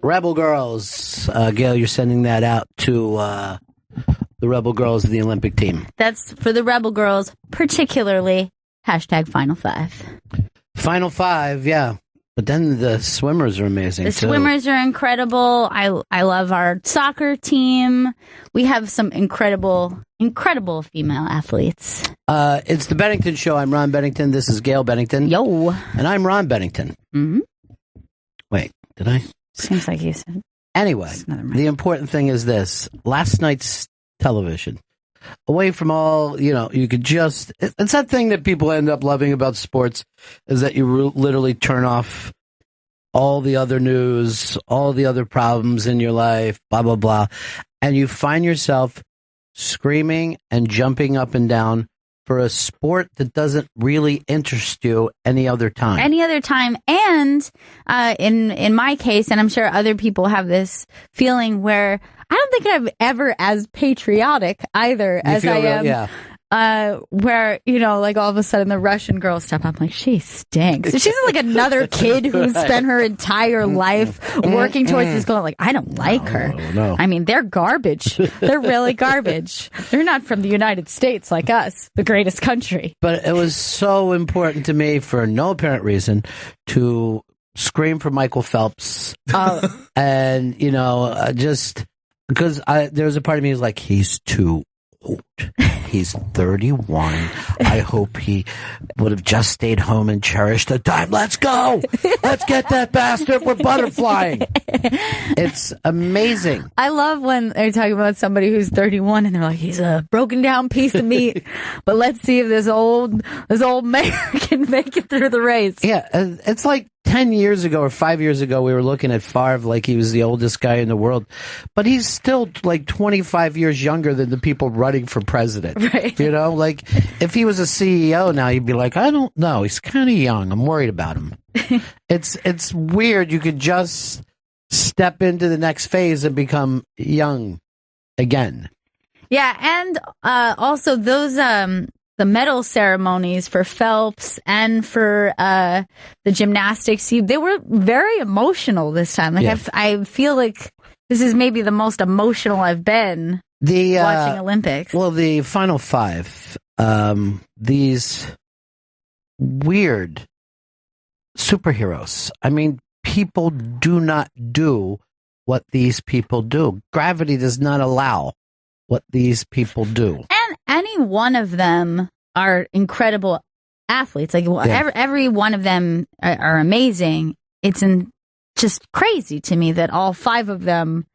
Rebel Girls. Gail, you're sending that out to the Rebel Girls of the Olympic team. That's for the Rebel Girls, particularly hashtag Final Five. Final Five, yeah. But then the swimmers are amazing, The swimmers are incredible. I love our soccer team. We have some incredible female athletes. It's the Bennington Show. I'm Ron Bennington. This is Gail Bennington. Yo. And I'm Ron Bennington. Mm-hmm. Wait, did I? Seems like you said. Anyway, the important thing is this. Last night's television. Away from all, you could just... It's that thing that people end up loving about sports is that you literally turn off all the other news, all the other problems in your life, blah, blah, blah. And you find yourself screaming and jumping up and down for a sport that doesn't really interest you any other time. And in my case, and I'm sure other people have this feeling where I don't think I'm ever as patriotic either as I am. Yeah. Where, like all of a sudden the Russian girl step up, like, she stinks. She's like another kid who spent her entire life working towards this goal. Like, I don't like her. No. I mean, they're garbage. They're really garbage. They're not from the United States like us, the greatest country. But it was so important to me for no apparent reason to scream for Michael Phelps. And, just because there was a part of me who's like, he's too old. He's 31. I hope he would have just stayed home and cherished the time. Let's go. Let's get that bastard. We're butterflying. It's amazing. I love when they're talking about somebody who's 31 and they're like, he's a broken down piece of meat. But let's see if this old man can make it through the race. Yeah. It's like 10 years ago or 5 years ago, we were looking at Favre like he was the oldest guy in the world. But he's still like 25 years younger than the people running for president. Right. Like if he was a CEO now, you'd be like, I don't know. He's kind of young. I'm worried about him. It's weird. You could just step into the next phase and become young again. Yeah. And also those the medal ceremonies for Phelps and for the gymnastics, they were very emotional this time. Like, yeah. I feel like this is maybe the most emotional I've been watching Olympics. Well, the Final Five, these weird superheroes. I mean, people do not do what these people do. Gravity does not allow what these people do. And any one of them are incredible athletes. Like, every one of them are amazing. It's just crazy to me that all five of them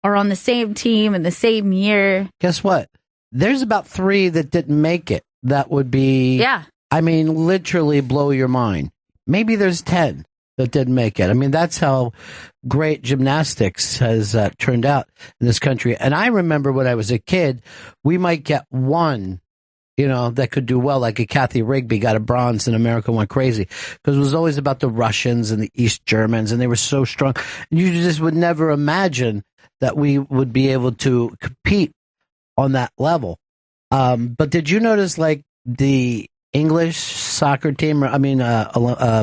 are on the same team in the same year. Guess what? There's about 3 that didn't make it. That would be, I mean, literally blow your mind. Maybe there's 10 that didn't make it. I mean, that's how great gymnastics has turned out in this country. And I remember when I was a kid, we might get one, that could do well, like a Kathy Rigby got a bronze and America went crazy. Because it was always about the Russians and the East Germans, and they were so strong. And you just would never imagine that we would be able to compete on that level. But did you notice, like, the English soccer team,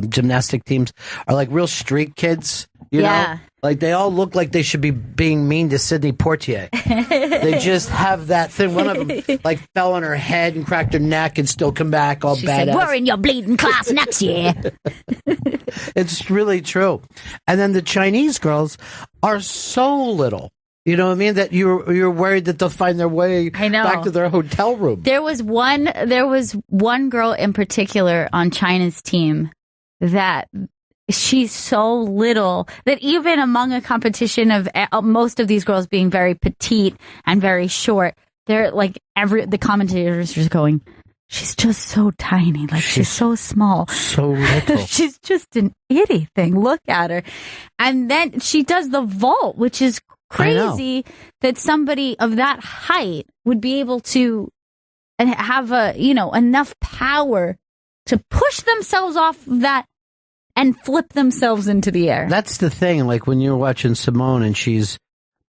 gymnastic teams are like real street kids, you know? Like, they all look like they should be being mean to Sidney Poitier. They just have that thing. One of them, like, fell on her head and cracked her neck and still come back all she badass. Said, we're in your bleeding class next year. It's really true. And then the Chinese girls are so little. You know what I mean? That you're worried that they'll find their way back to their hotel room. There was one girl in particular on China's team that she's so little that even among a competition of most of these girls being very petite and very short, they're like the commentators are going, she's just so tiny, like she's so small, so little. She's just an itty thing. Look at her. And then she does the vault, which is crazy that somebody of that height would be able to and have enough power to push themselves off of that and flip themselves into the air. That's the thing. Like when you're watching Simone and she's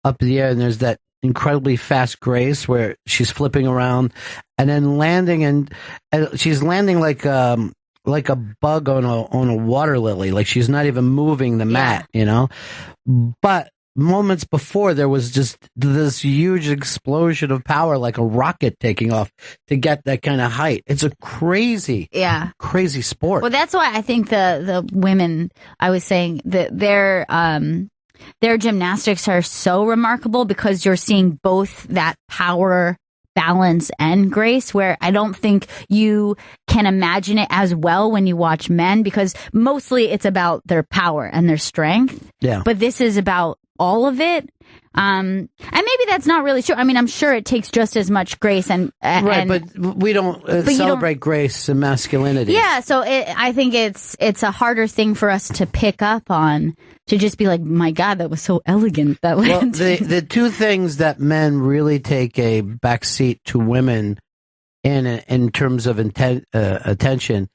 up in the air and there's that incredibly fast grace where she's flipping around and then landing and she's landing like like a bug on a water lily. Like she's not even moving the mat, you know? But moments before, there was just this huge explosion of power, like a rocket taking off to get that kind of height. It's a crazy sport. Well, that's why I think the women, I was saying that their gymnastics are so remarkable, because you're seeing both that power, balance, and grace, where I don't think you can imagine it as well when you watch men, because mostly it's about their power and their strength. Yeah. But this is about all of it. And maybe that's not really true. I mean, I'm sure it takes just as much grace but we don't celebrate grace and masculinity. Yeah, so I think it's a harder thing for us to pick up on, to just be like, my God, that was so elegant. That well, the two things that men really take a backseat to women in terms of attention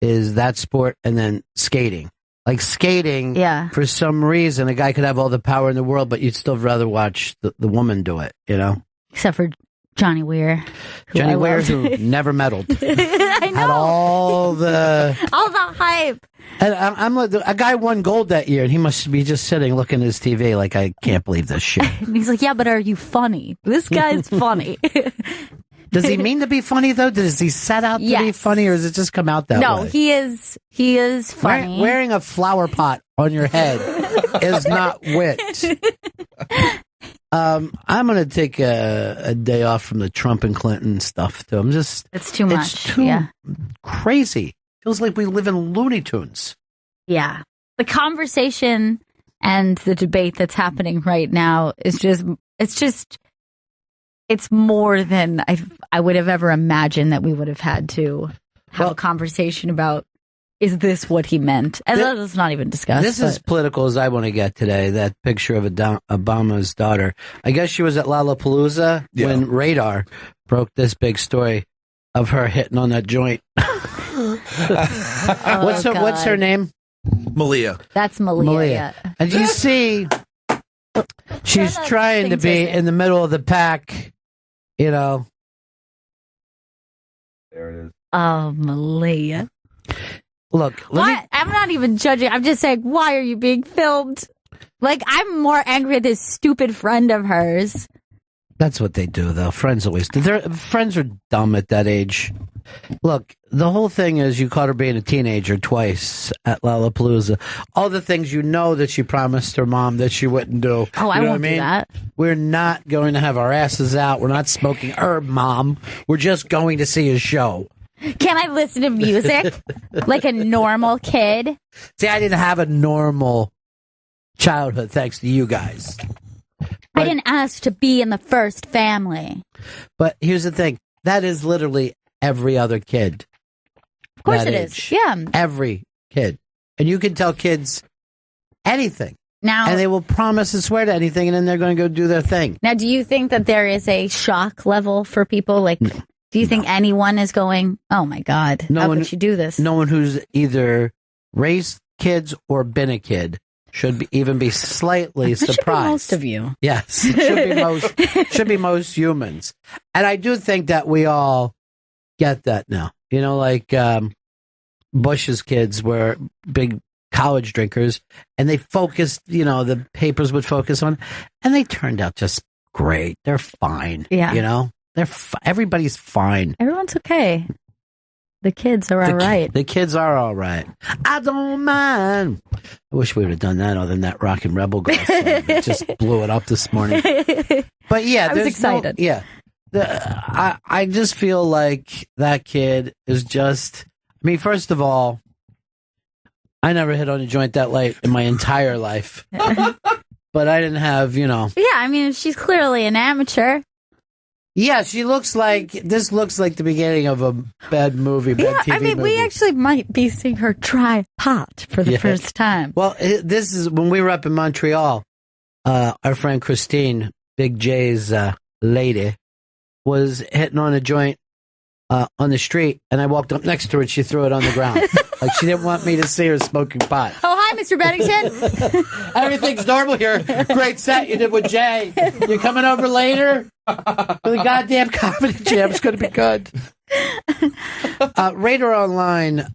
is that sport, and then skating. Like skating, for some reason, a guy could have all the power in the world, but you'd still rather watch the woman do it, you know? Except for Johnny Weir. Who never medaled. I know. Had all the hype. And I'm like, a guy won gold that year, and he must be just sitting looking at his TV like, I can't believe this shit. He's like, yeah, but are you funny? This guy's funny. Does he mean to be funny, though? Does he set out to be funny, or does it just come out that way? No, he is funny. Wearing a flower pot on your head is not wit. I'm going to take a day off from the Trump and Clinton stuff, too. It's too much. It's too crazy. Feels like we live in Looney Tunes. Yeah. The conversation and the debate that's happening right now is it's more than I would have ever imagined that we would have had to have a conversation about, is this what he meant? And let's not even discuss. This is political as I want to get today, that picture of Obama's daughter. I guess she was at Lollapalooza when Radar broke this big story of her hitting on that joint. What's her name? Malia. That's Malia. And you see, she's trying to be in the middle of the pack, you know. There it is. Oh, Malia. Look, I'm not even judging. I'm just saying, why are you being filmed? Like, I'm more angry at this stupid friend of hers. That's what they do, though. Friends always do. Friends are dumb at that age. Look, the whole thing is you caught her being a teenager twice at Lollapalooza. All the things you know that she promised her mom that she wouldn't do. Oh, I won't do that. We're not going to have our asses out. We're not smoking herb, Mom. We're just going to see a show. Can I listen to music like a normal kid? See, I didn't have a normal childhood thanks to you guys. I didn't ask to be in the first family. But here's the thing. That is literally every other kid. Of course it is. Yeah. Every kid. And you can tell kids anything. Now, and they will promise and swear to anything, and then they're going to go do their thing. Now, do you think that there is a shock level for people? Like, do you think anyone is going, oh my God, how could she do this? No one who's either raised kids or been a kid should even be slightly surprised. Should be most of you. Yes, it should be most humans. And I do think that we all get that now. You know, like Bush's kids were big college drinkers, and they focused, you know, the papers would focus on, and they turned out just great. They're fine. Yeah. You know, everybody's fine. Everyone's okay. The kids are all right. The kids are all right. I don't mind. I wish we would have done that other than that Rockin' Rebel Girl song. It just blew it up this morning. But yeah, I was excited. I just feel like that kid is just, I mean, first of all, I never hit on a joint that late in my entire life. But I didn't have, you know. Yeah, I mean, she's clearly an amateur. Yeah, this looks like the beginning of a bad movie, bad TV movie. We actually might be seeing her try pot for the first time. Well, this is when we were up in Montreal, our friend Christine, Big J's lady, was hitting on a joint on the street, and I walked up next to her and she threw it on the ground. Like she didn't want me to see her smoking pot. Oh, hi, Mr. Bennington. Everything's normal here. Great set you did with Jay. You coming over later? For the goddamn comedy jam. It's going to be good. Radar Online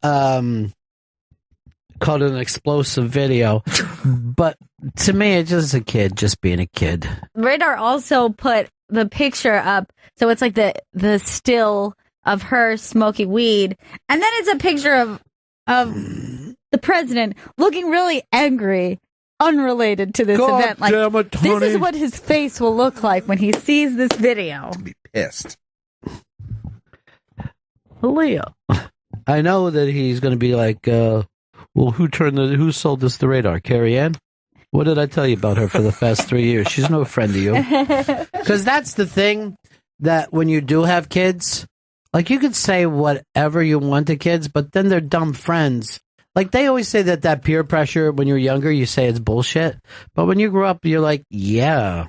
called it an explosive video, but to me, it's just a kid just being a kid. Radar also put the picture up, so it's like the still of her smoking weed, and then it's a picture of the president looking really angry, unrelated to this event. Like, damn it, this is what his face will look like when he sees this video. He'll be pissed. Malia. I know that he's going to be like, well, who sold this to Radar? Carrie Ann? What did I tell you about her for the past 3 years? She's no friend of you. Because that's the thing, that when you do have kids, like, you could say whatever you want to kids, but then they're dumb friends. Like, they always say that peer pressure, when you're younger, you say it's bullshit. But when you grow up, you're like, yeah,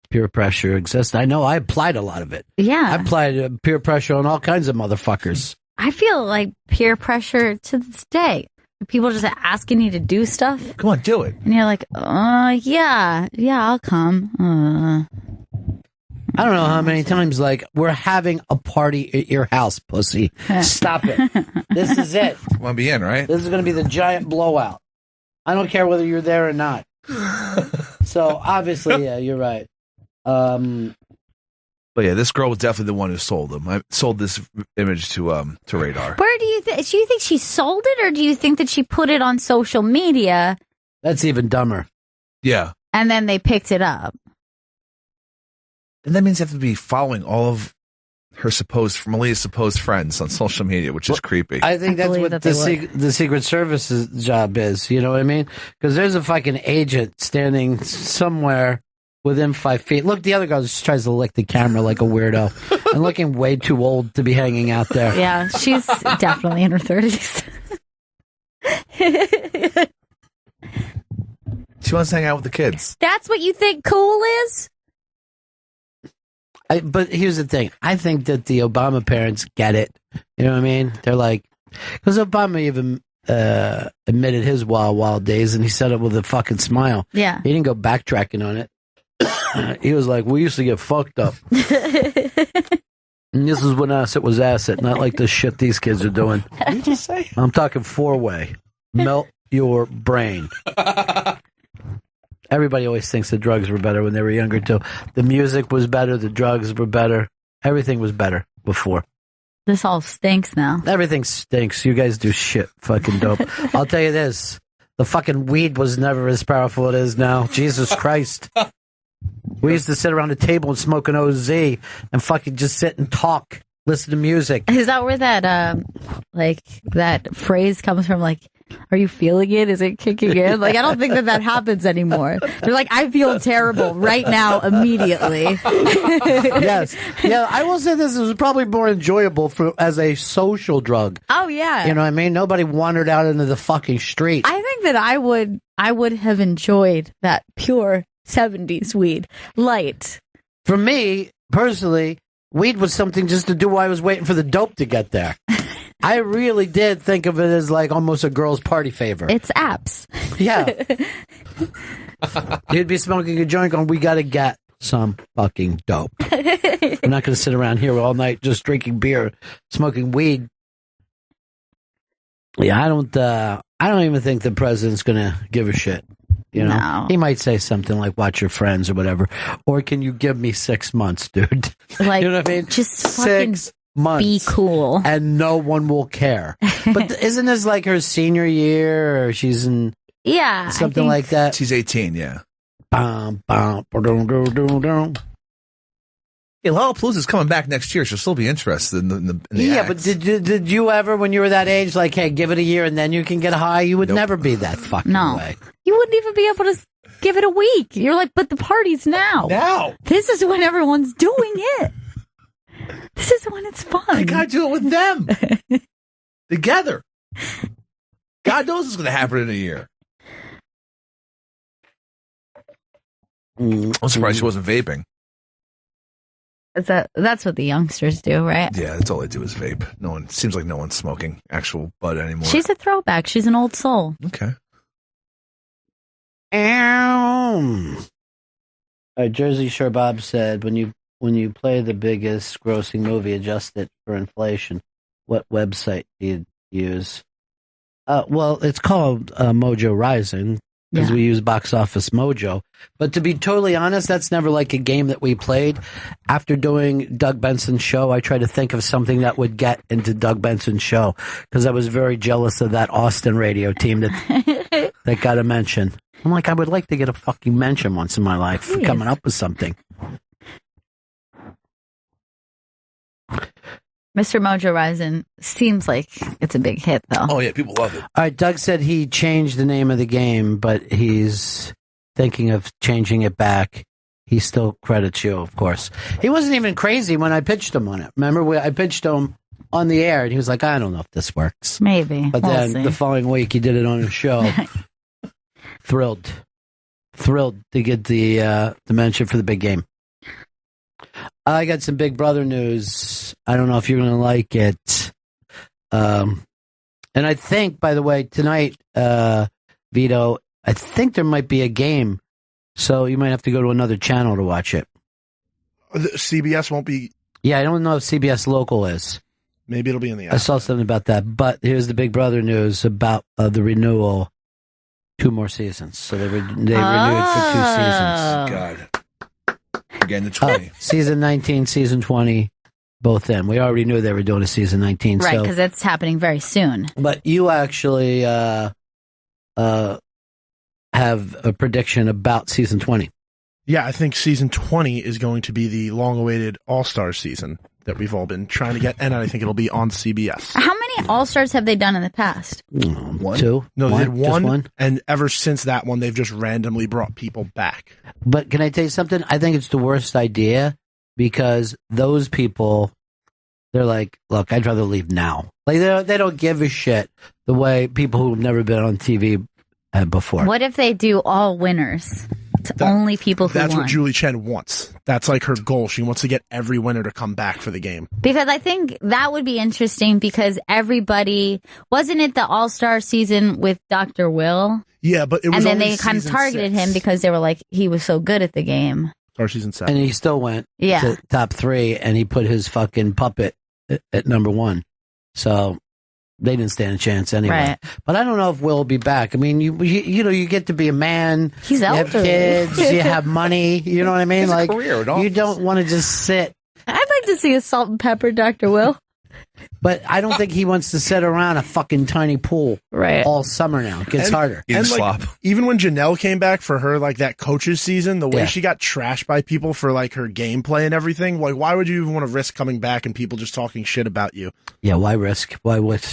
peer pressure exists. I know I applied a lot of it. Yeah. I applied peer pressure on all kinds of motherfuckers. I feel like peer pressure to this day. People just asking you to do stuff. Come on, do it. And you're like, yeah, I'll come. I don't know how many times, like, we're having a party at your house, pussy. Stop it. This is it. Want to be in, right? This is going to be the giant blowout. I don't care whether you're there or not. So, obviously, yeah, you're right. But yeah, this girl was definitely the one who sold them. I sold this image to Radar. Where do you think she sold it, or do you think that she put it on social media? That's even dumber. Yeah. And then they picked it up. And that means you have to be following all of her Malia's supposed friends on social media, which is creepy. I think that's what the Secret Service's job is. You know what I mean? Because there's a fucking agent standing somewhere within 5 feet. Look, the other guy just tries to lick the camera like a weirdo and looking way too old to be hanging out there. Yeah, she's definitely in her 30s. She wants to hang out with the kids. That's what you think cool is? But here's the thing. I think that the Obama parents get it. You know what I mean? They're like, because Obama even admitted his wild days, and he said it with a fucking smile. Yeah. He didn't go backtracking on it. He was like, we used to get fucked up. And this is when asset was asset, not like the shit these kids are doing. What did you just say? I'm talking 4-way. Melt your brain. Everybody always thinks the drugs were better when they were younger, too. The music was better. The drugs were better. Everything was better before. This all stinks now. Everything stinks. You guys do shit fucking dope. I'll tell you this. The fucking weed was never as powerful as it is now. Jesus Christ. We used to sit around a table and smoke an OZ and fucking just sit and talk, listen to music. Is that where that, that phrase comes from? Like, are you feeling it? Is it kicking in? Like, I don't think that happens anymore. They're like, I feel terrible right now, immediately. Yes. Yeah, I will say this was probably more enjoyable as a social drug. Oh, yeah. You know what I mean? Nobody wandered out into the fucking street. I think that I would have enjoyed that pure 70s weed. Light. For me, personally, weed was something just to do while I was waiting for the dope to get there. I really did think of it as like almost a girl's party favor. It's apps. Yeah. You'd be smoking a joint going, we got to get some fucking dope. I'm not going to sit around here all night just drinking beer, smoking weed. Yeah, I don't even think the president's going to give a shit. You know, no. He might say something like, watch your friends or whatever. Or can you give me 6 months, dude? Like, you know what I mean? Just fucking 6 months. Be cool. And no one will care. But isn't this like her senior year, or she's in something like that? She's 18, yeah. Bum, bum, ba-dum-dum-dum-dum. Yeah, Lollapalooza's coming back next year. She'll still be interested in the Yeah, acts. but did you ever, when you were that age, like, hey, give it a year and then you can get high? You would Nope. never be that fucking way. You wouldn't even be able to give it a week. You're like, but the party's now. Now. This is when everyone's doing it. This is when it's fun. I gotta do it with them. Together. God knows what's going to happen in a year. I'm surprised she wasn't vaping. That's what the youngsters do, right? Yeah, that's all they do is vape. Seems like no one's smoking actual bud anymore. She's a throwback. She's an old soul. Okay. Jersey Shore Bob said, when you when you play the biggest grossing movie, adjust it for inflation, what website do you use? Well, it's called Mojo Rising because we use Box Office Mojo. But to be totally honest, that's never like a game that we played. After doing Doug Benson's show, I tried to think of something that would get into Doug Benson's show because I was very jealous of that Austin radio team that got a mention. I'm like, I would like to get a fucking mention once in my life for coming up with something. Mr. Mojo Rising seems like it's a big hit, though. Oh, yeah, people love it. All right, Doug said he changed the name of the game, but he's thinking of changing it back. He still credits you, of course. He wasn't even crazy when I pitched him on it. Remember, I pitched him on the air, and he was like, I don't know if this works. Maybe. But then the following week, he did it on his show. Thrilled to get the mention for the big game. I got some Big Brother news. I don't know if you're going to like it. And I think, by the way, tonight, Vito, I think there might be a game. So you might have to go to another channel to watch it. CBS won't be... Yeah, I don't know if CBS Local is. Maybe it'll be in the app. I saw something about that. But here's the Big Brother news about the renewal. 2 more seasons. So they renewed for 2 seasons. God. Again, the 20. Season 19, season 20, both in. We already knew they were doing a season 19. Right, because it's happening very soon. But you actually have a prediction about season 20. Yeah, I think season 20 is going to be the long-awaited All-Star season that we've all been trying to get, and I think it'll be on CBS. How many All-Stars have they done in the past? 1? 2? No, they did Just one, and ever since that one, they've just randomly brought people back. But can I tell you something? I think it's the worst idea because those people, they're like, look, I'd rather leave now. Like they don't give a shit the way people who've never been on TV have before. What if they do all winners? It's only people who That's won. what Julie Chen wants. That's like her goal. She wants to get every winner to come back for the game. Because I think that would be interesting because everybody, wasn't it the All-Star season with Dr. Will? Yeah, but it was and then only they kind of targeted 6. him because they were like, he was so good at the game. Or season 7. And he still went to top 3 and he put his fucking puppet at number 1. So they didn't stand a chance anyway. Right. But I don't know if Will will be back. I mean, you know, you get to be a man. He's you have kids. You have money. You know what I mean? It's like, a career, you don't want to just sit. I'd like to see a salt and pepper Dr. Will. But I don't think he wants to sit around a fucking tiny pool all summer now. It gets harder. And like, even when Janelle came back for her, like that coaches season, the way she got trashed by people for like her gameplay and everything, like why would you even want to risk coming back and people just talking shit about you? Yeah, why risk? Why would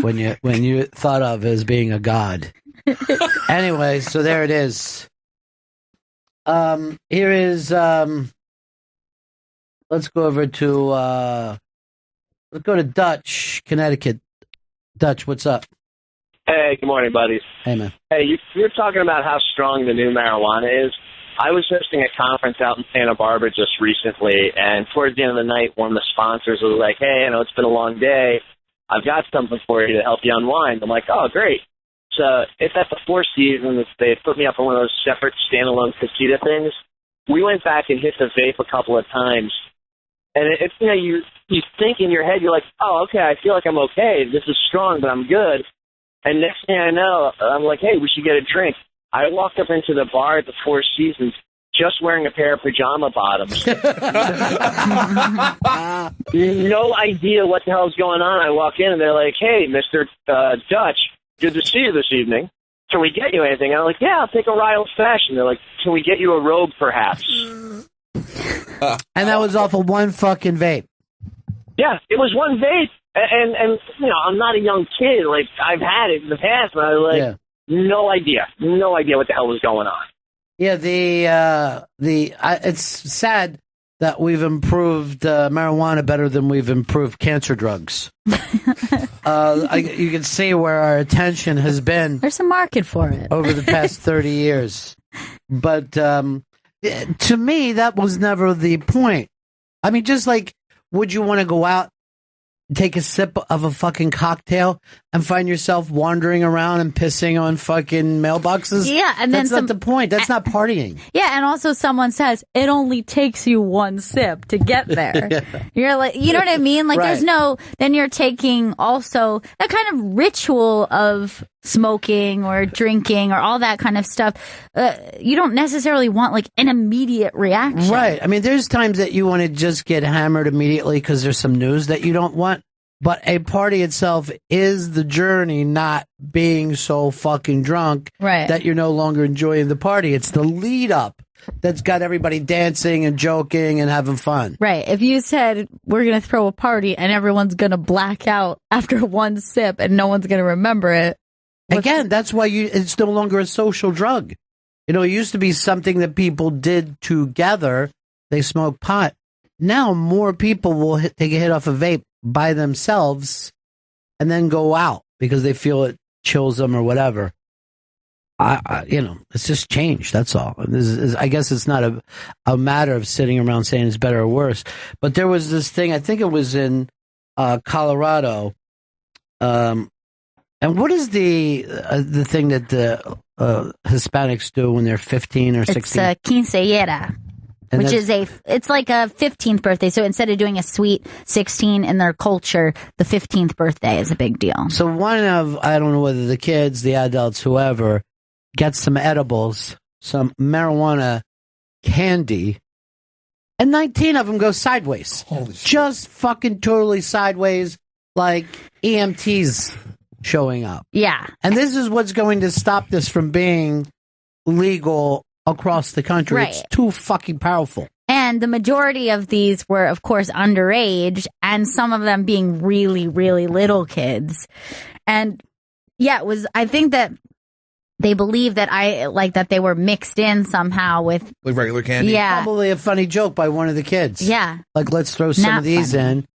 when you thought of as being a god? Anyway, so there it is. Here is let's go over to let's go to Dutch, Connecticut. Dutch, what's up? Hey, good morning, buddies. Hey, man. Hey, you're talking about how strong the new marijuana is. I was hosting a conference out in Santa Barbara just recently, and towards the end of the night, one of the sponsors was like, hey, I know it's been a long day. I've got something for you to help you unwind. I'm like, oh, great. So it's at the Four Seasons. They put me up on one of those separate standalone casita things. We went back and hit the vape a couple of times. And it's, you know, you think in your head, you're like, oh, okay, I feel like I'm okay. This is strong, but I'm good. And next thing I know, I'm like, hey, we should get a drink. I walked up into the bar at the Four Seasons just wearing a pair of pajama bottoms. No idea what the hell's going on. I walk in and they're like, hey, Mr. Dutch, good to see you this evening. Can we get you anything? I'm like, yeah, I'll take a Ryle fashion. They're like, can we get you a robe perhaps? And that was off of one fucking vape. Yeah, it was one vape. And you know, I'm not a young kid. Like, I've had it in the past, but I was like, no idea what the hell was going on. Yeah, it's sad that we've improved marijuana better than we've improved cancer drugs. You can see where our attention has been. There's a market for it over the past 30 years. But to me, that was never the point. I mean, just like, would you want to go out take a sip of a fucking cocktail and find yourself wandering around and pissing on fucking mailboxes? Yeah, and then that's not the point. That's not partying. Yeah, and also someone says it only takes you one sip to get there. Yeah. You're like, you know what I mean? Like, there's no. Then you're taking also that kind of ritual of smoking or drinking or all that kind of stuff. You don't necessarily want like an immediate reaction, right? I mean, there's times that you want to just get hammered immediately because there's some news that you don't want. But a party itself is the journey, not being so fucking drunk that you're no longer enjoying the party. It's the lead up that's got everybody dancing and joking and having fun. Right. If you said we're going to throw a party and everyone's going to black out after one sip and no one's going to remember it. Again, that's why it's no longer a social drug. You know, it used to be something that people did together. They smoke pot. Now more people will take a hit off a vape by themselves and then go out because they feel it chills them or whatever. It's just changed. That's all. I guess it's not a matter of sitting around saying it's better or worse. But there was this thing, I think it was in Colorado. And what is the thing that the Hispanics do when they're 15 or 16? It's quinceañera. Which is it's like a 15th birthday. So instead of doing a sweet 16 in their culture, the 15th birthday is a big deal. So I don't know whether the kids, the adults, whoever, gets some edibles, some marijuana candy, and 19 of them go sideways. Holy shit. Just fucking totally sideways, like EMTs showing up. Yeah. And this is what's going to stop this from being legal across the country. Right. It's too fucking powerful. And the majority of these were, of course, underage, and some of them being really, really little kids. And yeah, I think that they believe that that they were mixed in somehow with regular candy. Yeah. Probably a funny joke by one of the kids. Yeah. Like, let's throw some of these in,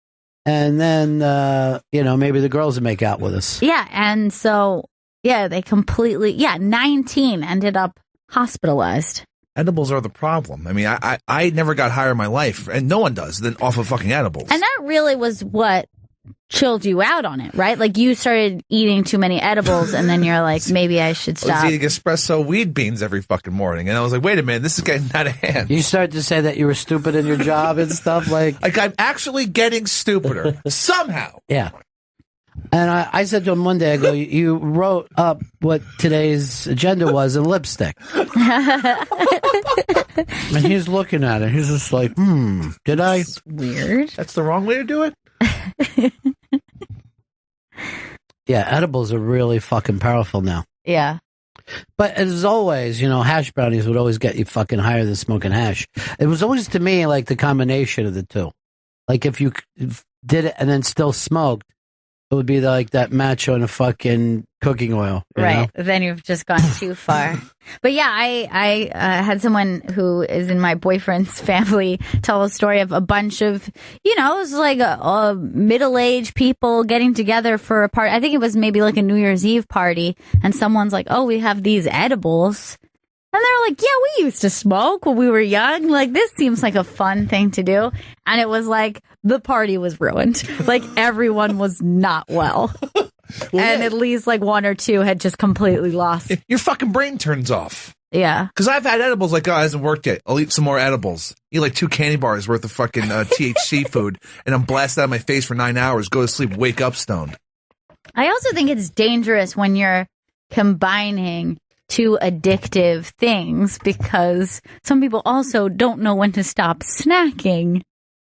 and then, maybe the girls will make out with us. Yeah. And so, they completely, 19 ended up hospitalized. Edibles are the problem. I mean, I never got higher in my life, and no one does, than off of fucking edibles. And that really was what chilled you out on it, right? Like, you started eating too many edibles, and then you're like, maybe I should stop. I was eating espresso weed beans every fucking morning, and I was like, wait a minute, this is getting out of hand. You started to say that you were stupid in your job and stuff, like I'm actually getting stupider somehow. Yeah. And I said to him one day, I go, you wrote up what today's agenda was in lipstick. And he's looking at it. He's just like, did I? That's weird. That's the wrong way to do it? Yeah, edibles are really fucking powerful now. Yeah. But as always, hash brownies would always get you fucking higher than smoking hash. It was always, to me, like the combination of the two. Like, if you did it and then still smoked, it would be like that match on a fucking cooking oil. Right. Know? Then you've just gone too far. But yeah, I had someone who is in my boyfriend's family tell a story of a bunch of, it was like a middle-aged people getting together for a party. I think it was maybe like a New Year's Eve party. And someone's like, oh, we have these edibles. And they're like, yeah, we used to smoke when we were young. Like, this seems like a fun thing to do. And it was like, the party was ruined. Like, everyone was not well. And at least like one or two had just completely lost. Your fucking brain turns off. Yeah. Because I've had edibles like, oh, it hasn't worked yet. I'll eat some more edibles. Eat like 2 candy bars worth of fucking THC food. And I'm blasted out of my face for 9 hours. Go to sleep, wake up stoned. I also think it's dangerous when you're combining two addictive things, because some people also don't know when to stop snacking.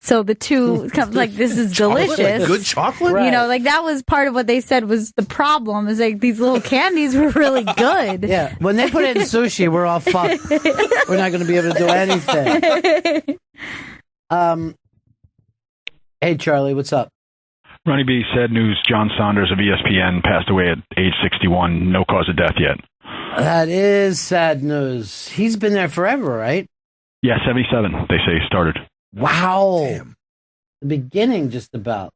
So the two come like, this is delicious. Like good chocolate? Right. Like that was part of what they said was the problem, is like these little candies were really good. Yeah. When they put it in sushi, we're all fucked. We're not going to be able to do anything. Hey, Charlie, what's up? Ronnie B, sad news. John Saunders of ESPN passed away at age 61. No cause of death yet. That is sad news. He's been there forever, right? Yeah, 77, they say, started. Wow. Damn. The beginning, just about.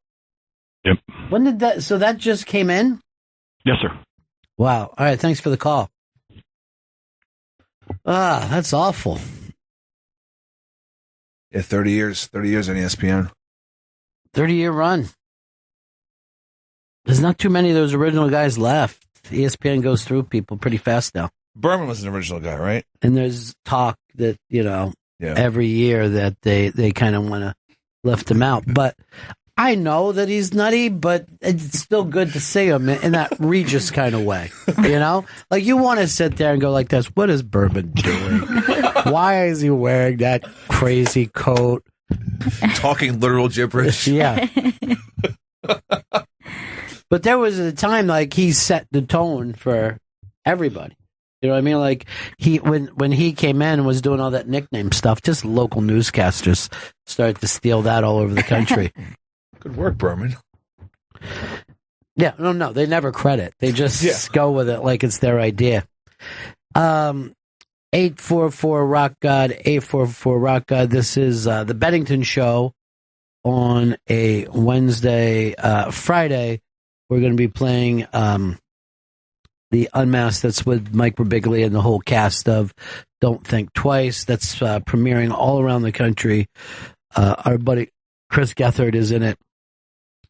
Yep. When did that, so that just came in? Yes, sir. Wow. All right, thanks for the call. That's awful. Yeah, 30 years on ESPN. 30-year run. There's not too many of those original guys left. ESPN goes through people pretty fast now. Berman was an original guy, right? And there's talk that, every year that they kind of want to lift him out. But I know that he's nutty, but it's still good to see him in that Regis kind of way. Like you want to sit there and go like this, what is Berman doing? Why is he wearing that crazy coat? Talking literal gibberish. Yeah. But there was a time like he set the tone for everybody. You know what I mean? Like when he came in and was doing all that nickname stuff, just local newscasters started to steal that all over the country. Good work, Berman. Yeah, no, they never credit. They just go with it like it's their idea. 844 Rock God, 844 Rock God. This is the Bennington Show on a Wednesday, Friday. We're going to be playing the Unmasked. That's with Mike Birbiglia and the whole cast of Don't Think Twice. That's premiering all around the country. Our buddy Chris Gethard is in it.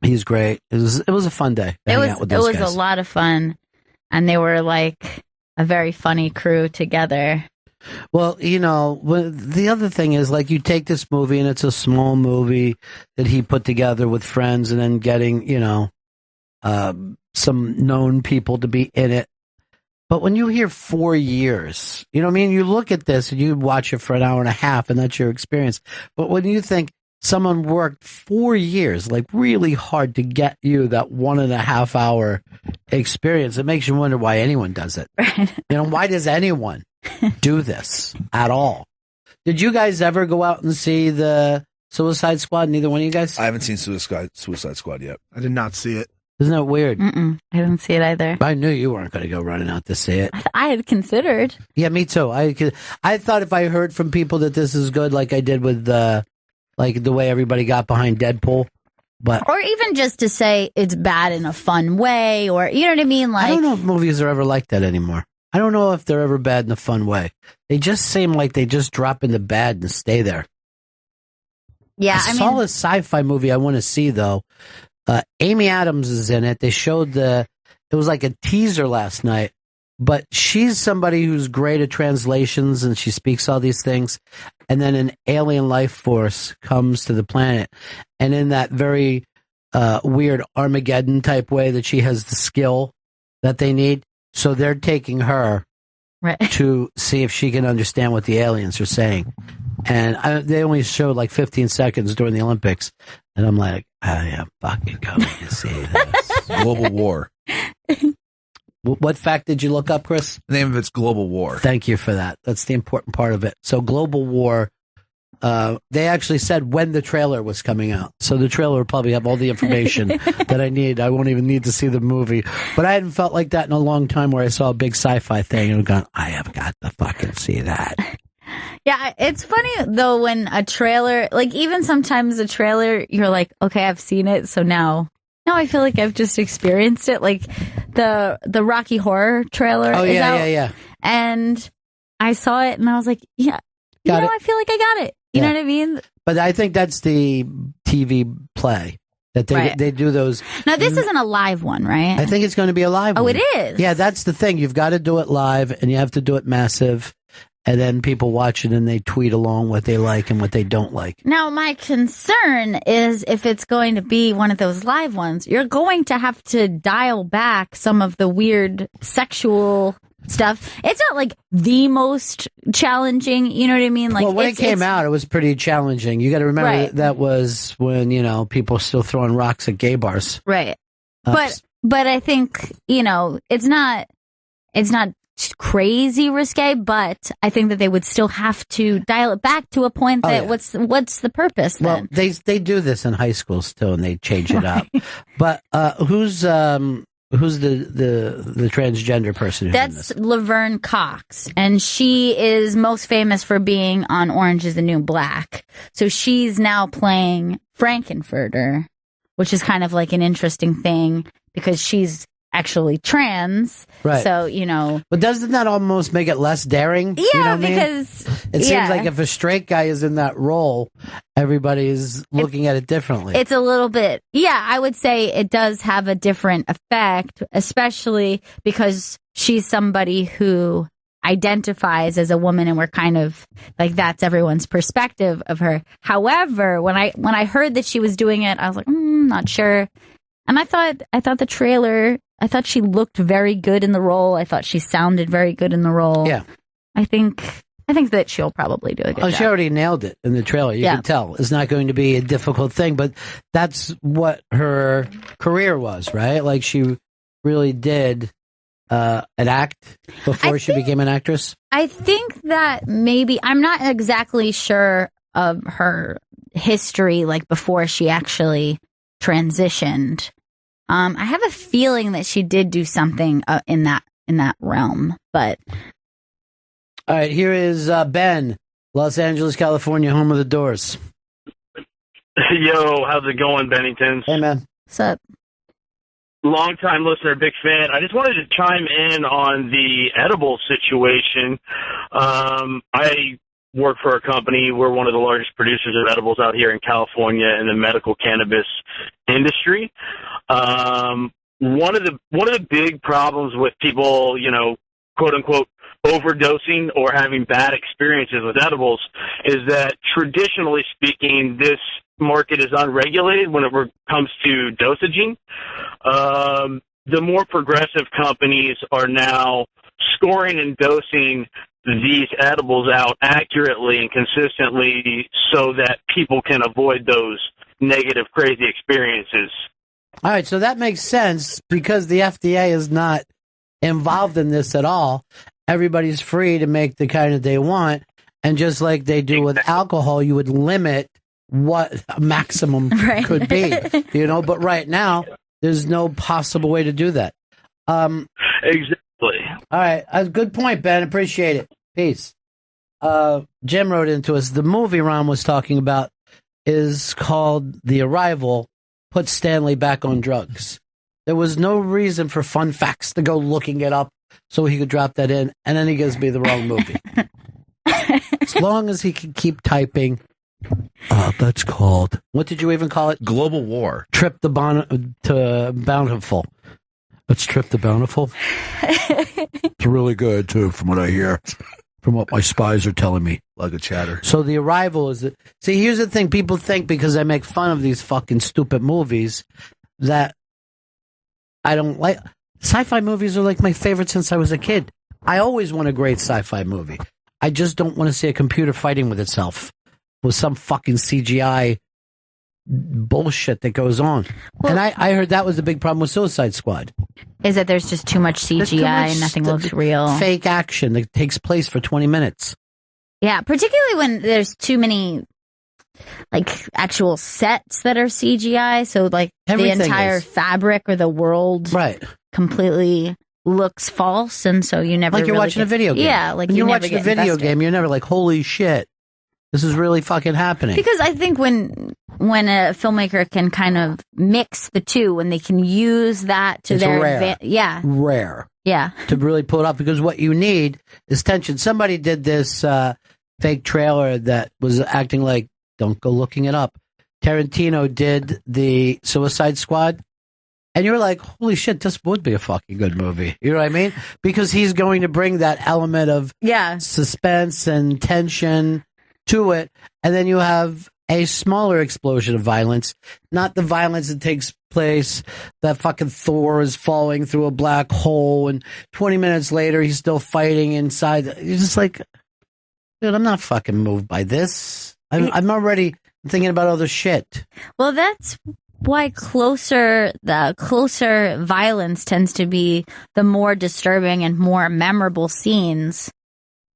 He's great. It was a fun day. It was a lot of fun, and they were like a very funny crew together. Well, the other thing is, like, you take this movie, and it's a small movie that he put together with friends, and then getting, some known people to be in it. But when you hear 4 years, you know what I mean? You look at this, and you watch it for an hour and a half, and that's your experience. But when you think someone worked 4 years, like, really hard to get you that 1.5 hour experience, it makes you wonder why anyone does it. Right. Why does anyone do this at all? Did you guys ever go out and see the Suicide Squad? Neither one of you guys? I haven't seen Suicide Squad yet. I did not see it. Isn't that weird? I didn't see it either. I knew you weren't going to go running out to see it. I had considered. Yeah, me too. I thought if I heard from people that this is good, like I did with like the way everybody got behind Deadpool, or even just to say it's bad in a fun way, or you know what I mean? Like, I don't know if movies are ever like that anymore. I don't know if they're ever bad in a fun way. They just seem like they just drop into bad and stay there. Yeah, I saw a sci-fi movie I want to see though. Amy Adams is in it. They showed it was like a teaser last night, but she's somebody who's great at translations and she speaks all these things. And then an alien life force comes to the planet. And in that very weird Armageddon type way that she has the skill that they need. So they're taking her to see if she can understand what the aliens are saying. And they only showed like 15 seconds during the Olympics. And I'm like, I am fucking going to see this. Global War. What fact did you look up, Chris? The name of it's Global War. Thank you for that. That's the important part of it. So Global War, they actually said when the trailer was coming out. So the trailer will probably have all the information that I need. I won't even need to see the movie. But I hadn't felt like that in a long time where I saw a big sci-fi thing and I've gone, I have got to fucking see that. Yeah, it's funny though when a trailer, like even sometimes a trailer, you're like, okay, I've seen it, so now I feel like I've just experienced it. Like the Rocky Horror trailer. Oh is out, yeah. And I saw it and I was like, yeah, I feel like I got it. You know what I mean? But I think that's the TV play that they do those. Now this isn't a live one, right? I think it's going to be a live one. Oh, it is. Yeah, that's the thing. You've got to do it live and you have to do it massive. And then people watch it and they tweet along what they like and what they don't like. Now, my concern is if it's going to be one of those live ones, you're going to have to dial back some of the weird sexual stuff. It's not like the most challenging, you know what I mean? Like, well, when it came out, it was pretty challenging. You got to remember that was when, people were still throwing rocks at gay bars. Right. But I think, it's not crazy risque, but I think that they would still have to dial it back to a point that what's the purpose then? Well, they do this in high schools too, and they change it up. But who's the transgender person? That's Laverne Cox, and she is most famous for being on Orange Is the New Black. So she's now playing Frankenfurter, which is kind of like an interesting thing because she's actually trans, right? So but doesn't that almost make it less daring? Yeah, because It seems like if a straight guy is in that role, everybody's looking at it differently. It's a little bit, I would say it does have a different effect, especially because she's somebody who identifies as a woman, and we're kind of like, that's everyone's perspective of her. However, when I heard that she was doing it, I was like, not sure. And I thought the trailer, I thought she looked very good in the role. I thought she sounded very good in the role. Yeah. I think that she'll probably do a good job. She already nailed it in the trailer. You can tell. It's not going to be a difficult thing, but that's what her career was, right? Like, she really did an act before she became an actress. I think that maybe, I'm not exactly sure of her history, like before she actually transitioned. I have a feeling that she did do something in that realm, but. All right, here is Ben, Los Angeles, California, home of the Doors. Yo, how's it going, Benningtons? Hey, man. What's up? Long-time listener, big fan. I just wanted to chime in on the edible situation. I work for a company. We're one of the largest producers of edibles out here in California in the medical cannabis industry. One of the big problems with people, quote unquote, overdosing or having bad experiences with edibles is that, traditionally speaking, this market is unregulated when it comes to dosaging. The more progressive companies are now scoring and dosing these edibles out accurately and consistently so that people can avoid those negative, crazy experiences. All right, so that makes sense because the FDA is not involved in this at all. Everybody's free to make the kind that they want, and just like they do with alcohol, you would limit what a maximum could be, but right now there's no possible way to do that. Exactly. All right, good point, Ben. Appreciate it. Peace. Jim wrote into us, the movie Ron was talking about is called The Arrival, put Stanley back on drugs. There was no reason for Fun Facts to go looking it up so he could drop that in, and then he gives me the wrong movie. As long as he can keep typing, that's called, what did you even call it? Global War. Trip to Bountiful. Let's Trip to Bountiful. It's really good, too, from what I hear, from what my spies are telling me. Like a chatter. So The Arrival is... See, here's the thing. People think because I make fun of these fucking stupid movies that I don't like... Sci-fi movies are like my favorite since I was a kid. I always want a great sci-fi movie. I just don't want to see a computer fighting with itself with some fucking CGI bullshit that goes on. Well, and I heard that was the big problem with Suicide Squad. Is that there's just too much CGI and nothing looks real. Fake action that takes place for 20 minutes. Yeah, particularly when there's too many like actual sets that are CGI. So like everything, the entire fabric or the world completely looks false, and so you never like you're really watching a video game. Yeah, like when you're watching a video game, you're never like, holy shit, this is really fucking happening. Because I think when a filmmaker can kind of mix the two, when they can use that to their rare to really pull it off, because what you need is tension. Somebody did this fake trailer that was acting like, don't go looking it up, Tarantino did the Suicide Squad. And you're like, holy shit, this would be a fucking good movie. You know what I mean? Because he's going to bring that element of suspense and tension to it. And then you have a smaller explosion of violence. Not the violence that takes place that fucking Thor is falling through a black hole and 20 minutes later he's still fighting inside. You're just like, dude, I'm not fucking moved by this. I'm already thinking about other shit. Well, that's why the closer violence tends to be the more disturbing and more memorable scenes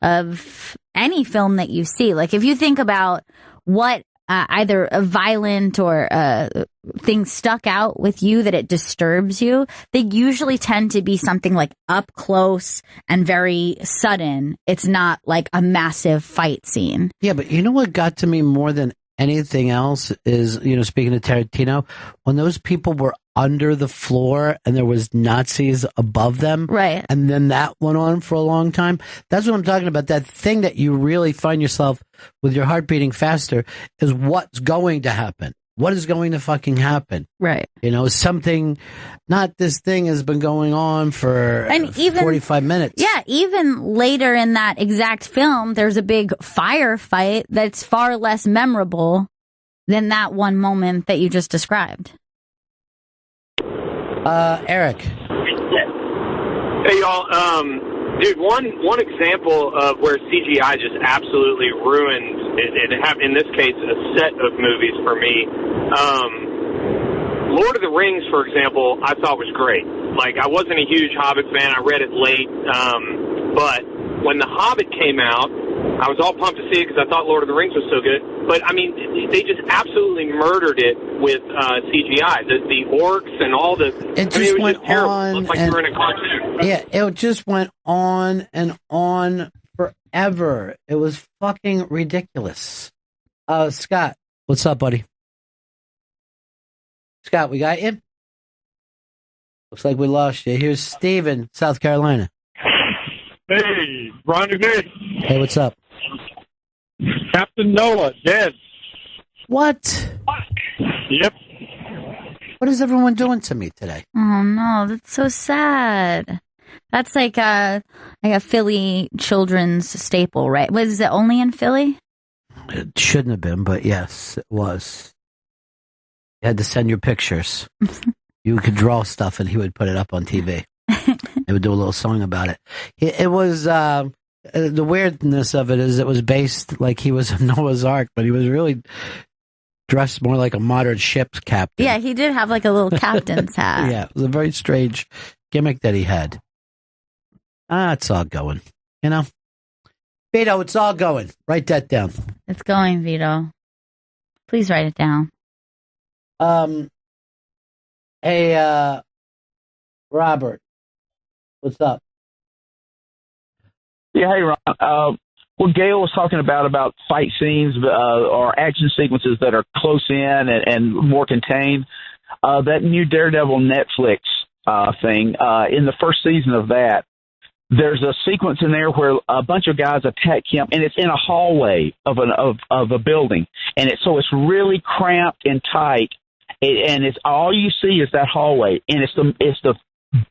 of any film that you see. Like if you think about what either a violent or thing stuck out with you that it disturbs you, they usually tend to be something like up close and very sudden. It's not like a massive fight scene. Yeah, but you know what got to me more than anything else is, speaking of Tarantino, when those people were under the floor and there was Nazis above them. Right. And then that went on for a long time. That's what I'm talking about. That thing that you really find yourself with your heart beating faster is what's going to happen. What is going to fucking happen? Right. Something, not this thing has been going on for and even, 45 minutes. Yeah, even later in that exact film, there's a big firefight that's far less memorable than that one moment that you just described. Eric. Hey, y'all. Dude, one example of where CGI just absolutely ruined it, in this case, a set of movies for me. Lord of the Rings, for example, I thought was great. Like, I wasn't a huge Hobbit fan. I read it late. But when The Hobbit came out, I was all pumped to see it because I thought Lord of the Rings was so good. But, I mean, they just absolutely murdered it with CGI. The orcs and all the... It just went on. It looked like you were in a cartoon. Yeah, it just went on and on forever. It was fucking ridiculous. Scott, what's up, buddy? Scott, we got you? Looks like we lost you. Here's Steven, South Carolina. Hey, Ron and Fez. Hey, what's up? Captain Noah, dead. What? Yep. What is everyone doing to me today? Oh, no, that's so sad. That's like a Philly children's staple, right? Was it only in Philly? It shouldn't have been, but yes, it was. You had to send your pictures. You could draw stuff, and he would put it up on TV. They would do a little song about it. It was the weirdness of it is it was based like he was a Noah's Ark, but he was really dressed more like a modern ship's captain. Yeah, he did have like a little captain's hat. Yeah, it was a very strange gimmick that he had. It's all going, Vito, it's all going. Write that down. It's going, Vito. Please write it down. Hey, Robert, what's up? Yeah, hey, Ron. What Gail was talking about fight scenes or action sequences that are close in and more contained, that new Daredevil Netflix thing, in the first season of that, there's a sequence in there where a bunch of guys attack him, and it's in a hallway of a building, and it's really cramped and tight, and it's all you see is that hallway, and it's the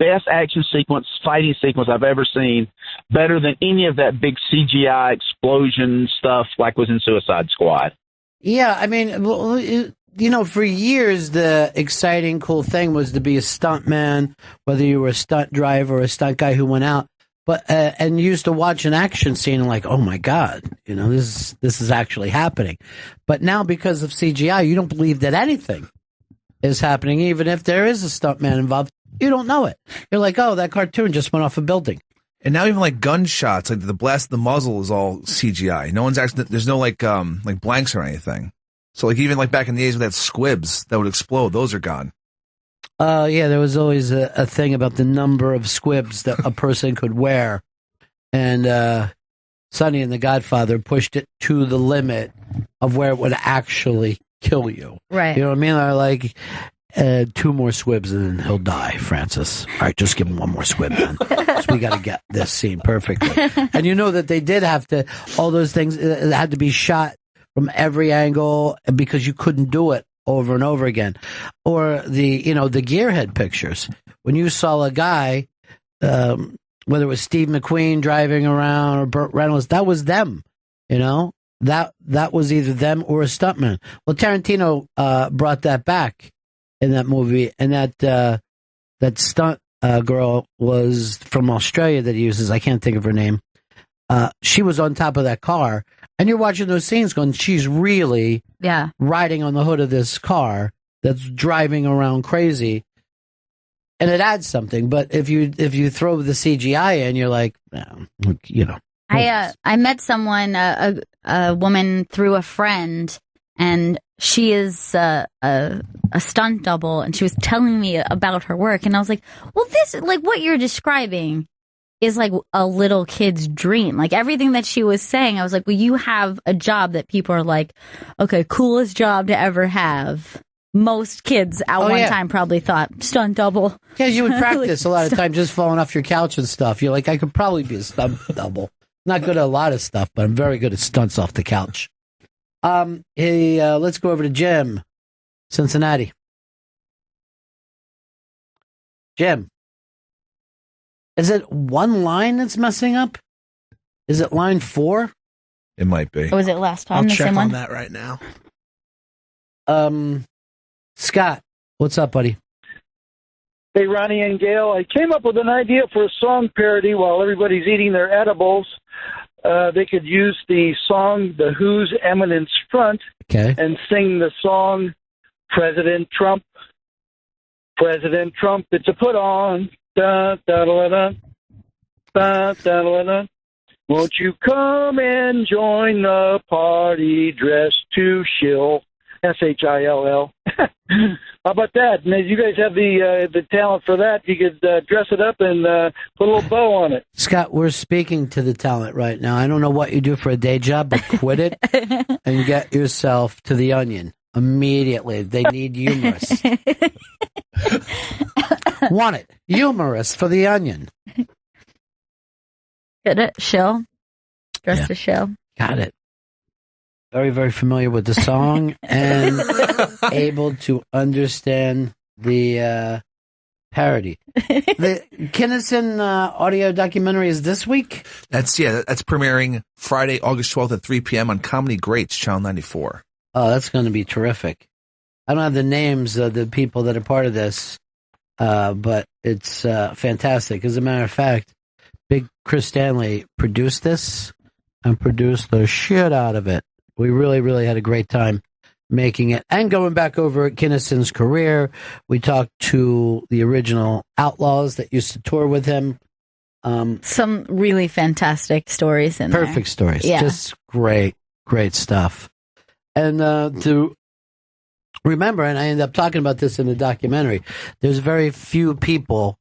best action fighting sequence I've ever seen, better than any of that big CGI explosion stuff like was in Suicide Squad. Yeah, I mean, for years the exciting, cool thing was to be a stunt man, whether you were a stunt driver or a stunt guy who went out. But and you used to watch an action scene and like, oh my God, this is actually happening. But now because of CGI, you don't believe that anything is happening, even if there is a stuntman involved. You don't know it. You're like, oh, that cartoon just went off a building. And now even like gunshots, like the blast of the muzzle is all CGI. No one's actually, there's no like blanks or anything. So like even like back in the days with that squibs that would explode, those are gone. Yeah, there was always a thing about the number of squibs that a person could wear. And Sonny and the Godfather pushed it to the limit of where it would actually kill you. Right. You know what I mean? They're like, 2 more squibs and then he'll die, Francis. All right, just give him 1 more squib then. So we got to get this scene perfectly. And that they did have to, all those things had to be shot from every angle because you couldn't do it over and over again. Or the gearhead pictures. When you saw a guy, whether it was Steve McQueen driving around or Burt Reynolds, that was them, That was either them or a stuntman. Well, Tarantino brought that back in that movie, and that stunt girl was from Australia that he uses. I can't think of her name. She was on top of that car, and you're watching those scenes going, she's really riding on the hood of this car that's driving around crazy, and it adds something. But if you throw the CGI in, you're like, I met someone, a woman through a friend, and she is a stunt double, and she was telling me about her work, and I was like, well, this, like what you're describing is like a little kid's dream. Like everything that she was saying, I was like, well, you have a job that people are like, okay, coolest job to ever have. Most kids at one time probably thought stunt double. Yeah, you would practice a lot of time just falling off your couch and stuff. You're like, I could probably be a stunt double. Not good at a lot of stuff, but I'm very good at stunts off the couch. Hey, let's go over to Jim, Cincinnati. Jim, is it one line that's messing up? Is it line 4? It might be. Or was it last time? I'll the check same on one? that right now. Scott, what's up, buddy? Hey, Ronnie and Gail, I came up with an idea for a song parody while everybody's eating their edibles. They could use the song The Who's Eminence Front and sing the song President Trump, it's a put on. Da, da, da, da, da, da, da, da. Won't you come and join the party dressed to shill? SHILL. How about that? And if you guys have the talent for that, you could dress it up and put a little bow on it. Scott, we're speaking to the talent right now. I don't know what you do for a day job, but quit it and get yourself to the Onion immediately. They need humorous. Want it. Humorous for the Onion. Get it? Shill. Dress to shill. Got it. Very, very familiar with the song and able to understand the parody. The Kinison audio documentary is this week? That's premiering Friday, August 12th at 3 p.m. on Comedy Greats, Channel 94. Oh, that's going to be terrific. I don't have the names of the people that are part of this, but it's fantastic. As a matter of fact, Big Chris Stanley produced this and produced the shit out of it. We really, really had a great time making it. And going back over Kinison's career, we talked to the original Outlaws that used to tour with him. Some really fantastic stories in there. Perfect stories. Yeah. Just great, great stuff. And to remember, and I ended up talking about this in the documentary, there's very few people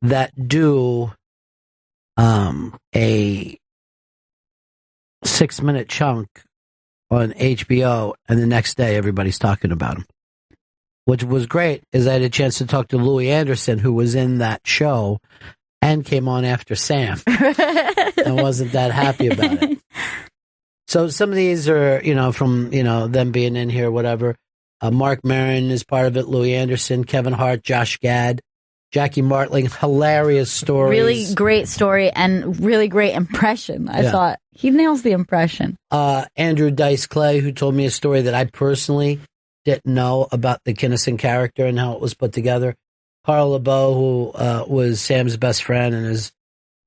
that do a 6-minute chunk on HBO, and the next day everybody's talking about him. Which was great, is I had a chance to talk to Louis Anderson, who was in that show, and came on after Sam, and wasn't that happy about it. So some of these are, from, them being in here, whatever. Mark Maron is part of it, Louis Anderson, Kevin Hart, Josh Gad, Jackie Martling, hilarious stories. Really great story and really great impression. I thought he nails the impression. Andrew Dice Clay, who told me a story that I personally didn't know about the Kinison character and how it was put together. Carl LeBeau, who was Sam's best friend and is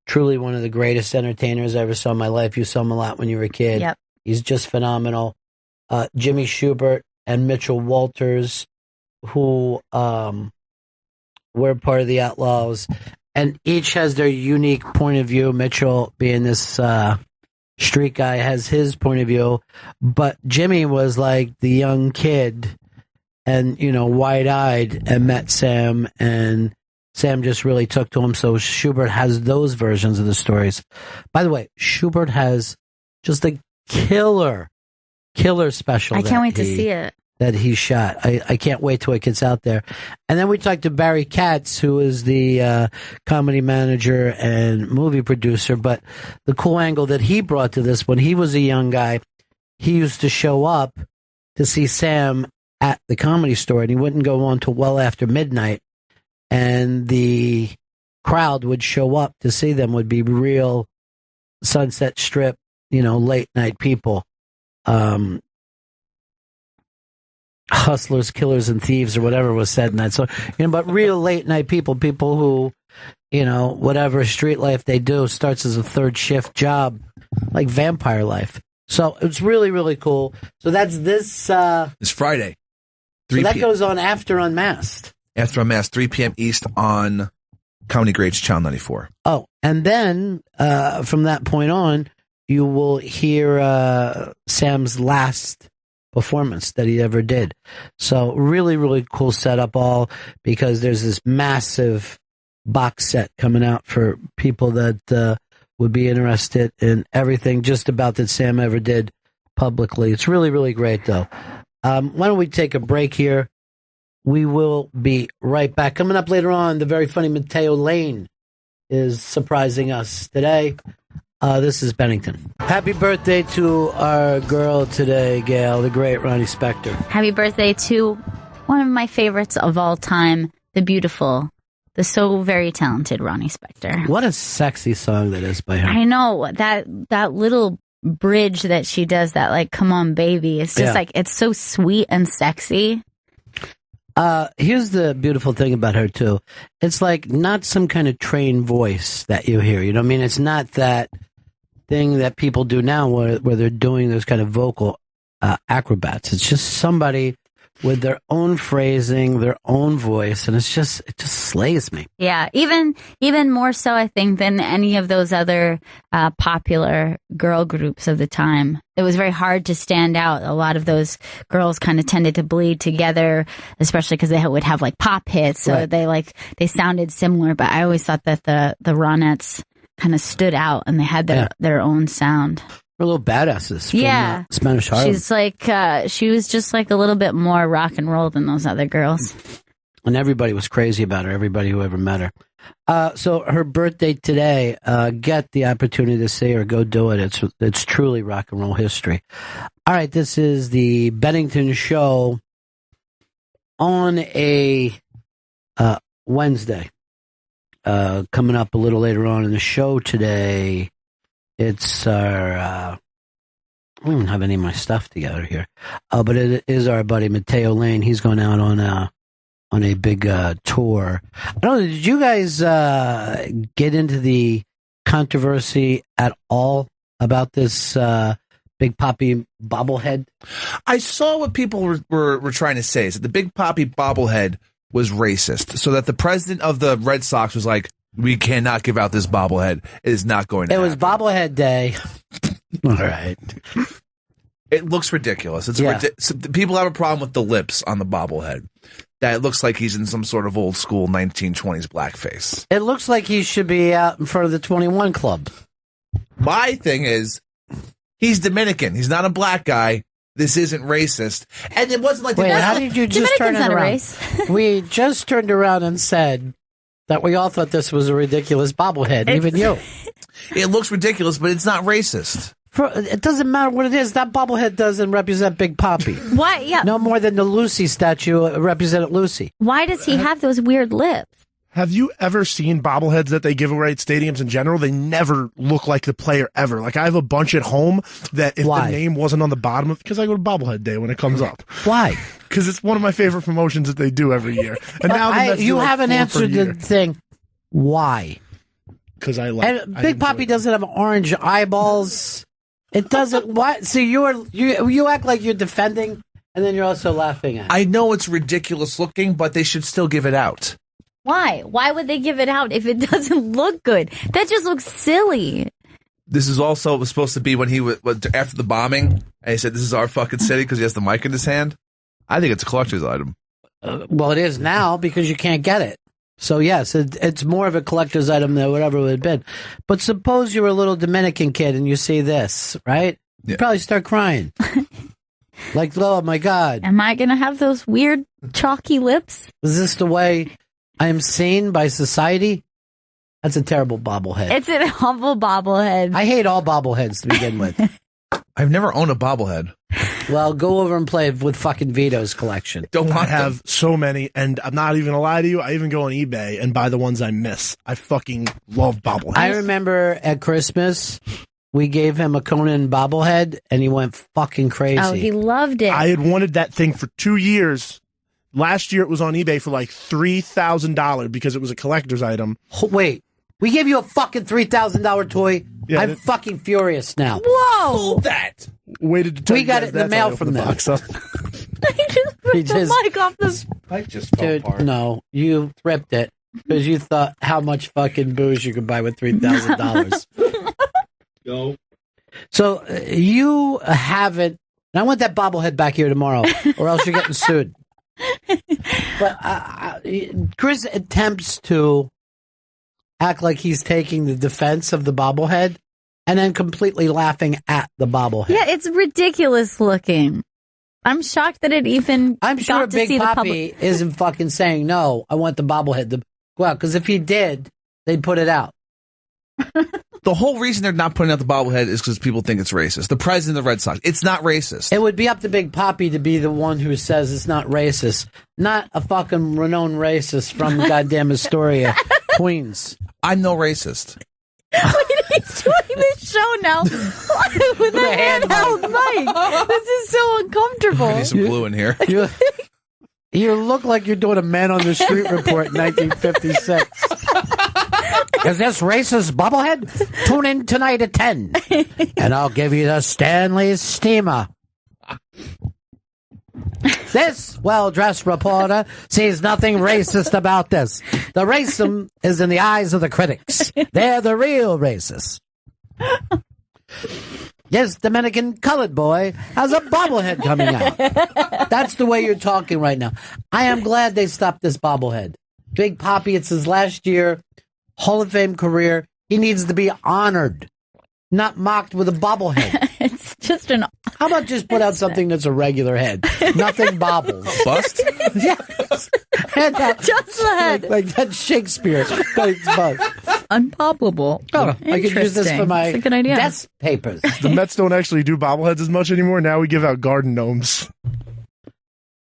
truly one of the greatest entertainers I ever saw in my life. You saw him a lot when you were a kid. Yep. He's just phenomenal. Jimmy Schubert and Mitchell Walters, who were part of the Outlaws, and each has their unique point of view. Mitchell, being this street guy, has his point of view, but Jimmy was like the young kid and, wide-eyed, and met Sam, and Sam just really took to him. So Schubert has those versions of the stories. By the way, Schubert has just a killer special. I can't wait to see it. That he shot. I can't wait till it gets out there. And then we talked to Barry Katz, who is the comedy manager and movie producer. But the cool angle that he brought to this, when he was a young guy, he used to show up to see Sam at the Comedy Store, and he wouldn't go on till well after midnight. And the crowd would show up to see them, would be real Sunset Strip, late night people. Hustlers, killers, and thieves, or whatever was said in that. So, but real late night people who, whatever street life they do starts as a third shift job, like vampire life. So it's really, really cool. So that's this. It's Friday. 3 so that goes on after Unmasked. After Unmasked, 3 p.m. East on Comedy Greats, Channel 94. Oh, and then from that point on, you will hear Sam's last performance that he ever did. So really, really cool setup all, because there's this massive box set coming out for people that would be interested in everything just about that Sam ever did publicly. It's really, really great, though. Why don't we take a break here? We will be right back. Coming up later on, the very funny Mateo Lane is surprising us today. This is Bennington. Happy birthday to our girl today, Gail, the great Ronnie Spector. Happy birthday to one of my favorites of all time, the beautiful, the so very talented Ronnie Spector. What a sexy song that is by her. I know, that little bridge that she does, that like, come on, baby. It's just like, it's so sweet and sexy. Here's the beautiful thing about her, too. It's like not some kind of trained voice that you hear. You know what I mean? It's not that thing that people do now where they're doing those kind of vocal acrobats. It's just somebody with their own phrasing, their own voice, and it just slays me. Yeah, even more so, I think, than any of those other popular girl groups of the time. It was very hard to stand out. A lot of those girls kind of tended to bleed together, especially because they would have like pop hits, so they sounded similar. But I always thought that the Ronettes kind of stood out, and they had their own sound. They're little badasses from Spanish Harlem. She's like, she was just like a little bit more rock and roll than those other girls. And everybody was crazy about her, everybody who ever met her. So her birthday today, get the opportunity to see her, go do it. It's truly rock and roll history. All right, this is the Bennington Show on a Wednesday. Coming up a little later on in the show today, it's our, I don't even have any of my stuff together here, but it is our buddy Mateo Lane. He's going out on a big tour. I don't know, did you guys get into the controversy at all about this Big Papi bobblehead? I saw what people were trying to say, is that the Big Papi bobblehead was racist, so that the president of the Red Sox was like, we cannot give out this bobblehead. It is not going to happen. It was bobblehead day. All right. It looks ridiculous. People have a problem with the lips on the bobblehead. That it looks like he's in some sort of old school 1920s blackface. It looks like he should be out in front of the 21 Club. My thing is, he's Dominican. He's not a black guy. This isn't racist. And it wasn't like... Wait, how did you just turn it around? We just turned around and said that we all thought this was a ridiculous bobblehead, even you. It looks ridiculous, but it's not racist. It doesn't matter what it is. That bobblehead doesn't represent Big Papi. Why? Yeah. No more than the Lucy statue represented Lucy. Why does he have those weird lips? Have you ever seen bobbleheads that they give away at stadiums in general? They never look like the player ever. Like, I have a bunch at home that if the name wasn't on the bottom of, because I go to bobblehead day when it comes up. Why? Because it's one of my favorite promotions that they do every year. And now you haven't answered the thing. Why? Because I like. And Big Papi doesn't have orange eyeballs. It doesn't. What? See, you act like you're defending, and then you're also laughing at it. I know it's ridiculous looking, but they should still give it out. Why? Why would they give it out if it doesn't look good? That just looks silly. This is also was supposed to be when he was after the bombing, and he said, "This is our fucking city," because he has the mic in his hand. I think it's a collector's item. Well, it is now because you can't get it. So, yes, it's more of a collector's item than whatever it would have been. But suppose you're a little Dominican kid and you see this, right? You probably start crying. Like, oh, my God. Am I going to have those weird chalky lips? Is this the way I am seen by society? That's a terrible bobblehead. It's an awful bobblehead. I hate all bobbleheads to begin with. I've never owned a bobblehead. Well, go over and play with fucking Vito's collection. I have so many, and I'm not even going to lie to you. I even go on eBay and buy the ones I miss. I fucking love bobbleheads. I remember at Christmas, we gave him a Conan bobblehead, and he went fucking crazy. Oh, he loved it. I had wanted that thing for 2 years. Last year, it was on eBay for like $3,000 because it was a collector's item. Wait, we gave you a fucking $3,000 toy? Yeah, I'm fucking furious now. Whoa! Hold that. Waited to tell we you got guys it in the mail from them. I just ripped the mic off the... I just fell apart. No, you ripped it because you thought how much fucking booze you could buy with $3,000. No. So you haven't... And I want that bobblehead back here tomorrow, or else you're getting sued. But Chris attempts to act like he's taking the defense of the bobblehead and then completely laughing at the bobblehead. Yeah, it's ridiculous looking. I'm shocked that it even I'm sure got to Big see Papi the public. isn't fucking saying, no, I want the bobblehead to go out. Because if he did, they'd put it out. The whole reason they're not putting out the bobblehead is because people think it's racist. The president of the Red Sox. It's not racist. It would be up to Big Papi to be the one who says it's not racist. Not a fucking renowned racist from goddamn Astoria, Queens. I'm no racist. He's doing this show now with a handheld mic. This is so uncomfortable. I need some glue in here. You look like you're doing a Man on the Street report in 1956. Is this racist bobblehead? Tune in tonight at 10, and I'll give you the Stanley Steamer. This well-dressed reporter sees nothing racist about this. The racism is in the eyes of the critics. They're the real racists. This Dominican colored boy has a bobblehead coming out. That's the way you're talking right now. I am glad they stopped this bobblehead. Big Papi, it's his last year, Hall of Fame career. He needs to be honored, not mocked with a bobblehead. It's just an... How about just put out something that's a regular head? Nothing bobbles. Bust? Yes. Just the head. Like that Shakespeare. Unpoppable. Oh, I could use this for my That's a good idea. desk papers. The Mets don't actually do bobbleheads as much anymore. Now we give out garden gnomes.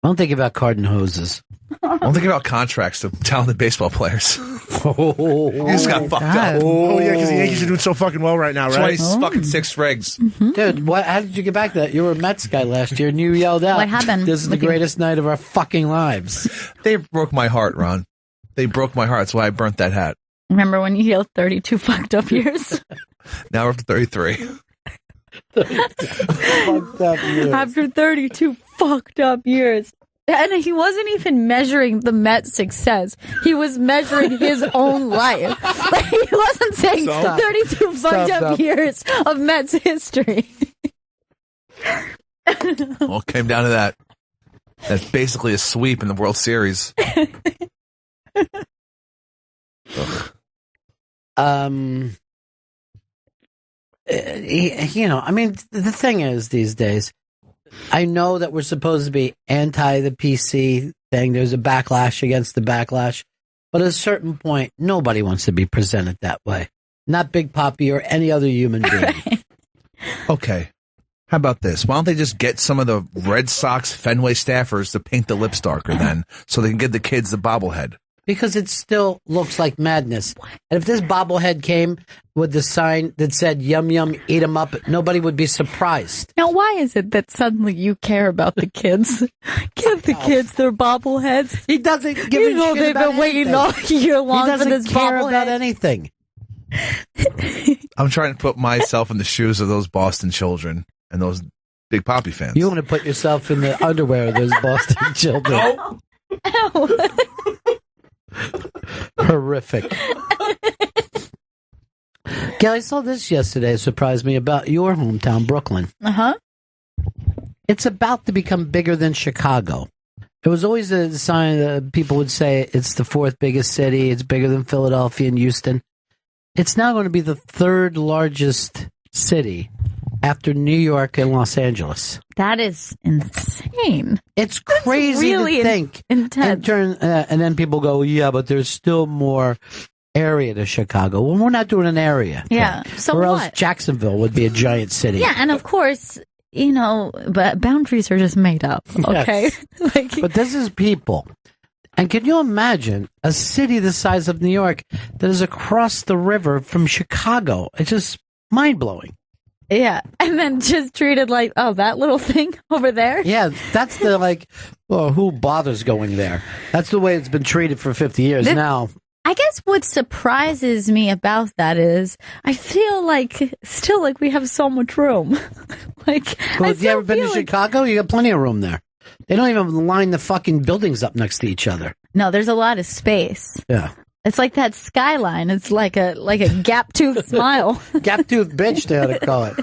Don't think about garden hoses. Don't think about contracts to talented baseball players. Oh, You just got fucked up. Oh, yeah, because the Yankees are doing so fucking well right now, That's why right? he's fucking 6 rigs. Dude, how did you get back to that? You were a Mets guy last year and you yelled out, What happened? This is the greatest night of our fucking lives. They broke my heart, Ron. They broke my heart. That's why I burnt that hat. Remember when you yelled 32 fucked up years? Now we're up to 33. Fucked up years. After 32 fucked up years. And he wasn't even measuring the Mets' success. He was measuring his own life. Like, he wasn't saying 32 fucked up years of Mets history. Well, it came down to that. That's basically a sweep in the World Series. You know, I mean, the thing is these days, I know that we're supposed to be anti the PC thing. There's a backlash against the backlash. But at a certain point, nobody wants to be presented that way. Not Big Papi or any other human being. Okay. How about this? Why don't they just get some of the Red Sox Fenway staffers to paint the lips darker then, so they can give the kids the bobblehead? Because it still looks like madness. And if this bobblehead came with the sign that said, yum, yum, eat 'em up, nobody would be surprised. Now, why is it that suddenly you care about the kids? Give the kids their bobbleheads. He doesn't give a shit they've about been waiting anything. all year long for this He doesn't care bobblehead. about anything. I'm trying to put myself in the shoes of those Boston children and those Big Papi fans. You want to put yourself in the underwear of those Boston children. Horrific. Gail, I saw this yesterday. It surprised me about your hometown, Brooklyn. Uh-huh. It's about to become bigger than Chicago. It was always a sign that people would say it's the 4th biggest city. It's bigger than Philadelphia and Houston. It's now going to be the 3rd largest city after New York and Los Angeles. That is insane. It's crazy really to think. Intense. And then people go, yeah, but there's still more area to Chicago. Well, we're not doing an area. Yeah. So or what? else Jacksonville would be a giant city. Yeah, and of course, you know, but boundaries are just made up, okay? Yes. But this is people. And can you imagine a city the size of New York that is across the river from Chicago? It's just mind-blowing. Yeah, and then just treated like, oh, that little thing over there? Yeah, that's the, like, well, who bothers going there? That's the way it's been treated for 50 years now. I guess what surprises me about that is I feel like, still like we have so much room. Have you ever been to Chicago? You got plenty of room there. They don't even line the fucking buildings up next to each other. No, there's a lot of space. Yeah. It's like that skyline. It's like a gap-toothed smile. Gap-toothed bitch, they ought to call it.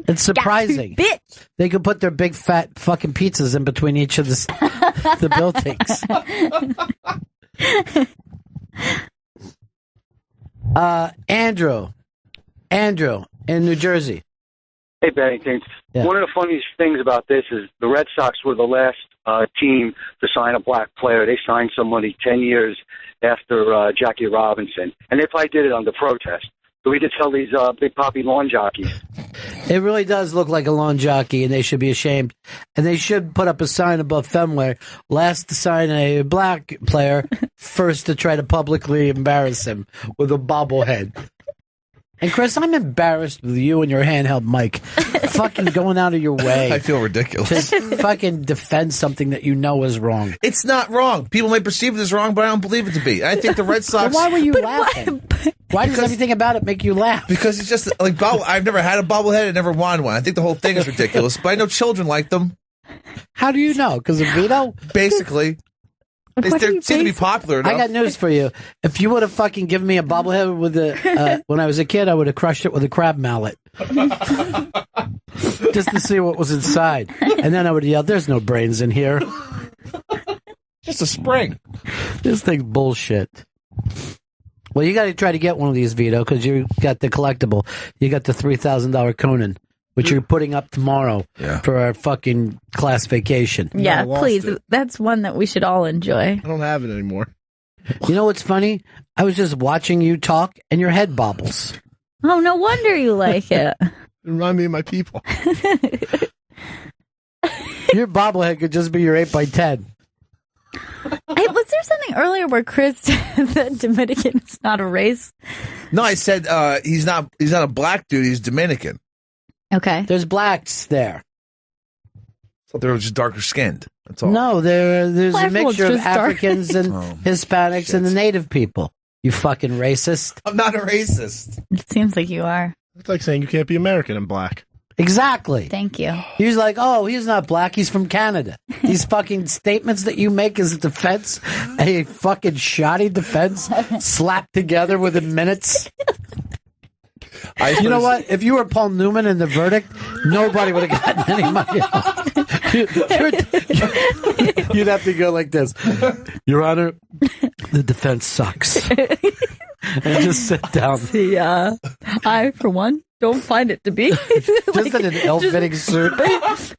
It's surprising. Bitch. They could put their big fat fucking pizzas in between each of the buildings. Andrew in New Jersey. Hey, Bennington. Yeah. One of the funniest things about this is the Red Sox were the last team to sign a black player. They signed somebody 10 years after Jackie Robinson, and they probably did it under protest. So we could tell these big Papi lawn jockeys. It really does look like a lawn jockey, and they should be ashamed. And they should put up a sign above Fenway, last to sign a black player, first to try to publicly embarrass him with a bobblehead. And Chris, I'm embarrassed with you and your handheld mic. Fucking going out of your way. I feel ridiculous. To fucking defend something that you know is wrong. It's not wrong. People may perceive it as wrong, but I don't believe it to be. I think the Red Sox... Why were you laughing? Why does everything about it make you laugh? Because it's just like I've never had a bobblehead and never wanted one. I think the whole thing is ridiculous, but I know children like them. How do you know? Because of Vito? Basically. They seem to be popular enough. I got news for you. If you would have fucking given me a bobblehead with when I was a kid, I would have crushed it with a crab mallet. Just to see what was inside. And then I would yell, there's no brains in here. Just a spring. This thing's bullshit. Well, you got to try to get one of these, Vito, because you got the collectible. You got the $3,000 Conan, which you're putting up tomorrow for our fucking class vacation. Yeah, please. That's one that we should all enjoy. I don't have it anymore. You know what's funny? I was just watching you talk, and your head bobbles. Oh, no wonder you like it. Remind me of my people. Your bobblehead could just be your 8x10. Was there something earlier where Chris said that Dominican is not a race? No, I said he's not a black dude. He's Dominican. Okay. There's blacks there. I thought they were just darker skinned. That's all. No, there's a mixture of Africans and Hispanics and the native people. You fucking racist. I'm not a racist. It seems like you are. It's like saying you can't be American and black. Exactly. Thank you. He's like, oh, he's not black. He's from Canada. These fucking statements that you make as a defense, a fucking shoddy defense, slapped together within minutes. You know what? If you were Paul Newman in the verdict, nobody would have gotten any money. You'd have to go like this. Your Honor, the defense sucks. And just sit down. I, for one, don't find it to be. Just in an ill-fitting suit.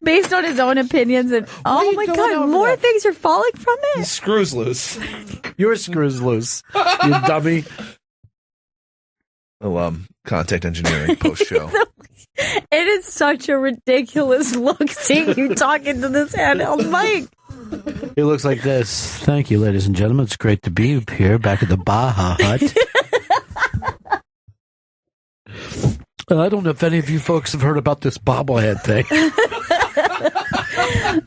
Based on his own opinions. And oh my God, more things are falling from it. Screws loose. Your screws loose. You dummy. Contact engineering post-show. It is such a ridiculous look seeing you talking to this handheld mic. It looks like this. Thank you, ladies and gentlemen. It's great to be here back at the Baja Hut. I don't know if any of you folks have heard about this bobblehead thing.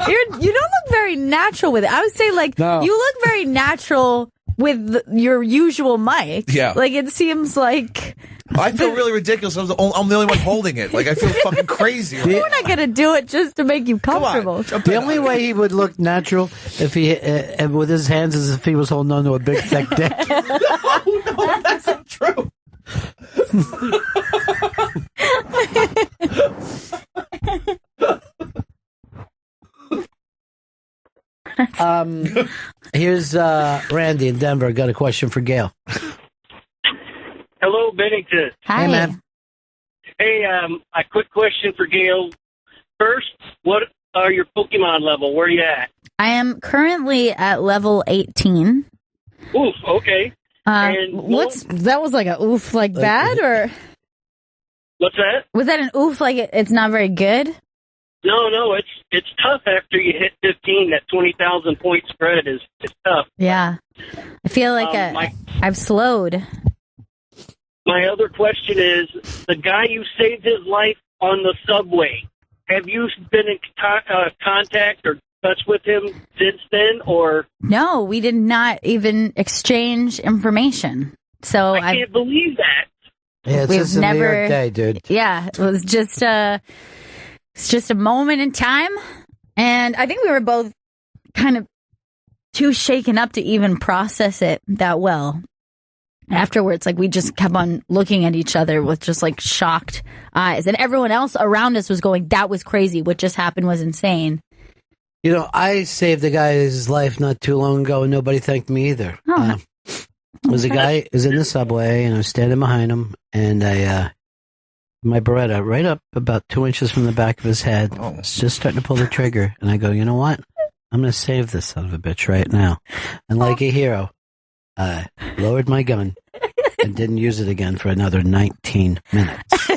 You don't look very natural with it. I would say, you look very natural with your usual mic. Yeah. Like, it seems like... I feel really ridiculous. I'm the only one holding it. Like, I feel fucking crazy. Right? We're not going to do it just to make you comfortable. The only way he would look natural if he with his hands is if he was holding on to a big, thick dick. No, that's not true. Here's Randy in Denver. Got a question for Gail. Hello, Bennington. Hi. Hey, man. Hey, a quick question for Gail. First, what are your Pokemon level? Where are you at? I am currently at level 18. Oof, okay. That was like a oof, like bad, or? What's that? Was that an oof, like it's not very good? No, it's tough after you hit 15. That 20,000 point spread is tough. Yeah. I feel like I've slowed. My other question is, the guy you saved his life on the subway, have you been in contact or touch with him since then, or? No, we did not even exchange information. So I can't believe that. Yeah, it's just a New York day, dude. Yeah, it was just a moment in time, and I think we were both kind of too shaken up to even process it that well. Afterwards, we just kept on looking at each other with just shocked eyes, and everyone else around us was going, "That was crazy. What just happened was insane." You know, I saved a guy's life not too long ago, and nobody thanked me either. Oh. was a guy is in the subway, and I was standing behind him, and my Beretta right up about 2 inches from the back of his head, just starting to pull the trigger, and I go, you know what? I'm going to save this son of a bitch right now. And like a hero, I lowered my gun and didn't use it again for another 19 minutes.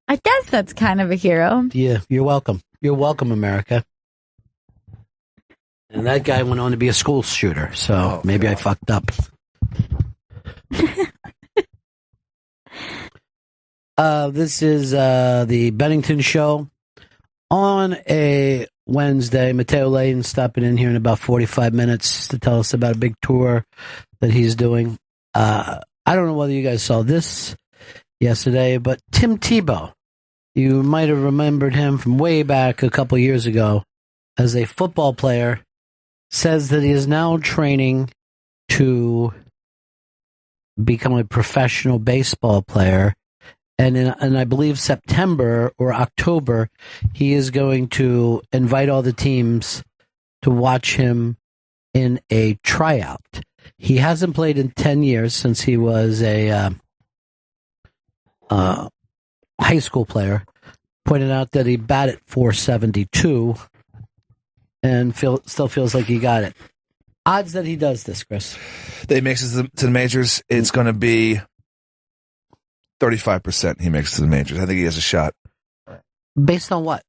I guess that's kind of a hero. Yeah, you're welcome. You're welcome, America. And that guy went on to be a school shooter, so maybe I fucked up. This is the Bennington Show. On a Wednesday, Mateo Lane stopping in here in about 45 minutes to tell us about a big tour that he's doing. I don't know whether you guys saw this yesterday, but Tim Tebow, you might have remembered him from way back a couple years ago as a football player, says that he is now training to become a professional baseball player. And I believe September or October, he is going to invite all the teams to watch him in a tryout. He hasn't played in 10 years since he was a high school player. Pointed out that he batted .472 and still feels like he got it. Odds that he does this, Chris. That he makes it to the majors, it's going to be 35% he makes it to the majors. I think he has a shot. Based on what?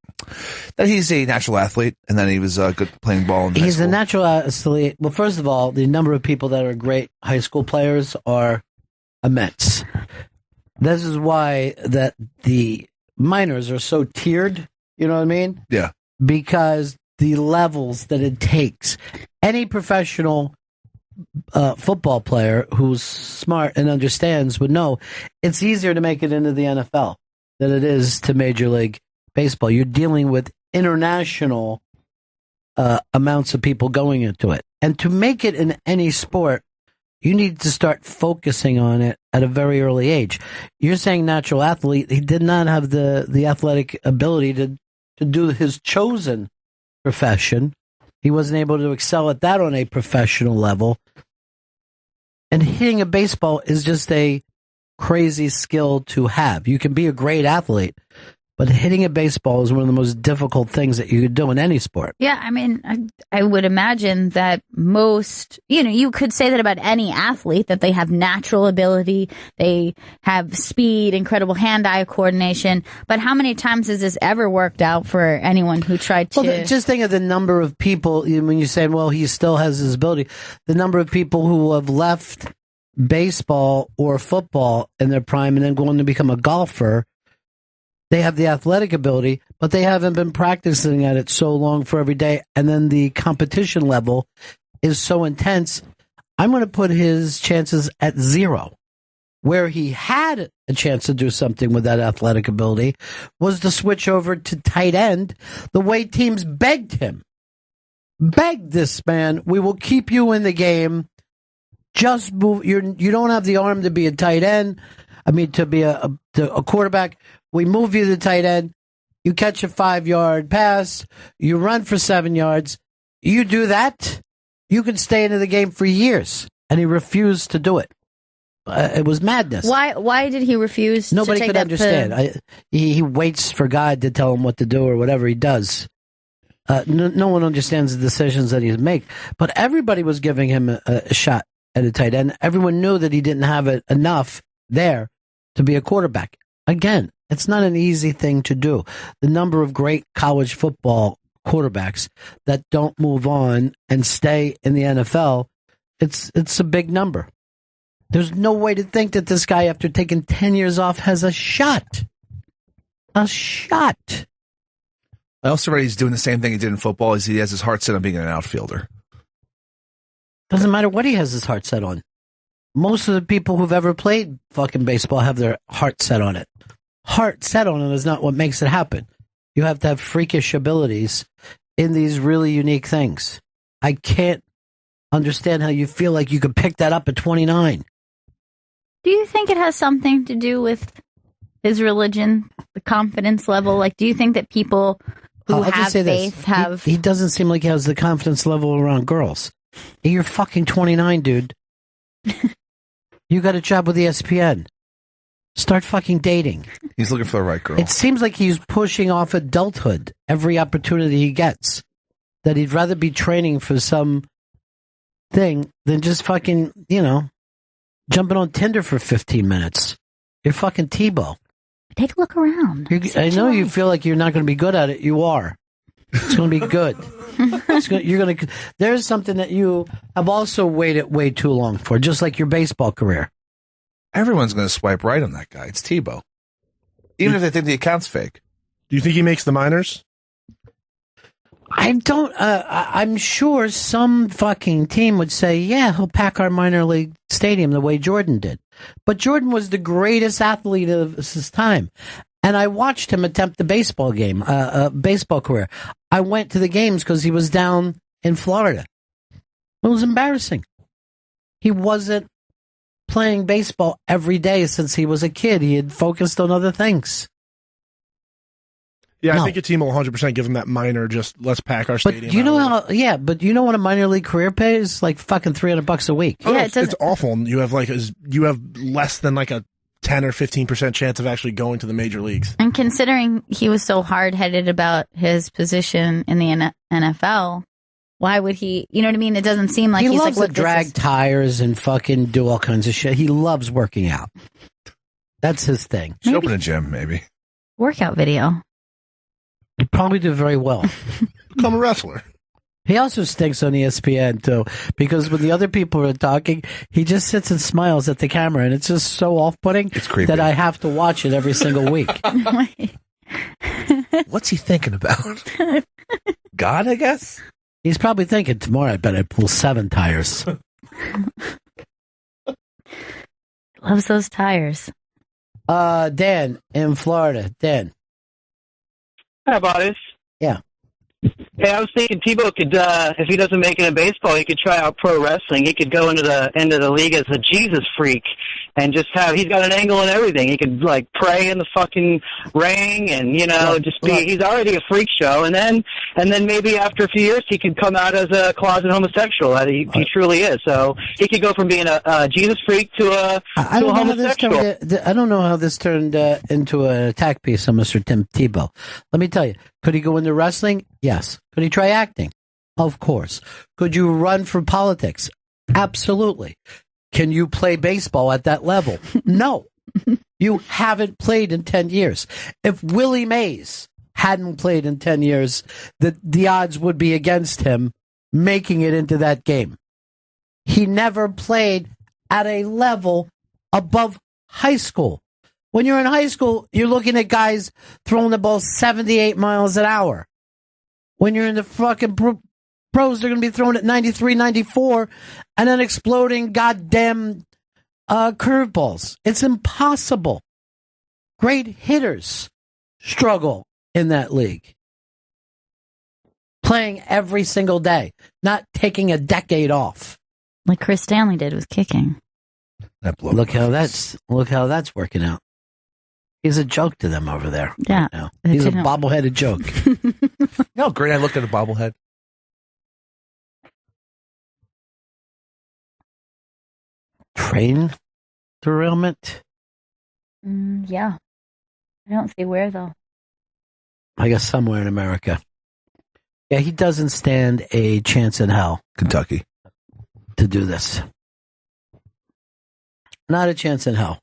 That he's a natural athlete, and then he was good playing ball in high He's school. a natural athlete. Well, first of all, the number of people that are great high school players are immense. This is why that the minors are so tiered, you know what I mean? Yeah. Because the levels that it takes. Any professional football player who's smart and understands would know it's easier to make it into the NFL than it is to Major League Baseball. You're dealing with international amounts of people going into it. And to make it in any sport, you need to start focusing on it at a very early age. You're saying natural athlete. He did not have the athletic ability to do his chosen profession. He wasn't able to excel at that on a professional level. And hitting a baseball is just a crazy skill to have. You can be a great athlete, but hitting a baseball is one of the most difficult things that you could do in any sport. Yeah, I mean, I would imagine that most, you could say that about any athlete, that they have natural ability, they have speed, incredible hand-eye coordination, but how many times has this ever worked out for anyone who tried to... Well, just think of the number of people, when you say, well, he still has his ability, the number of people who have left baseball or football in their prime and then go on to become a golfer. They have the athletic ability, but they haven't been practicing at it so long for every day. And then the competition level is so intense. I'm going to put his chances at 0. Where he had a chance to do something with that athletic ability was to switch over to tight end the way teams begged him. Begged this man, we will keep you in the game. Just move. You don't have the arm to be a tight end. I mean, to be a quarterback. We move you to the tight end. You catch a 5-yard pass. You run for 7 yards. You do that, you can stay into the game for years. And he refused to do it. It was madness. Why did he refuse? Nobody to take could that understand. He waits for God to tell him what to do or whatever he does. No one understands the decisions that he makes. But everybody was giving him a shot at a tight end. Everyone knew that he didn't have it enough there to be a quarterback. Again, it's not an easy thing to do. The number of great college football quarterbacks that don't move on and stay in the NFL, it's a big number. There's no way to think that this guy, after taking 10 years off, has a shot. A shot. I also read he's doing the same thing he did in football. He has his heart set on being an outfielder. Doesn't matter what he has his heart set on. Most of the people who've ever played fucking baseball have their heart set on it. Heart set on it is not what makes it happen. You have to have freakish abilities in these really unique things. I can't understand how you feel like you could pick that up at 29. Do you think it has something to do with his religion, the confidence level? Like, do you think that people who have faith have... He doesn't seem like he has the confidence level around girls. You're fucking 29, dude. You got a job with ESPN. Start fucking dating. He's looking for the right girl. It seems like he's pushing off adulthood every opportunity he gets. That he'd rather be training for some thing than just fucking, jumping on Tinder for 15 minutes. You're fucking Tebow. Take a look around. I know you feel like you're not going to be good at it. You are. It's going to be good. There's something that you have also waited way too long for, just like your baseball career. Everyone's going to swipe right on that guy. It's Tebow. Even if they think the account's fake. Do you think he makes the minors? I don't. I'm sure some fucking team would say, yeah, he'll pack our minor league stadium the way Jordan did. But Jordan was the greatest athlete of his time. And I watched him attempt the baseball game, baseball career. I went to the games because he was down in Florida. It was embarrassing. He wasn't playing baseball every day since he was a kid. He had focused on other things. Yeah, I think a team will 100% give him that minor, just let's pack our stadium. But you know but you know what a minor league career pays? Like fucking $300 a week. Yeah, it's awful. And you have less than like a 10 or 15% chance of actually going to the major leagues. And considering he was so hard-headed about his position in the NFL, why would he, you know what I mean? It doesn't seem like he he's loves like, to drag tires and fucking do all kinds of shit. He loves working out. That's his thing. Should open a gym, maybe. Workout video. He'd probably do very well. Become a wrestler. He also stinks on ESPN, too, because when the other people are talking, he just sits and smiles at the camera, and it's just so off-putting that I have to watch it every single week. What's he thinking about? God, I guess? He's probably thinking, tomorrow I better pull 7 tires. Loves those tires. Dan in Florida. Dan. Hi, buddies. Yeah. Hey, I was thinking Tebow could, if he doesn't make it in baseball, he could try out pro wrestling. He could go into the league as a Jesus freak and just he's got an angle and everything. He could like pray in the fucking ring and, he's already a freak show. And then maybe after a few years, he could come out as a closet homosexual that he truly is. So he could go from being a Jesus freak to a homosexual. I don't know how this turned into an attack piece on Mr. Tim Tebow. Let me tell you, could he go into wrestling? Yes. Could he try acting? Of course. Could you run for politics? Absolutely. Can you play baseball at that level? No. You haven't played in 10 years. If Willie Mays hadn't played in 10 years, the odds would be against him making it into that game. He never played at a level above high school. When you're in high school, you're looking at guys throwing the ball 78 miles an hour. When you're in the fucking pros, they're going to be throwing at 93, 94, and then exploding goddamn curveballs. It's impossible. Great hitters struggle in that league. Playing every single day, not taking a decade off. Like Chris Stanley did with kicking. Look how that's working out. He's a joke to them over there. Yeah. Right now. He's a bobbleheaded joke. You know how great I look at a bobblehead? Train derailment? Yeah. I don't see where, though. I guess somewhere in America. Yeah, he doesn't stand a chance in hell. Kentucky. To do this. Not a chance in hell.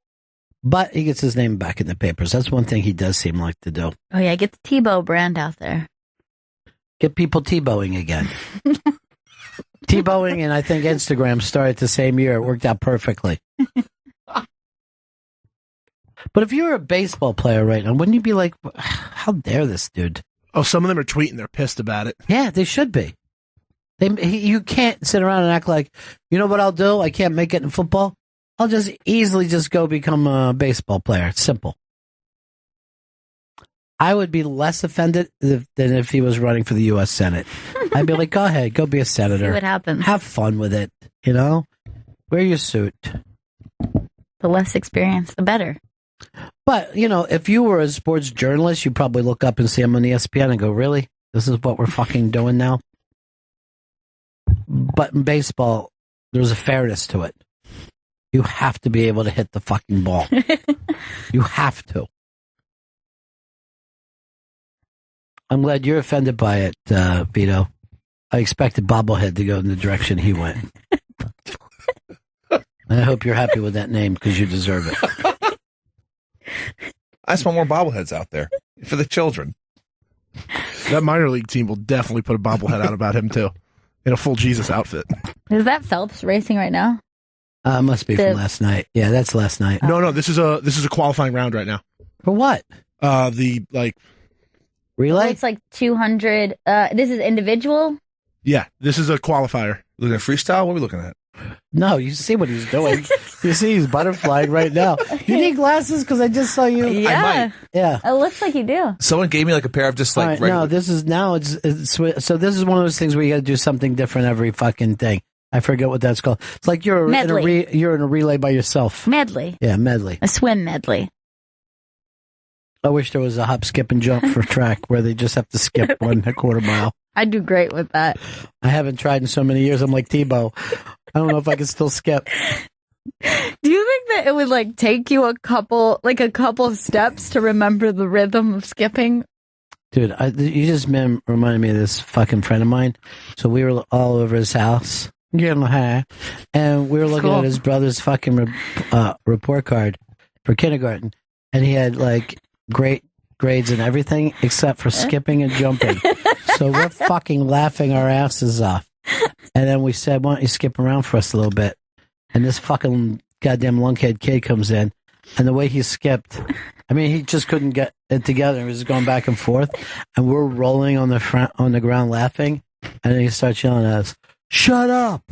But he gets his name back in the papers. That's one thing he does seem like to do. Oh, yeah. Get the Tebow brand out there. Get people Tebowing again. Tebowing and I think Instagram started the same year. It worked out perfectly. But if you were a baseball player right now, wouldn't you be like, how dare this dude? Oh, some of them are tweeting. They're pissed about it. Yeah, they should be. You can't sit around and act like, you know what I'll do? I can't make it in football. I'll just easily just go become a baseball player. It's simple. I would be less offended than if he was running for the U.S. Senate. I'd be like, go ahead, go be a senator. See what happens. Have fun with it, you know? Wear your suit. The less experience, the better. But, if you were a sports journalist, you'd probably look up and see him on ESPN and go, really? This is what we're fucking doing now? But in baseball, there's a fairness to it. You have to be able to hit the fucking ball. You have to. I'm glad you're offended by it, Vito. I expected Bobblehead to go in the direction he went. I hope you're happy with that name because you deserve it. I just want more bobbleheads out there for the children. That minor league team will definitely put a bobblehead out about him too, in a full Jesus outfit. Is that Phelps racing right now? Must be from last night. Yeah, that's last night. No, this is a qualifying round right now. For what? The relay. It's like 200. This is individual. Yeah, this is a qualifier. Looking at freestyle. What are we looking at? No, you see what he's doing. You see he's butterflying right now. You need glasses because I just saw you. Yeah. I might. Yeah. It looks like you do. Someone gave me like a pair of just like right, no, this is now it's so this is one of those things where you got to do something different every fucking thing. I forget what that's called. It's like you're in a relay by yourself. Medley. Yeah, medley. A swim medley. I wish there was a hop, skip, and jump for track where they just have to skip 1/4 mile. I do great with that. I haven't tried in so many years. I'm like Tebow. I don't know if I can still skip. Do you think that it would like take you a couple steps to remember the rhythm of skipping? Dude, you just reminded me of this fucking friend of mine. So we were all over his house, getting high, and we were looking at his brother's fucking report card for kindergarten, and he had like great grades and everything except for skipping and jumping. So we're fucking laughing our asses off. And then we said, why don't you skip around for us a little bit? And this fucking goddamn lunkhead kid comes in, and the way he skipped, I mean, he just couldn't get it together. He was going back and forth, and we're rolling on the ground laughing, and then he starts yelling at us, "Shut up!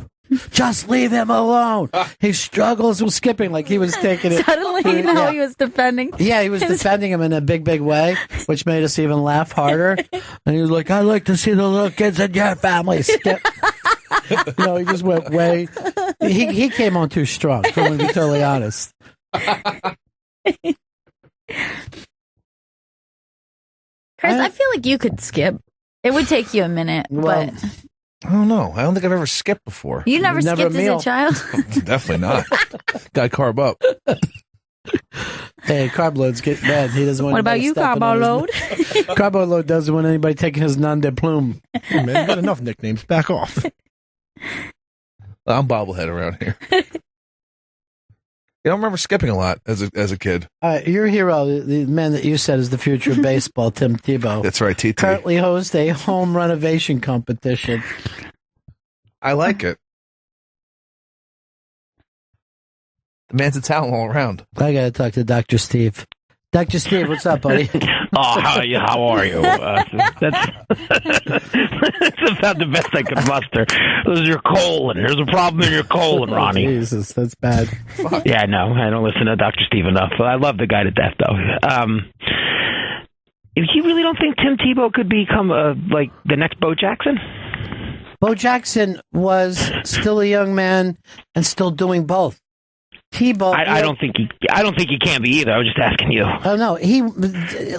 Just leave him alone!" He struggles with skipping like he was taking it. Suddenly, he was defending. Yeah, he was defending him in a big, big way, which made us even laugh harder. And he was like, "I'd like to see the little kids in your family skip." He just went way. He came on too strong, if I'm going to be totally honest. Chris, I feel like you could skip. It would take you a minute, but I don't know. I don't think I've ever skipped before. You never skipped as a child? Definitely not. Got to carb up. Hey, carb load's getting bad. He doesn't want. What about you, carbo load? Carbo load doesn't want anybody taking his nom de plume. Hey, man, you got enough nicknames. Back off. I'm bobblehead around here. I don't remember skipping a lot as a kid. Your hero, the man that you said is the future of baseball, Tim Tebow. That's right, TT. Currently hosts a home renovation competition. I like it. The man's a talent all around. I got to talk to Dr. Steve. Dr. Steve, what's up, buddy? How are you? That's about the best I could muster. This is your colon. There's a problem in your colon, Ronnie. Oh, Jesus, that's bad. Fuck. Yeah, I know. I don't listen to Dr. Steve enough. But I love the guy to death, though. You really don't think Tim Tebow could become like the next Bo Jackson? Bo Jackson was still a young man and still doing both. Tebow, I don't think he can be either. I was just asking you. Oh no,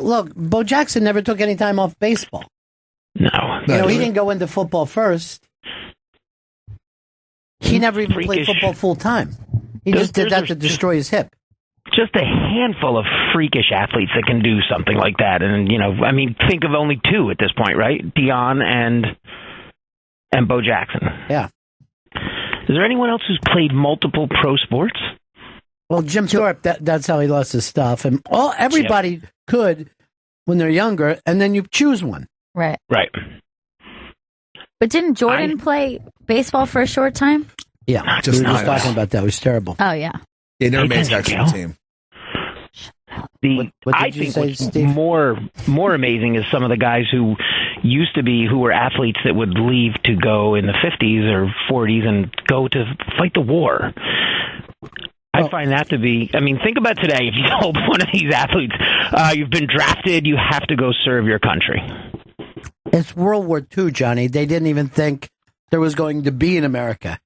look. Bo Jackson never took any time off baseball. No, he didn't go into football first. He never even played football full time. He just did that to destroy his hip. Just a handful of freakish athletes that can do something like that, and think of only two at this point, right? Dion and Bo Jackson. Yeah. Is there anyone else who's played multiple pro sports? Well, Jim Thorpe, that's how he lost his stuff. And everybody could when they're younger, and then you choose one. Right. Right. But didn't Jordan play baseball for a short time? Yeah. We were just talking about that. It was terrible. Oh, yeah. He never made it to the team. I think what's more amazing is some of the guys who were athletes that would leave to go in the 50s or 40s and go to fight the war. I find that to be, think about today. If you told one of these athletes, you've been drafted, you have to go serve your country. It's World War II, Johnny. They didn't even think there was going to be an America.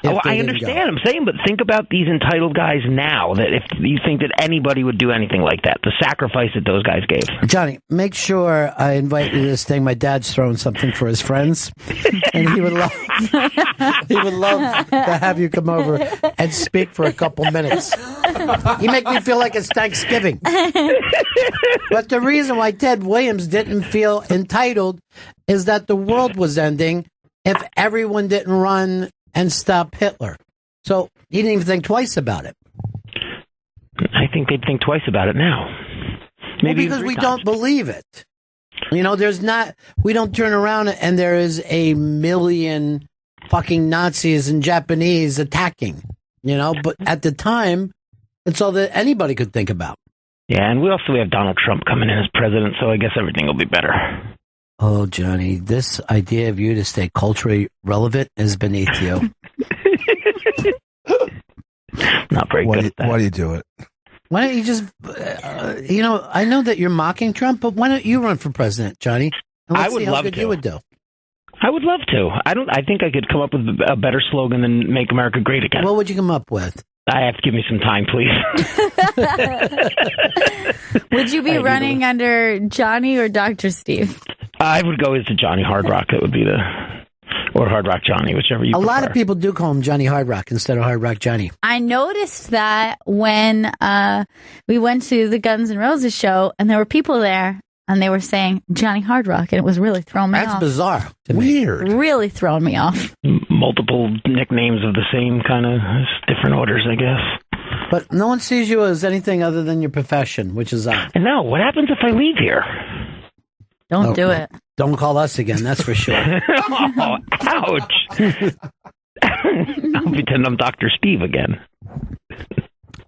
I understand. I'm saying, but think about these entitled guys now. That if you think that anybody would do anything like that, the sacrifice that those guys gave. Johnny, make sure I invite you to this thing. My dad's throwing something for his friends, and he would love to have you come over and speak for a couple minutes. You make me feel like it's Thanksgiving. But the reason why Ted Williams didn't feel entitled is that the world was ending if everyone didn't run and stop Hitler. So he didn't even think twice about it. I think they'd think twice about it now. Maybe because we don't believe it. You know, we don't turn around and there is a million fucking Nazis and Japanese attacking, you know, but at the time, it's all that anybody could think about. Yeah, and we have Donald Trump coming in as president, so I guess everything will be better. Oh, Johnny, this idea of you to stay culturally relevant is beneath you. Not very good at that. Why do you do it? Why don't you just, I know that you're mocking Trump, but why don't you run for president, Johnny? And let's see how good you would do. I would love to. I think I could come up with a better slogan than "Make America Great Again." What would you come up with? I have to give me some time, please. Would you be running under Johnny or Dr. Steve? I would go as the Johnny Hard Rock. That would be or Hard Rock Johnny, whichever you prefer. A lot of people do call him Johnny Hard Rock instead of Hard Rock Johnny. I noticed that when we went to the Guns N' Roses show, and there were people there, and they were saying Johnny Hard Rock, and it was really throwing me off. That's bizarre. Weird. Really throwing me off. Multiple nicknames of the same kind of different orders, I guess. But no one sees you as anything other than your profession, which is odd. And now, what happens if I leave here? Don't do it. Don't call us again, that's for sure. Oh, ouch. I'll pretend I'm Dr. Steve again.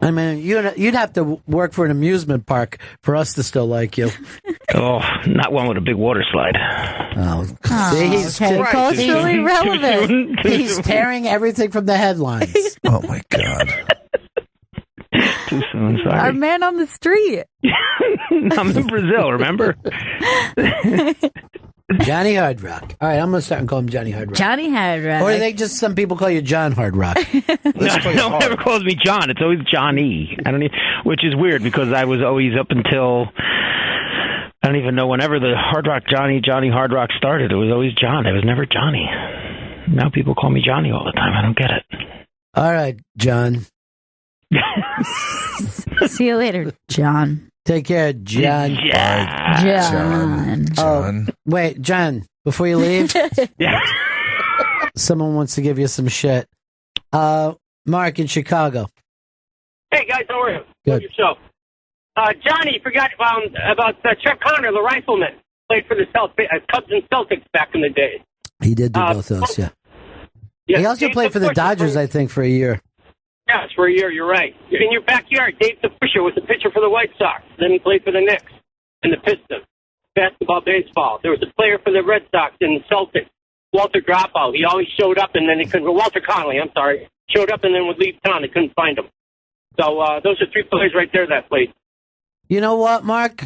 I mean, you'd have to work for an amusement park for us to still like you. Oh, not one with a big water slide. Oh, see, he's culturally relevant. He's tearing everything from the headlines. Oh, my God. Too soon, sorry. Our man on the street. I'm in Brazil, remember? Johnny Hard Rock. All right, I'm going to start and call him Johnny Hard Rock. Johnny Hard Rock. Or some people call you John Hard Rock. No one ever calls me John. It's always Johnny. Which is weird because I was always up until, I don't even know, whenever the Hard Rock Johnny Hard Rock started, it was always John. It was never Johnny. Now people call me Johnny all the time. I don't get it. All right, John. See you later, John. Take care, John. John. Wait, John, before you leave, yeah. Someone wants to give you some shit. Mark in Chicago. Hey, guys, how are you? Good. Yourself. Johnny forgot about Chuck Connor, the rifleman. Played for the Cubs and Celtics back in the day. He did do both those, yeah. He also played for the Dodgers, I think, for a year. Yes, for a year, you're right. In your backyard, Dave the Pusher was a pitcher for the White Sox. Then he played for the Knicks and the Pistons. Basketball, baseball. There was a player for the Red Sox and the Celtics, Walter Dropout. He always showed up and then he couldn't. Walter Connolly, I'm sorry. Showed up and then would leave town. They couldn't find him. So those are three players right there that played. You know what, Mark?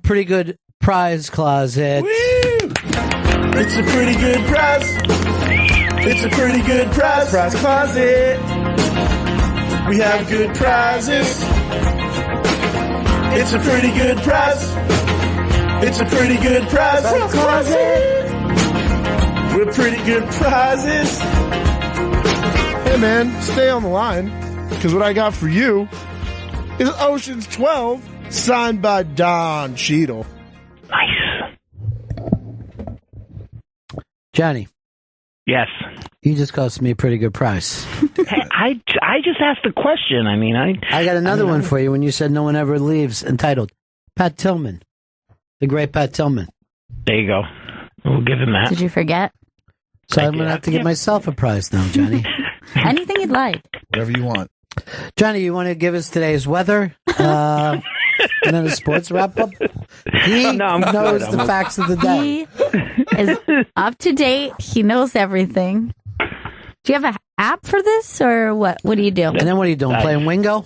Pretty good prize closet. Woo! It's a pretty good prize. It's a pretty good prize closet. We have good prizes. It's a pretty good prize. It's a pretty good prize closet. We're pretty good prizes. Hey man, stay on the line, because what I got for you is Ocean's 12, signed by Don Cheadle. Nice. Johnny. Yes. You just cost me a pretty good price. Hey, I just asked a question. I mean, I got another one for you when you said no one ever leaves, entitled Pat Tillman. The great Pat Tillman. There you go. We'll give him that. Did you forget? So I'm going to have to give myself a prize now, Johnny. Anything you'd like. Whatever you want. Johnny, you want to give us today's weather? And then a sports wrap-up? He knows the facts of the day. He is up to date. He knows everything. Do you have an app for this, or what? What do you do? And then what are you doing? Playing Wingo? All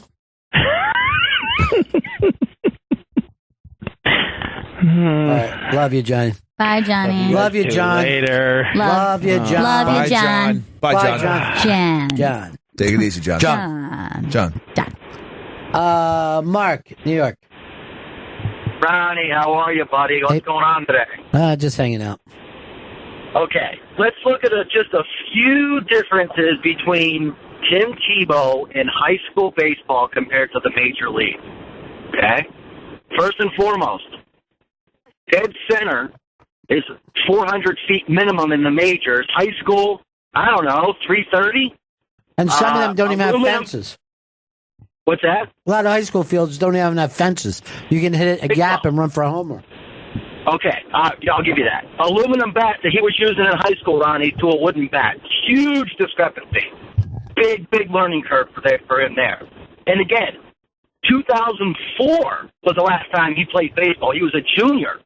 right. Love you, Johnny. Bye, Johnny. Love you, John. Later. Love you, John. Love you, John. Bye, John. John. Take it easy, John. John. Mark, New York. Ronnie, how are you, buddy? What's going on today? Just hanging out. Okay, let's look at just a few differences between Tim Tebow in high school baseball compared to the major league. Okay? First and foremost, dead center is 400 feet minimum in the majors. High school, I don't know, 330? And some of them don't even have fences. What's that? A lot of high school fields don't even have fences. You can hit it a gap and run for a homer. Okay, I'll give you that. Aluminum bat that he was using in high school, Ronnie, to a wooden bat. Huge discrepancy. Big learning curve for him there. And again, 2004 was the last time he played baseball. He was a junior.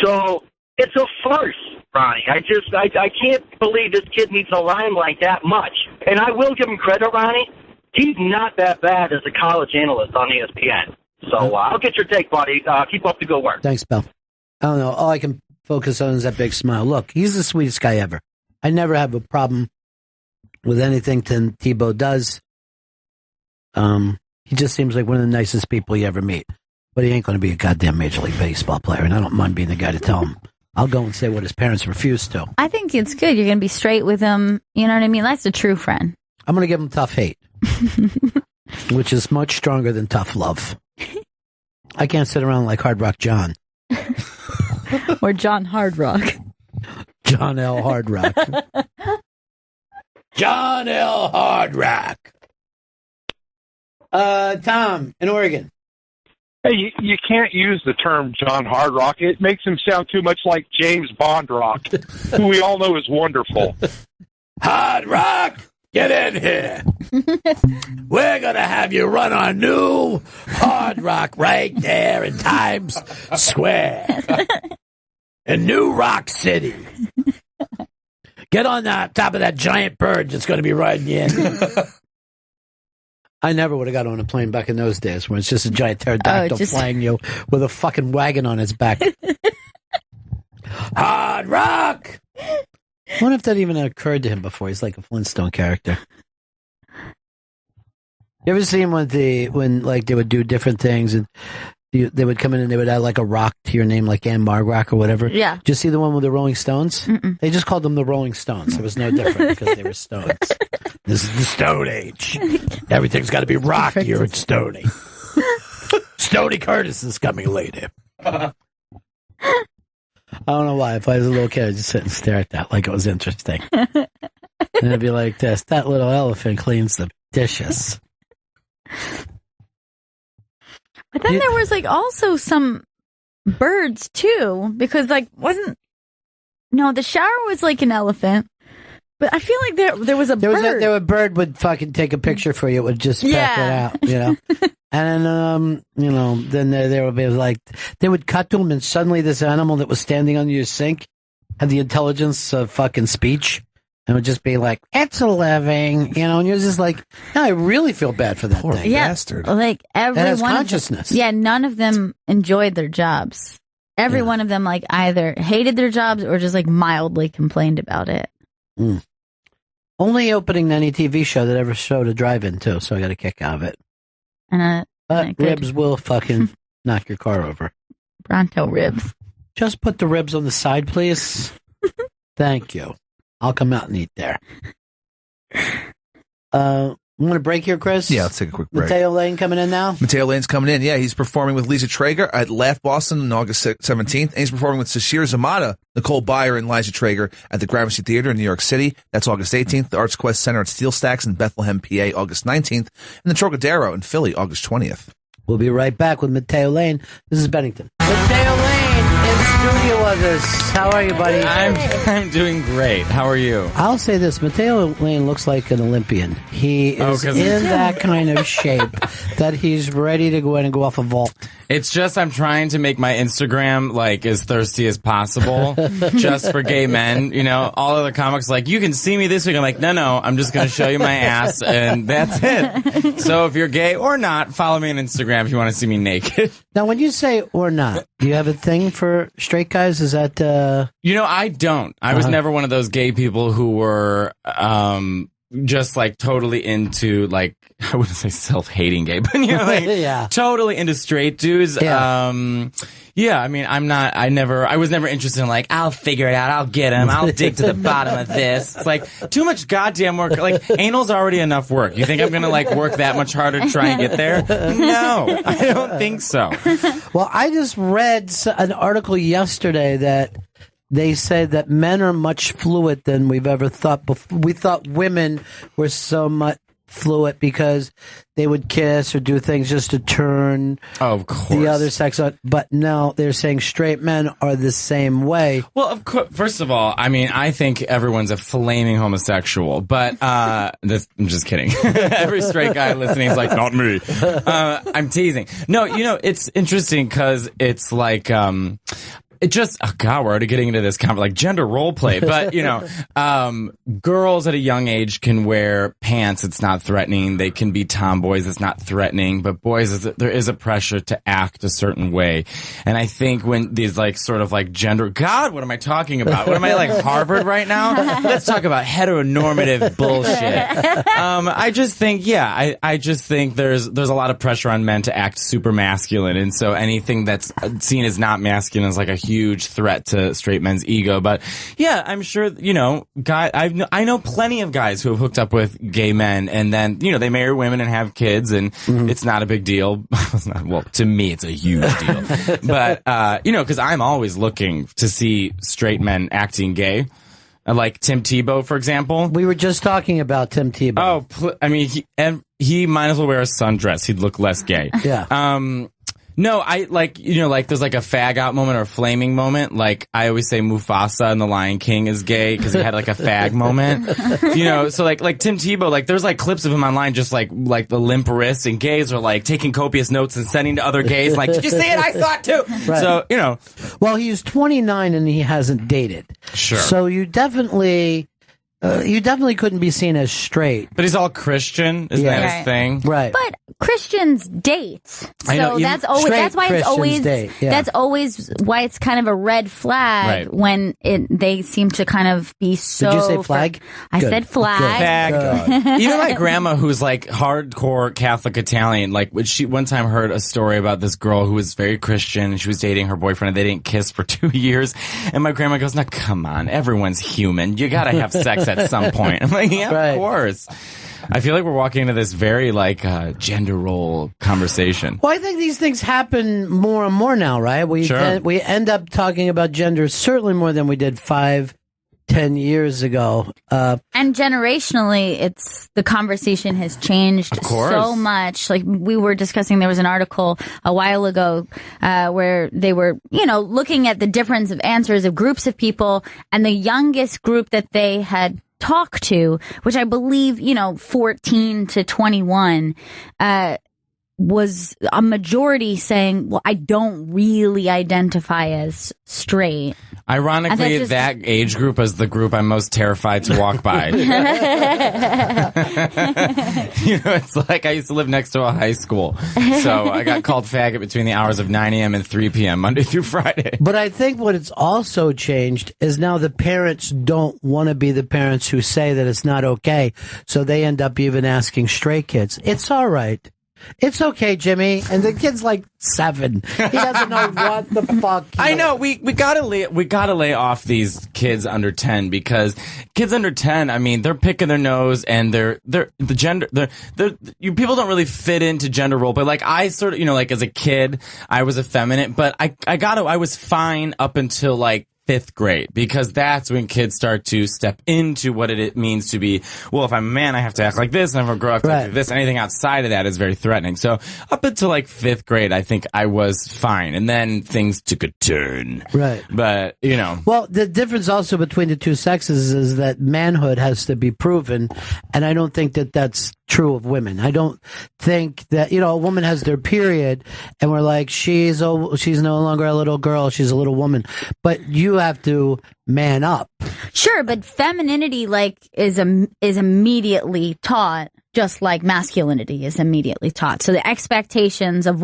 So it's a farce, Ronnie. I can't believe this kid needs a limelight that much. And I will give him credit, Ronnie. He's not that bad as a college analyst on ESPN. So I'll get your take, buddy. Keep up the good work. Thanks, Bill. I don't know. All I can focus on is that big smile. Look, he's the sweetest guy ever. I never have a problem with anything Tim Tebow does. He just seems like one of the nicest people you ever meet. But he ain't going to be a goddamn Major League Baseball player, and I don't mind being the guy to tell him. I'll go and say what his parents refused to. I think it's good. You're going to be straight with him. You know what I mean? That's a true friend. I'm going to give him tough hate, which is much stronger than tough love. I can't sit around like Hard Rock John. Or John Hard Rock. John L. Hard Rock. John L. Hard Rock. Tom, in Oregon. Hey, you can't use the term John Hard Rock. It makes him sound too much like James Bond Rock, who we all know is wonderful. Hard Rock, get in here. We're going to have you run our new Hard Rock right there in Times Square. In New Rock City. Get on the top of that giant bird that's going to be riding you in. I never would have got on a plane back in those days when it's just a giant pterodactyl flying you with a fucking wagon on its back. Hard Rock! I wonder if that even occurred to him before. He's like a Flintstone character. You ever see him when they would do different things and they would come in and they would add like a rock to your name, like Ann Margrock or whatever? Yeah. Did you see the one with the Rolling Stones? Mm-mm. They just called them the Rolling Stones. It was no different because they were Stones. This is the Stone Age. Everything's got to be rockier and stony. Stony Curtis is coming later. I don't know why. If I was a little kid, I'd just sit and stare at that like it was interesting. And it'd be like this. That little elephant cleans the dishes. But then there was like also some birds too, because like the shower was like an elephant, but I feel like there was a bird. A bird would fucking take a picture for you. It would just pack it out, you know. And then there would be like they would cut to them, and suddenly this animal that was standing under your sink had the intelligence of fucking speech. And it would just be like, it's a living, and you're just like, no, I really feel bad for that thing. Bastard. Like every that has one consciousness. Of them, none of them enjoyed their jobs. Every one of them like either hated their jobs or just like mildly complained about it. Mm. Only opening any TV show that ever showed a drive-in too, so I got a kick out of it. But ribs will fucking knock your car over. Bronto ribs. Just put the ribs on the side, please. Thank you. I'll come out and eat there. Want to break here, Chris? Yeah, let's take a quick break. Mateo Lane coming in now? Mateo Lane's coming in. Yeah, he's performing with Liza Traeger at Laugh Boston on August 17th. And he's performing with Sashir Zamata, Nicole Byer, and Liza Traeger at the Gramercy Theater in New York City. That's August 18th. The Arts Quest Center at Steel Stacks in Bethlehem, PA, August 19th. And the Trocadero in Philly, August 20th. We'll be right back with Mateo Lane. This is Bennington. Mateo Lane in studio with us. How are you, buddy? I'm doing great. How are you? I'll say this. Mateo Lane looks like an Olympian. He is in that kind of shape that he's ready to go in and go off a vault. It's just I'm trying to make my Instagram like as thirsty as possible just for gay men. All other comics like, you can see me this week. I'm like, no, I'm just going to show you my ass and that's it. So if you're gay or not, follow me on Instagram if you want to see me naked. Now, when you say or not, do you have a thing for straight straight guys? Is that I don't. I was never one of those gay people who were just like totally into like, I wouldn't say self-hating gay, but totally into straight dudes. I mean, I was never interested in like, I'll figure it out, I'll get him, I'll dig to the bottom of this. It's like, too much goddamn work. Like, anal's already enough work. You think I'm gonna like work that much harder to try and get there? No, I don't think so. Well, I just read an article yesterday that they said that men are much fluid than we've ever thought before. We thought women were so much fluid because they would kiss or do things just to turn the other sex on. But no, they're saying straight men are the same way. Well, of course, first of all, I mean, I think everyone's a flaming homosexual, but I'm just kidding. Every straight guy listening is like, not me. I'm teasing. No, it's interesting because it's like, it just, we're already getting into this kind of like gender role play, but girls at a young age can wear pants. It's not threatening. They can be tomboys. It's not threatening, but boys, there is a pressure to act a certain way. And I think when these like sort of like gender, God, what am I talking about? What am I like Harvard right now? Let's talk about heteronormative bullshit. I just think, I just think there's a lot of pressure on men to act super masculine. And so anything that's seen as not masculine is like a huge threat to straight men's ego. But yeah, I'm sure, I know plenty of guys who have hooked up with gay men and then, they marry women and have kids and it's not a big deal. Well, to me, it's a huge deal. But, because I'm always looking to see straight men acting gay. Like Tim Tebow, for example. We were just talking about Tim Tebow. He might as well wear a sundress. He'd look less gay. Yeah. No, I like, there's like a fag out moment or a flaming moment. Like, I always say Mufasa in The Lion King is gay because he had like a fag moment. So like Tim Tebow, like there's like clips of him online just like the limp wrist, and gays are like taking copious notes and sending to other gays like, did you see it? I saw it too. Right. So, Well, he's 29 and he hasn't dated. Sure. So you definitely couldn't be seen as straight. But he's all Christian, isn't that his thing? Right. But Christians date. So that's always why it's kind of a red flag when they seem to kind of be so. Did you say flag? I said flag. Even my grandma, who's like hardcore Catholic Italian, like she one time heard a story about this girl who was very Christian and she was dating her boyfriend and they didn't kiss for 2 years. And my grandma goes, "No, come on, everyone's human. You gotta have sex at some point." I'm like, yeah, of course. I feel like we're walking into this very like gender role conversation. Well, I think these things happen more and more now, right? We end up talking about gender certainly more than we did 5-10 years ago. And generationally, the conversation has changed so much. Like we were discussing, there was an article a while ago where they were, looking at the difference of answers of groups of people, and the youngest group that they had talked to, which I believe, 14 to 21, was a majority saying, well, I don't really identify as straight. Ironically, that age group is the group I'm most terrified to walk by. It's like I used to live next to a high school. So I got called faggot between the hours of 9 a.m. and 3 p.m. Monday through Friday. But I think what it's also changed is now the parents don't want to be the parents who say that it's not okay. So they end up even asking stray kids, it's all right. It's okay, Jimmy. And the kid's like 7. He doesn't know what the fuck. I know. We gotta lay off these kids under 10 because kids under 10, I mean, they're picking their nose and people don't really fit into gender role. But like I sort of, like as a kid, I was effeminate, but I was fine up until like 5th grade, because that's when kids start to step into what it means to be, well, if I'm a man, I have to act like this, and if I grow up, I have to do this. Anything outside of that is very threatening. So up until like 5th grade, I think I was fine. And then things took a turn. Right. But, Well, the difference also between the two sexes is that manhood has to be proven, and I don't think that that's true of women. I don't think that, a woman has their period and we're like, she's no longer a little girl, she's a little woman. But you have to man up. Sure, but femininity is immediately taught just like masculinity is immediately taught. So the expectations of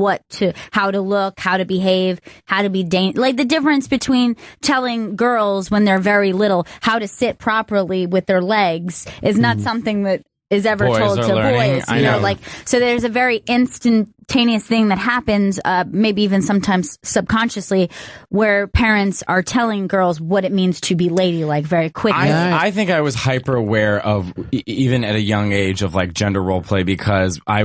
how to look, how to behave, how to be like the difference between telling girls when they're very little how to sit properly with their legs is not something that is ever told to boys. You know, like, so there's a very instantaneous thing that happens, maybe even sometimes subconsciously, where parents are telling girls what it means to be ladylike very quickly. I think I was hyper aware of, even at a young age, of like gender role play, because I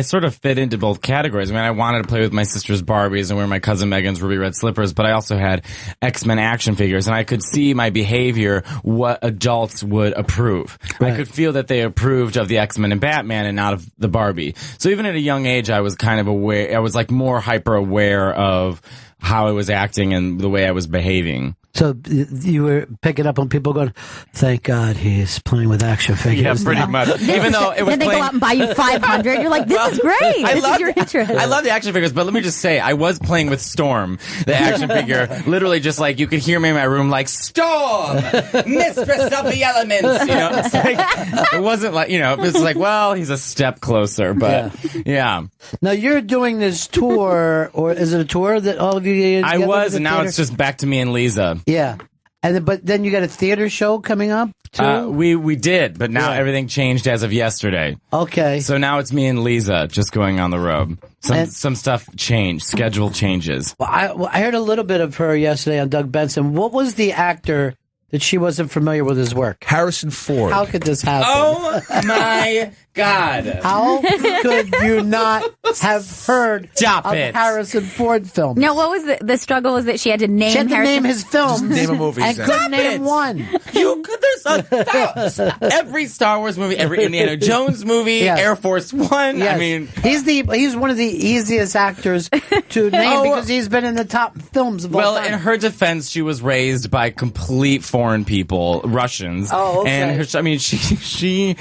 sort of fit into both categories. I mean, I wanted to play with my sister's Barbies and wear my cousin Megan's ruby red slippers, but I also had X-Men action figures, and I could see my behavior, what adults would approve. Right. I could feel that they approved of the X-Men and Batman and not of the Barbie. So even at a young age, I was kind of aware. I was like more hyper aware of how I was acting and the way I was behaving. So you were picking up on people going, "Thank God he's playing with action figures." Yeah, pretty much. Even though it was then they go out and buy you 500. You're like, this is great. This is your interest. I love the action figures, but let me just say, I was playing with Storm, the action figure. Literally, just like you could hear me in my room, like, "Storm, mistress of the elements." You know, it's like, it wasn't like, you know, it's like, well, he's a step closer, but yeah. Now you're doing this tour, or is it a tour that all of you did? I was, and now it's just back to me and Lisa. Yeah. But then you got a theater show coming up too? We did, but now everything changed as of yesterday. Okay. So now it's me and Lisa just going on the road. Some stuff changed. Schedule changes. Well, I heard a little bit of her yesterday on Doug Benson. What was the actor that she wasn't familiar with his work? Harrison Ford. How could this happen? Oh my God. How could you not have heard of Harrison Ford film? No, what was the struggle was that she had to name She had to name his films. Name a movie. And couldn't name one. There's every Star Wars movie, every Indiana Jones movie, Air Force One. Yes. I mean, he's one of the easiest acters to name because he's been in the top films of all time. Well, in her defense, she was raised by complete foreign people, Russians. Oh, okay. And she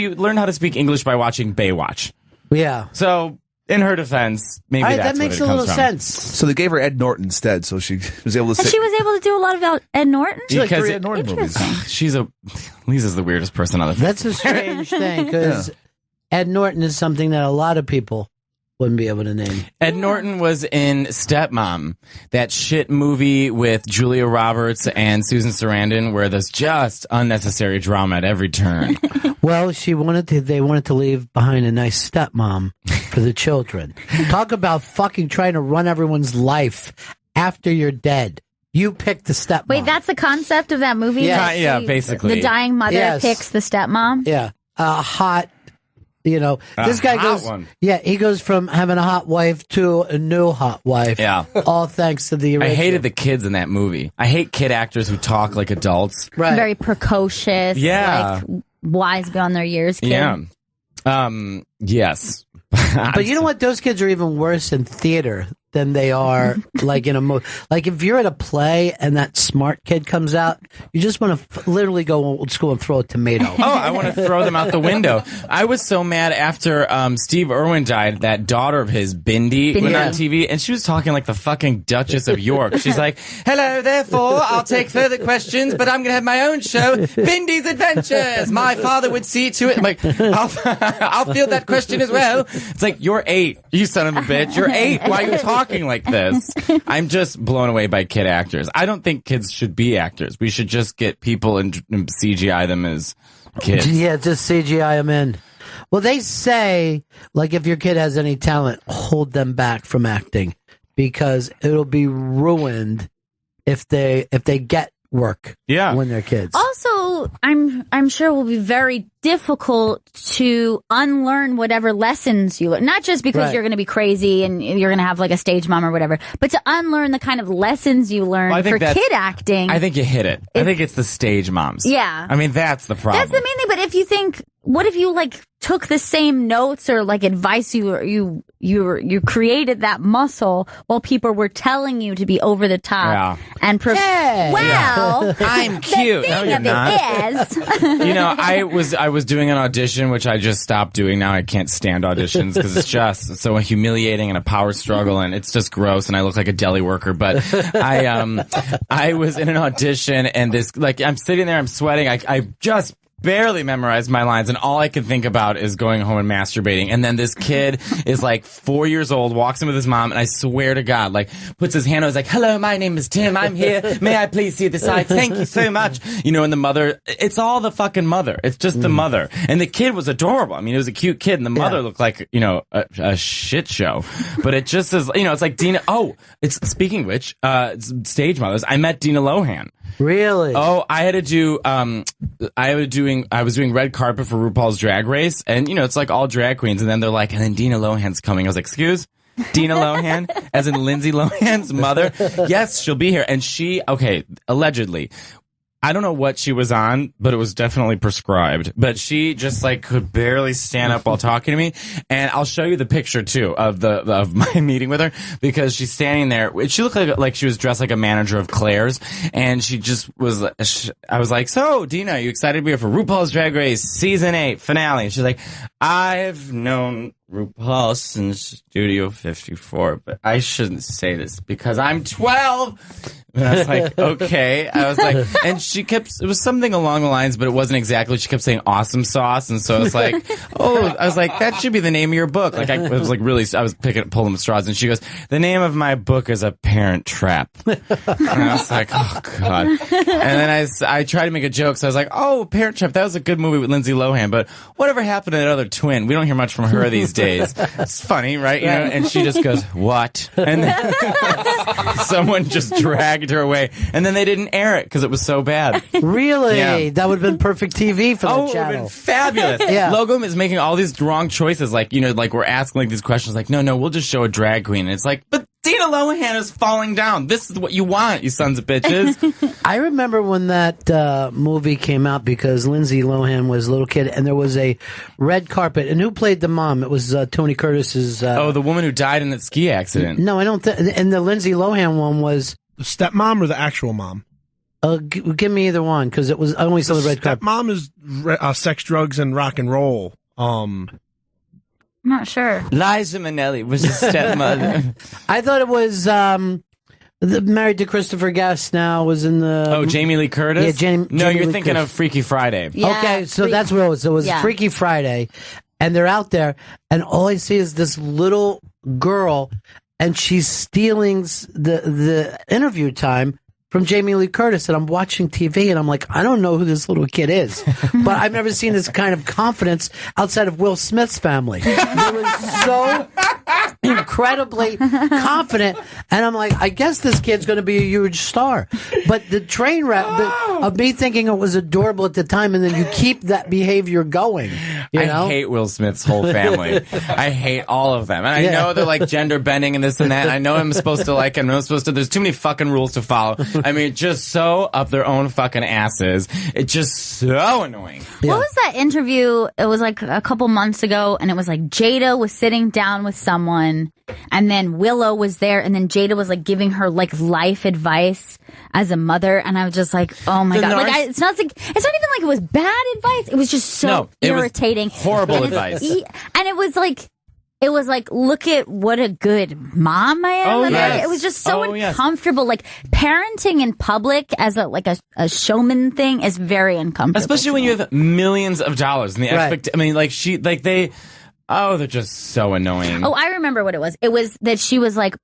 learned how to speak English by watching Baywatch. Yeah. So, in her defense, maybe that's that makes what it a little comes sense. So they gave her Ed Norton instead, so she was able to say... And she was able to do a lot about Ed Norton? She like 3 Ed Norton movies. Lisa's the weirdest person on the That's a strange thing, because Ed Norton is something that a lot of people wouldn't be able to name. Ed Norton was in Stepmom, that shit movie with Julia Roberts and Susan Sarandon, where there's just unnecessary drama at every turn. Well, they wanted to leave behind a nice stepmom for the children. Talk about fucking trying to run everyone's life after you're dead. You pick the stepmom. Wait, that's the concept of that movie? Yeah, basically. The dying mother picks the stepmom? Yeah. Hot. You know, this guy goes. Yeah, he goes from having a hot wife to a new hot wife. Yeah, all thanks to the original. I hated the kids in that movie. I hate kid actors who talk like adults. Right, very precocious. Yeah, like wise beyond their years. Kid. Yeah. Yes. But you know what? Those kids are even worse in theater than they are like in a movie. Like if you're at a play and that smart kid comes out, you just want to literally go old school and throw a tomato. Oh, I want to throw them out the window. I was so mad after Steve Irwin died. That daughter of his, Bindi, went on TV, and she was talking like the fucking Duchess of York. She's like, "Hello, therefore, I'll take further questions, but I'm going to have my own show, Bindi's Adventures. My father would see to it." I'm like, I'll field that question as well. It's like, you're 8, you son of a bitch. You're 8. Why are you talking like this? I'm just blown away by kid actors. I don't think kids should be actors. We should just get people and CGI them as kids. Yeah, just CGI them in. Well, they say, like, if your kid has any talent, hold them back from acting because it'll be ruined if they get work when they're kids. Also, I'm sure it will be very difficult to unlearn whatever lessons you learn. Not just because you're going to be crazy and you're going to have like a stage mom or whatever, but to unlearn the kind of lessons you learn for kid acting. I think you hit it. I think it's the stage moms. Yeah. I mean, that's the problem. That's the main thing. But if you think, what if you like took the same notes or like advice you created that muscle while people were telling you to be over the top and well, I'm cute. The thing is, you know, I was doing an audition, which I just stopped doing now. I can't stand auditions because it's just so humiliating and a power struggle, and it's just gross, and I look like a deli worker. But I was in an audition, and this, like, I'm sitting there, I'm sweating. I just barely memorized my lines, and all I could think about is going home and masturbating. And then this kid is like 4 years old, walks in with his mom, and I swear to God, like, puts his hand on, is like, hello, my name is Tim, I'm here, may I please see the side? Thank you so much. You know, and the mother, it's all the fucking mother. It's just the mother. And the kid was adorable. I mean, it was a cute kid, and the mother looked like, you know, a shit show. But it just is, you know, it's like Dina, it's, speaking of which, stage mothers, I met Dina Lohan. Really? Oh, I had to do, I was doing red carpet for RuPaul's Drag Race, and, you know, it's like all drag queens, and then they're like, and then Dina Lohan's coming. I was like, excuse? Dina Lohan, as in Lindsay Lohan's mother? Yes, she'll be here. And she, okay, allegedly, I don't know what she was on, but it was definitely prescribed. But she just like could barely stand up while talking to me. And I'll show you the picture too of my meeting with her, because she's standing there. She looked like she was dressed like a manager of Claire's, and she just was. I was like, "So, Dina, are you excited to be here for RuPaul's Drag Race Season 8 finale?" And she's like, "I've known RuPaul since Studio 54, but I shouldn't say this because I'm 12. And I was like, okay. I was like, and she kept, it was something along the lines, but it wasn't exactly. She kept saying awesome sauce. And so I was like, I was like, that should be the name of your book. Like, I was like, really, I was pulling straws. And she goes, the name of my book is A Parent Trap. And I was like, oh, God. And then I tried to make a joke. So I was like, oh, Parent Trap, that was a good movie with Lindsay Lohan. But whatever happened to that other twin? We don't hear much from her these days. It's funny, right? You know? And she just goes, what? And then someone just dragged her away, and then they didn't air it because it was so bad. Really? Yeah. That would have been perfect TV for the channel. It would have been fabulous. Yeah. Logum is making all these wrong choices, like, you know, like we're asking like these questions, like, no, we'll just show a drag queen. And it's like, but Dina Lohan is falling down. This is what you want, you sons of bitches. I remember when that movie came out, because Lindsay Lohan was a little kid, and there was a red carpet. And who played the mom? It was Tony Curtis's. The woman who died in that ski accident. No, I don't think. And the Lindsay Lohan one was the stepmom or the actual mom. Give me either one, because it was. I only saw the red carpet. Stepmom is sex, drugs, and rock and roll. I'm not sure. Liza Minnelli was his stepmother. I thought it was married to Christopher Guest. Now was in the. Jamie Lee Curtis. Yeah, Jamie you're Lee thinking Curtis. of Freaky Friday. Yeah, okay, so that's what it was. So it was Freaky Friday, and they're out there, and all I see is this little girl, and she's stealing the interview time from Jamie Lee Curtis, and I'm watching TV, and I'm like, I don't know who this little kid is, but I've never seen this kind of confidence outside of Will Smith's family. He was so incredibly confident, and I'm like, I guess this kid's going to be a huge star. But the train wreck of me thinking it was adorable at the time, and then you keep that behavior going. You know? I hate Will Smith's whole family. I hate all of them. And I know they're like gender bending and this and that. And I know I'm supposed to like him. I'm supposed to. There's too many fucking rules to follow. I mean, just so up their own fucking asses. It's just so annoying. What was that interview? It was like a couple months ago, and it was like Jada was sitting down with someone, and then Willow was there, and then Jada was like giving her like life advice as a mother, and I was just like, oh my God. It's not even like it was bad advice. It was just so irritating. Horrible advice. And it was like, look at what a good mom I am. Oh, yes. It was just so uncomfortable. Like, parenting in public as a showman thing is very uncomfortable. Especially when you have millions of dollars and the I mean, they're just so annoying. Oh, I remember what it was. It was that she was like,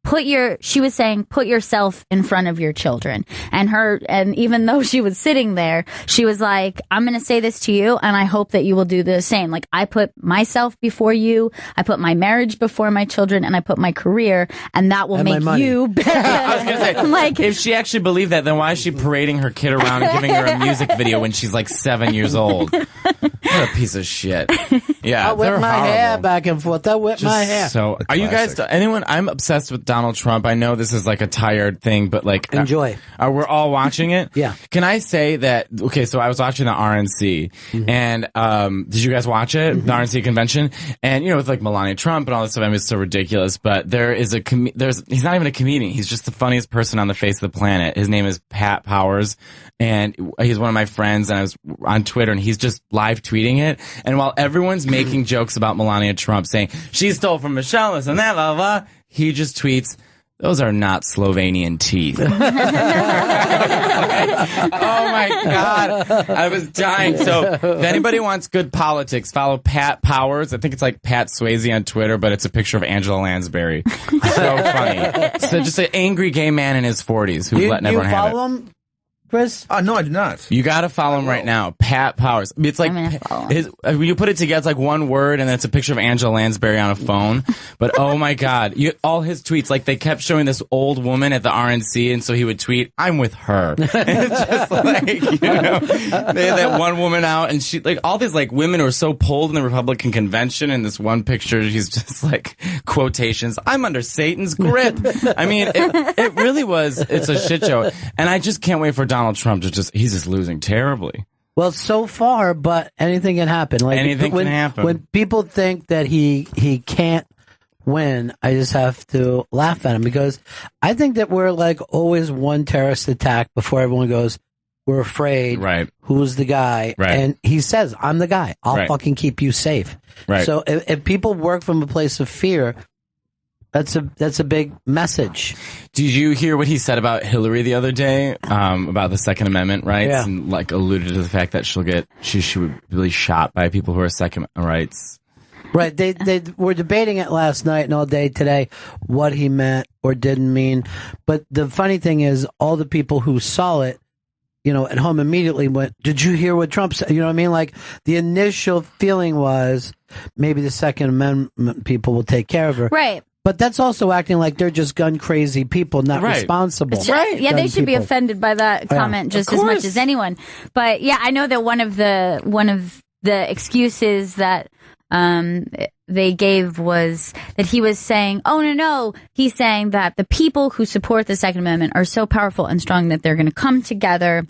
she was saying, put yourself in front of your children. And even though she was sitting there, she was like, I'm going to say this to you, and I hope that you will do the same. Like, I put myself before you, I put my marriage before my children, and I put my career, and that will make you better. I was going to say, like, if she actually believed that, then why is she parading her kid around and giving her a music video when she's like 7 years old? What a piece of shit. Yeah, I whip my hair back and forth. I whip my hair. So, are you guys, anyone, I'm obsessed with Donald Trump. I know this is like a tired thing, but like, enjoy. We're all watching it. Yeah. Can I say that, okay, so I was watching the RNC, and, did you guys watch it? The RNC convention? And, you know, with like Melania Trump and all this stuff, I mean, it's so ridiculous, but there is he's not even a comedian. He's just the funniest person on the face of the planet. His name is Pat Powers, and he's one of my friends, and I was on Twitter, and he's just live tweeting it. And while everyone's making jokes about Melania Trump saying she stole from Michelle, this and that, blah, blah, he just tweets, those are not Slovenian teeth. Oh my God. I was dying. So if anybody wants good politics, follow Pat Powers. I think it's like Pat Swayze on Twitter, but it's a picture of Angela Lansbury. So funny. So just an angry gay man in his 40s who's letting everyone have it. You follow him, Chris? No, I do not. You got to follow him right now. Pat Powers. It's like when you put it together, it's like one word, and then it's a picture of Angela Lansbury on a phone. But oh my God, all his tweets, like they kept showing this old woman at the RNC, and so he would tweet, "I'm with her." And it's just like, they had that one woman out, and she like all these like women who are so pulled in the Republican convention. And this one picture, she's just like quotations, "I'm under Satan's grip." I mean, it really was. It's a shit show, and I just can't wait for Donald Trump he's just losing terribly. Well, so far, but anything can happen. Like anything can happen. When people think that he can't win, I just have to laugh at him, because I think that we're like always one terrorist attack before everyone goes, we're afraid. Right. Who's the guy? Right. And he says, I'm the guy. I'll Right. fucking keep you safe. Right. So if people work from a place of fear, that's a big message. Did you hear what he said about Hillary the other day, about the Second Amendment rights, Yeah. and like alluded to the fact that she would be really shot by people who are Second rights? Right. They were debating it last night and all day today, what he meant or didn't mean. But the funny thing is, all the people who saw it, at home immediately went, did you hear what Trump said? You know what I mean? Like, the initial feeling was maybe the Second Amendment people will take care of her. Right. But that's also acting like they're just gun crazy people, not responsible. Right. Yeah, they should be offended by that comment just as much as anyone. But yeah, I know that one of the excuses that they gave was that he was saying, oh, no, he's saying that the people who support the Second Amendment are so powerful and strong that they're going to come together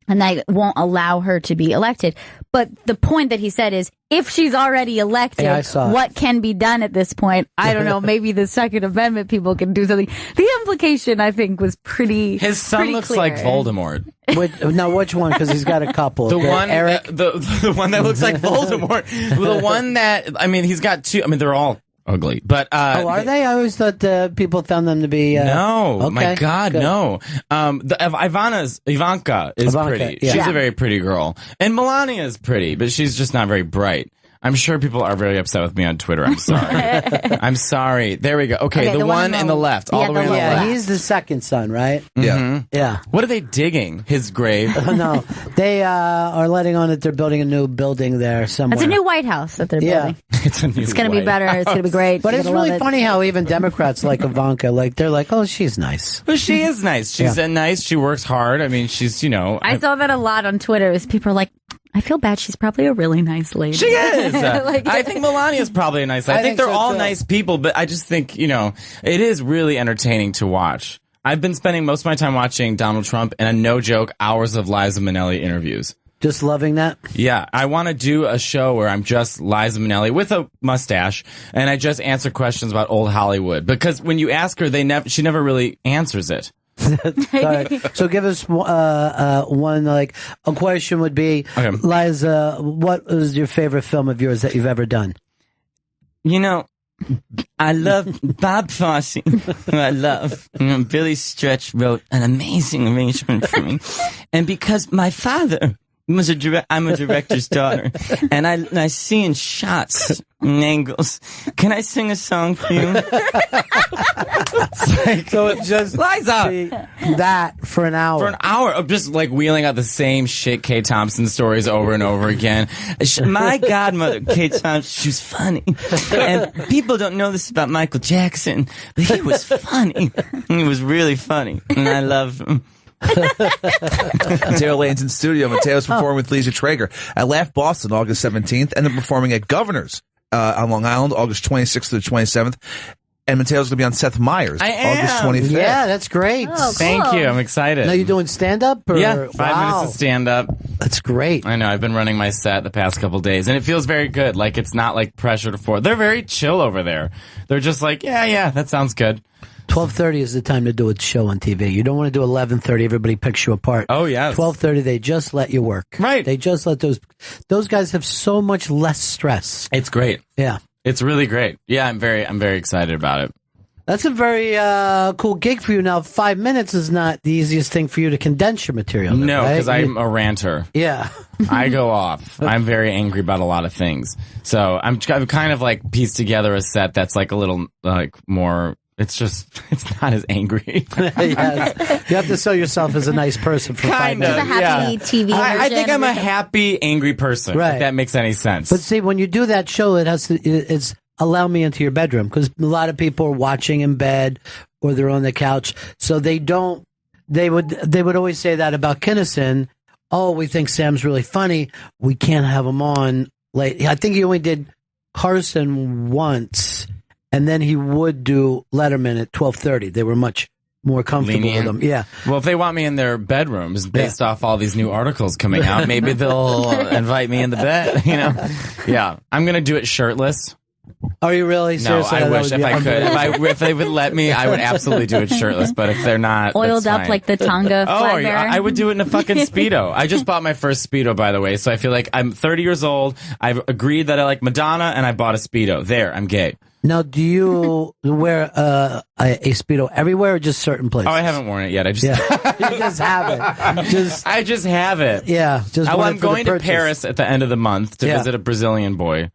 and they won't allow her to be elected. But the point that he said is, if she's already elected, what can be done at this point? I don't know. Maybe the Second Amendment people can do something. The implication, I think, was pretty. His son looks clear. like Voldemort. Which one? Because he's got a couple. The one, Eric, the one that looks like Voldemort. The one that, he's got two. They're all ugly, but are they? I always thought people found them to be. No, okay, my God, good. no. Ivanka is pretty. Yeah. She's a very pretty girl, and Melania is pretty, but she's just not very bright. I'm sure people are very upset with me on Twitter. I'm sorry. I'm sorry. There we go. Okay, the one in the left, all the way on the left. He's the second son, right? Yeah. Yeah. What are they digging? His grave? No, they are letting on that they're building a new building there somewhere. It's a new White House that they're building. It's going to be better. It's going to be great. But it's really funny how even Democrats like Ivanka, like they're like, oh, she's nice. Well, she is nice. She's nice. She works hard. She's, I saw that a lot on Twitter. As people are like, I feel bad. She's probably a really nice lady. She is. I think Melania is probably a nice lady. I think they're all nice people, but I just think, it is really entertaining to watch. I've been spending most of my time watching Donald Trump and, no joke, hours of Liza Minnelli interviews. Just loving that? Yeah. I want to do a show where I'm just Liza Minnelli with a mustache, and I just answer questions about old Hollywood. Because when you ask her, she never really answers it. So give us one, like a question would be, Liza, what is your favorite film of yours that you've ever done? I love Bob Fosse. I love. Billy Stretch wrote an amazing arrangement for me, and because my father was I'm a director's daughter, and I see in shots and angles. Can I sing a song for you? So it's just Liza that for an hour. For an hour of just like wheeling out the same shit Kay Thompson stories over and over again. My godmother, Kay Thompson, she was funny. And people don't know this about Michael Jackson, but he was funny. He was really funny. And I love him. Mateo Lane's in studio. Mateo's performing with Liza Traeger at Laugh Boston August 17th, and then performing at Governor's on Long Island August 26th to the 27th. And Mateo's going to be on Seth Meyers August 25th. Yeah, that's great. Oh, cool. Thank you. I'm excited. Now, you doing stand-up? Yeah, 5 minutes of stand-up. That's great. I know. I've been running my set the past couple days, and it feels very good. Like, it's not like pressured for. They're very chill over there. They're just like, yeah, that sounds good. 12:30 is the time to do a show on TV. You don't want to do 11:30. Everybody picks you apart. Oh, yes. 12:30, they just let you work. Right. They just let those guys have so much less stress. It's great. Yeah. It's really great. Yeah, I'm very excited about it. That's a very cool gig for you. Now, 5 minutes is not the easiest thing for you to condense your material. No, because right? I'm a ranter. Yeah. I go off. I'm very angry about a lot of things. So I've kind of like pieced together a set that's like a little like more. It's not as angry. Yes. You have to sell yourself as a nice person for 5 minutes. It's a happy TV version. I think I'm a happy, angry person. Right. If that makes any sense. But see, when you do that show, it's allow me into your bedroom, because a lot of people are watching in bed or they're on the couch, so they would always say that about Kinison. Oh, we think Sam's really funny. We can't have him on late. I think he only did Carson once, and then he would do Letterman at 12:30. They were much more comfortable with him. Yeah. Well, if they want me in their bedrooms based off all these new articles coming out, maybe they'll invite me in the bed, you know? Yeah. I'm going to do it shirtless. Are you really? No, Seriously, I wish if I could. If they would let me, I would absolutely do it shirtless. But if they're not, oiled up like the Tonga flag bearer. I would do it in a fucking Speedo. I just bought my first Speedo, by the way. So I feel like I'm 30 years old. I've agreed that I like Madonna, and I bought a Speedo. There, I'm gay. Now, do you wear a Speedo everywhere or just certain places? Oh, I haven't worn it yet. I just you just have it. I just have it. Yeah. I'm going to Paris at the end of the month to visit a Brazilian boy.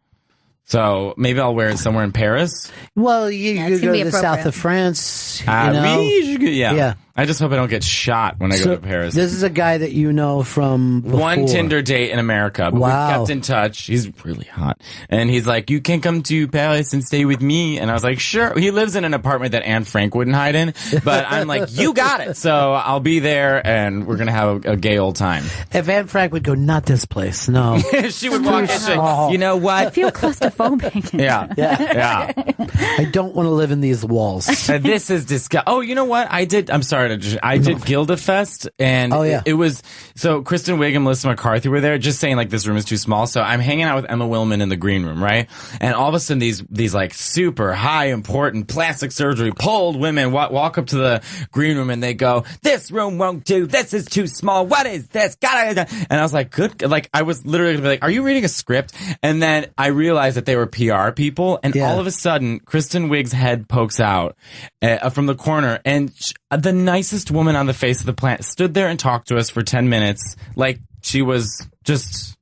So maybe I'll wear it somewhere in Paris. Well, you go to the south of France. Yeah. I just hope I don't get shot when I go to Paris. This is a guy that you know from before. One Tinder date in America. But we kept in touch. He's really hot. And he's like, you can come to Paris and stay with me. And I was like, sure. He lives in an apartment that Anne Frank wouldn't hide in. But I'm like, you got it. So I'll be there and we're going to have a gay old time. If Anne Frank would go, not this place. No. She would walk in and say, you know what? I feel claustrophobic. Yeah. I don't want to live in these walls. This is disgusting. Oh, you know what? I did Gildafest, and it was, so Kristen Wiig and Melissa McCarthy were there, just saying like this room is too small. So I'm hanging out with Emma Willman in the green room, right? And all of a sudden these like super high important plastic surgery pulled women walk up to the green room and they go, this room won't do. This is too small. What is this? And I was like, good. Like I was literally gonna be like, are you reading a script? And then I realized that they were PR people, and all of a sudden Kristen Wiig's head pokes out from the corner, and the nicest woman on the face of the planet stood there and talked to us for 10 minutes like she was just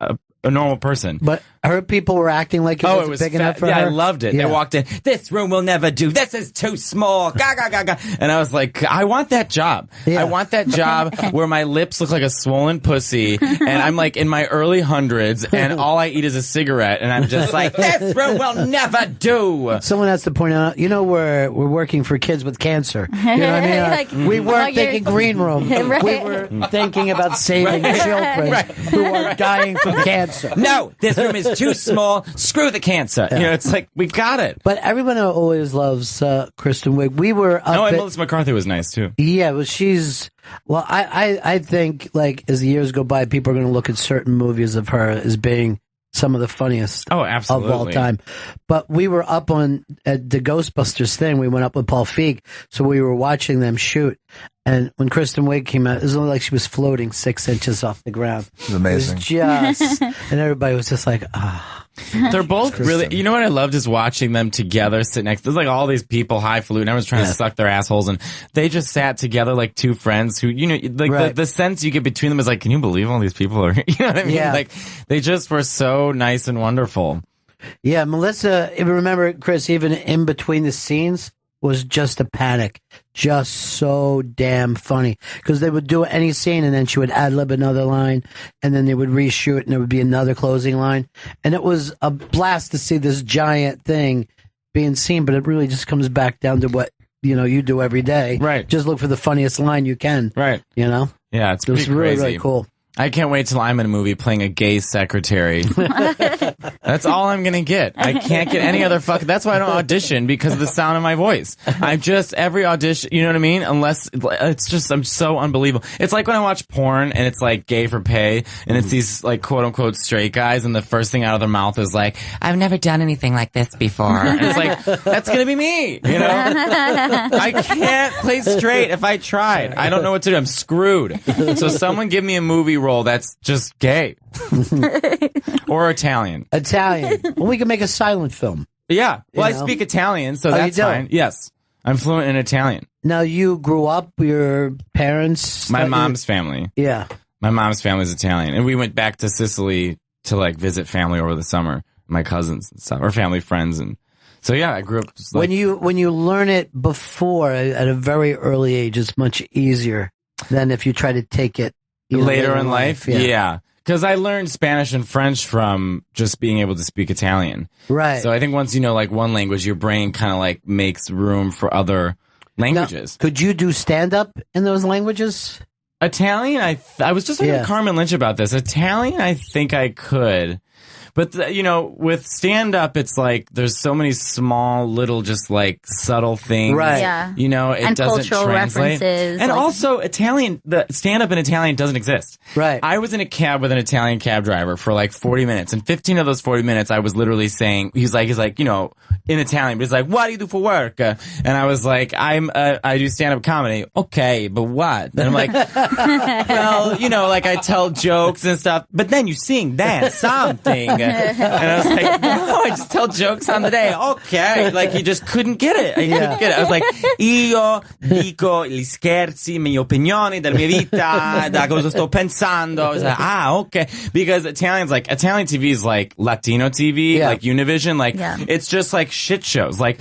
a normal person. But her people were acting like it was big enough for her. Yeah, I loved it. They walked in, this room will never do. This is too small. Ga, ga, ga, ga. And I was like, I want that job. I want that job where my lips look like a swollen pussy and I'm like in my early hundreds and all I eat is a cigarette and I'm just like, this room will never do. Someone has to point out, we're working for kids with cancer. You know what I mean? We weren't thinking green room. Right. We were thinking about saving children who are dying from cancer. No, this room is too small. Screw the cancer. It's like, we got it. But everyone always loves Kristen Wiig. We were up and Melissa McCarthy was nice too. Yeah, well, I think like as the years go by, people are going to look at certain movies of her as being some of the funniest of all time. But we were up at the Ghostbusters thing. We went up with Paul Feig, so we were watching them shoot. And when Kristen Wiig came out, it was only like she was floating 6 inches off the ground. It was amazing. It was just, and everybody was just like, They're both really, you know what I loved is watching them together sit next. There's like all these people highfalutin. Everyone's trying to suck their assholes and they just sat together like two friends who, the sense you get between them is like, can you believe all these people are, you know what I mean? Yeah. Like they just were so nice and wonderful. Yeah. Melissa, if you remember, Chris, even in between the scenes was just a panic. Just so damn funny. Because they would do any scene and then she would ad-lib another line and then they would reshoot and there would be another closing line. And it was a blast to see this giant thing being seen, but it really just comes back down to what, you do every day. Right. Just look for the funniest line you can. Right. Yeah, it's pretty really, crazy. really cool. I can't wait till I'm in a movie playing a gay secretary. That's all I'm going to get. I can't get any other that's why I don't audition, because of the sound of my voice. I'm just, every audition, you know what I mean? Unless, it's just, I'm so unbelievable. It's like when I watch porn and it's like gay for pay and it's these like quote unquote straight guys and the first thing out of their mouth is like, I've never done anything like this before. And it's like, that's going to be me, I can't play straight if I tried. I don't know what to do. I'm screwed. So someone give me a movie role that's just gay. Or Italian. Well, we can make a silent film. Yeah. Well, I speak Italian, so that's fine. Yes. I'm fluent in Italian. Now, you grew up, your parents... My mom's family. Yeah. My mom's family is Italian. And we went back to Sicily to, like, visit family over the summer. My cousins and stuff. Or family friends. And so, yeah, I grew up... Just like, when you learn it before, at a very early age, it's much easier than if you try to take it later in life. Yeah. Because I learned Spanish and French from just being able to speak Italian. Right. So I think once you know, like, one language, your brain kind of, like, makes room for other languages. Now, could you do stand-up in those languages? Italian, I was just talking to Carmen Lynch about this. Italian, I think I could. But, you know, with stand-up, it's like there's so many small, little, just like subtle things. Right. Yeah. You know, it and doesn't cultural translate. references. And also, Italian, the stand-up in Italian doesn't exist. Right. I was in a cab with an Italian cab driver for like 40 minutes. And 15 of those 40 minutes, I was literally saying, he's like, you know, in Italian, but he's like, what do you do for work? And I was like, I do stand-up comedy. Okay, but what? And I'm like, well, you know, like I tell jokes and stuff, but then you sing, dance, something. And I was like, no, I just tell jokes on the day. Okay. Like, he just couldn't get it. I couldn't get it. I was like, io dico gli scherzi, mie opinioni della mia vita, da cosa sto pensando. I was like, okay. Because Italian TV is like Latino TV, like Univision. Like, it's just like shit shows. Like,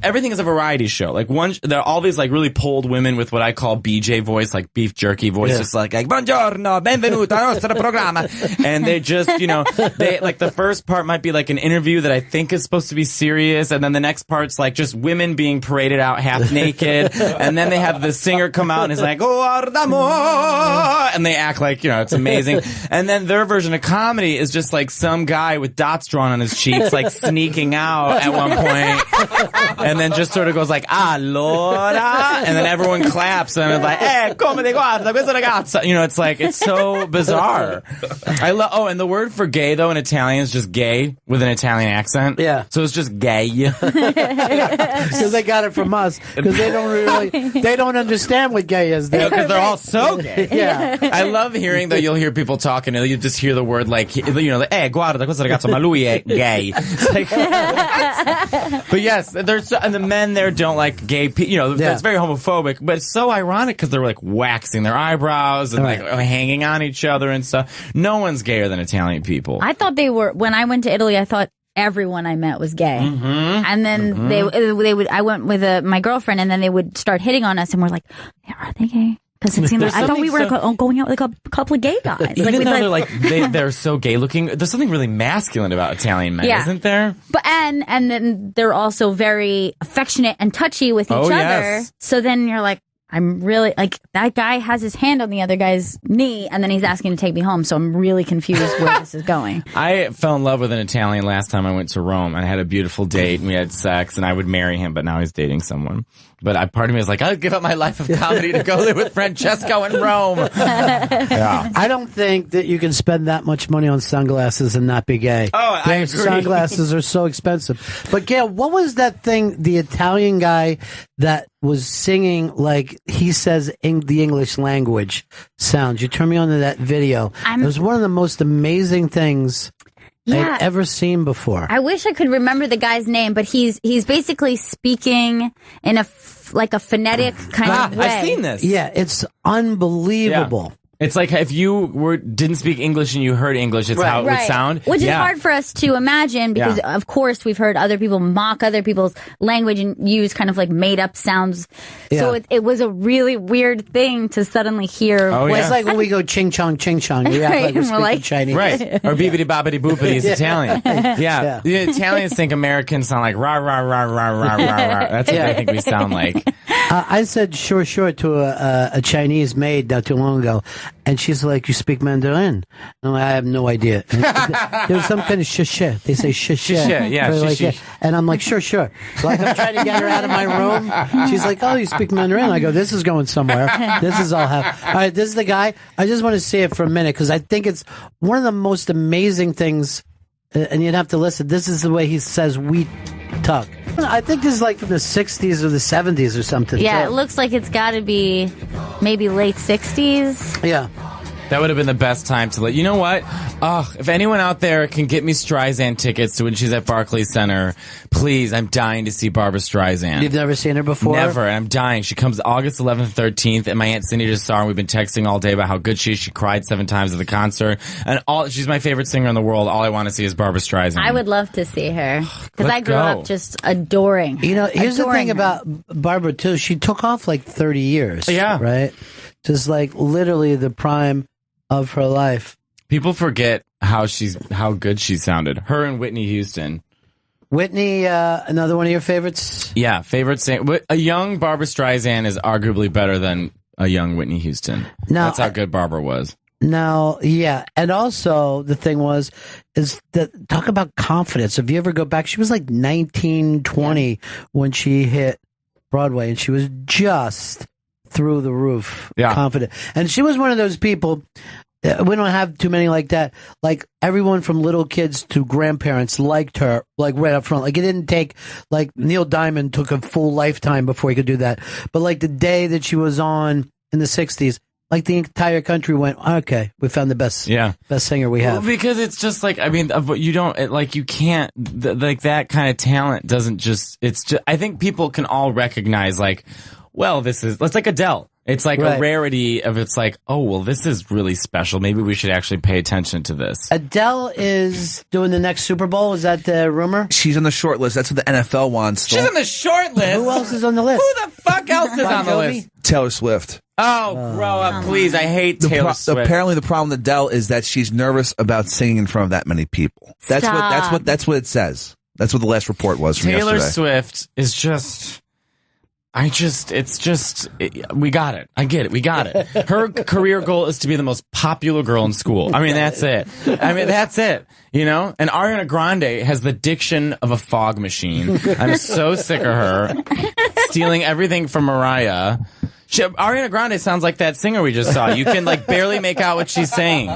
everything is a variety show. Like, there are all these like really pulled women with what I call BJ voice, like beef jerky voice. Just like, buongiorno, benvenuto al nostro programma. And they just, you know, the first part might be like an interview that I think is supposed to be serious, and then the next part's like just women being paraded out half naked, and then they have the singer come out and is like, oh, and they act like, you know, it's amazing. And then their version of comedy is just like some guy with dots drawn on his cheeks, like sneaking out at one point, and then just sort of goes like, allora, and then everyone claps, and it's like, come ti guarda questa ragazza. You know, it's like, it's so bizarre. And the word for gay, though, in Italian is just gay with an Italian accent. Yeah. So it's just gay. Because they got it from us. Because they don't understand what gay is. Because they're all so gay. Yeah. I love hearing that. You'll hear people talking and you just hear the word like, you know, like, guarda questo ragazzo, ma lui è gay. Like, but yes, and the men there don't like gay people. You know, it's very homophobic, but it's so ironic because they're like waxing their eyebrows and like hanging on each other and stuff. No one's gayer than Italian people. I thought they were, when I went to Italy, I thought everyone I met was gay. And then they would, I went with my girlfriend, and then they would start hitting on us, and we're like, are they gay? Because it seemed like, I thought we were going out with a couple of gay guys. Even though they're so gay looking, there's something really masculine about Italian men, isn't there? But and then they're also very affectionate and touchy with each other. Yes. So then you're like, I'm really, like, that guy has his hand on the other guy's knee, and then he's asking to take me home, so I'm really confused where this is going. I fell in love with an Italian last time I went to Rome, and I had a beautiful date, and we had sex, and I would marry him, but now he's dating someone. But part of me is like, I'll give up my life of comedy to go live with Francesco in Rome. Yeah. I don't think that you can spend that much money on sunglasses and not be gay. Oh, I agree. Sunglasses are so expensive. But Gail, what was that thing, the Italian guy that was singing like he says the English language sounds? You turned me on to that video. It was one of the most amazing things I'd ever seen before. I wish I could remember the guy's name, but he's basically speaking in a phonetic kind of way. I've seen this. Yeah, it's unbelievable. Yeah. It's like if you didn't speak English and you heard English, it's how it would sound. Which is hard for us to imagine because, of course, we've heard other people mock other people's language and use kind of like made-up sounds. Yeah. So it was a really weird thing to suddenly hear. It's like when we go ching-chong, ching-chong. We act like we're speaking Chinese. Right. Or beepity-boppity-boopity is Italian. Yeah. The Italians think Americans sound like rah, rah, rah, rah, rah, rah, rah. That's what I think we sound like. I said sure to a Chinese maid not too long ago. And she's like, you speak Mandarin? And I have no idea. There's some kind of shish. They say shish. And I'm like, sure. So like I'm trying to get her out of my room. She's like, oh, you speak Mandarin? I go, this is going somewhere. This is all right, this is the guy. I just want to see it for a minute because I think it's one of the most amazing things. And you'd have to listen. This is the way he says we talk. I think this is like from the 60s or the 70s or something. Yeah, it looks like it's got to be maybe late 60s. Yeah. That would have been the best time to let you know what? If anyone out there can get me Streisand tickets to when she's at Barclays Center, please, I'm dying to see Barbra Streisand. You've never seen her before? Never, and I'm dying. She comes August 11th, 13th, and my Aunt Cindy just saw her, and we've been texting all day about how good she is. She cried 7 times at the concert, and she's my favorite singer in the world. All I want to see is Barbra Streisand. I would love to see her, because I grew up just adoring. Here's the thing about Barbra, too. She took off like 30 years. Yeah. Right? Just like literally the prime of her life. People forget how good she sounded. Her and Whitney Houston. Whitney, another one of your favorites? Yeah, favorite singer. A young Barbra Streisand is arguably better than a young Whitney Houston. That's how good Barbra was. Now, yeah, and also the thing is that talk about confidence. If you ever go back, she was like 19, 20 when she hit Broadway, and she was just through the roof, confident. And she was one of those people. We don't have too many like that. Like everyone from little kids to grandparents liked her, like right up front. Like it didn't take, like Neil Diamond took a full lifetime before he could do that. But like the day that she was on in the 60s, like the entire country went, okay, we found the best singer we have. Well, because it's just like, I mean, you don't, like, you can't, like that kind of talent doesn't just, it's just, I think people can all recognize, like, well, it's like Adele. It's like a rarity of, it's like, oh, well, this is really special. Maybe we should actually pay attention to this. Adele is doing the next Super Bowl. Is that the rumor? She's on the short list. That's what the NFL wants. She's on the short list? Who else is on the list? Who the fuck else is on the list? Taylor Swift. Oh, grow up, please. I hate Taylor Swift. Apparently the problem with Adele is that she's nervous about singing in front of that many people. That's what it says. That's what the last report was from Taylor yesterday. Swift is just... we got it. I get it. We got it. Her career goal is to be the most popular girl in school. I mean, that's it. You know? And Ariana Grande has the diction of a fog machine. I'm so sick of her stealing everything from Mariah. Ariana Grande sounds like that singer we just saw. You can like barely make out what she's saying.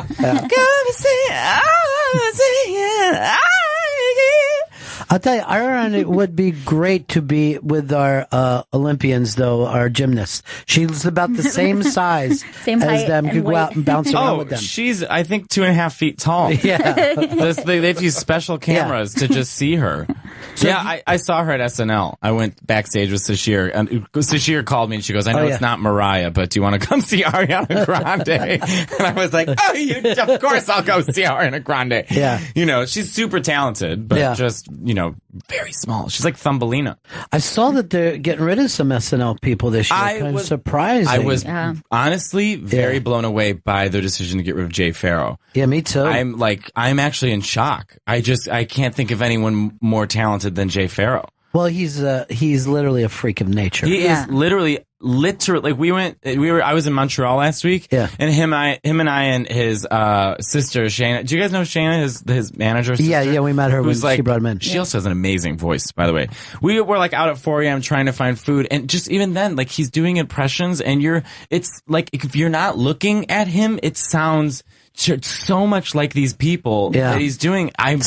I'll tell you, Ariana would be great to be with our Olympians, though, our gymnasts. She's about the same size as them. Could go out and bounce around with them. She's, I think, 2.5 feet tall. Yeah. They have to use special cameras to just see her. So I saw her at SNL. I went backstage with Sashir, and Sashir called me and she goes, I know it's not Mariah, but do you want to come see Ariana Grande? And I was like, of course I'll go see Ariana Grande. Yeah. You know, she's super talented, but just, you know, very small. She's like Thumbelina. I saw that they're getting rid of some SNL people this year. Kind of surprising. I was honestly very blown away by their decision to get rid of Jay Farrow. Yeah, me too. I'm actually in shock. I can't think of anyone more talented than Jay Farrow. Well, he's literally a freak of nature. He is literally like I was in Montreal last week. Yeah. And him and I and his sister Shayna. Do you guys know Shayna, his manager? Sister? Yeah, we met her when she brought him in. She also has an amazing voice, by the way. We were like out at 4 a.m. trying to find food, and just even then, like he's doing impressions, and it's like if you're not looking at him, it sounds so much like these people that he's doing. I'm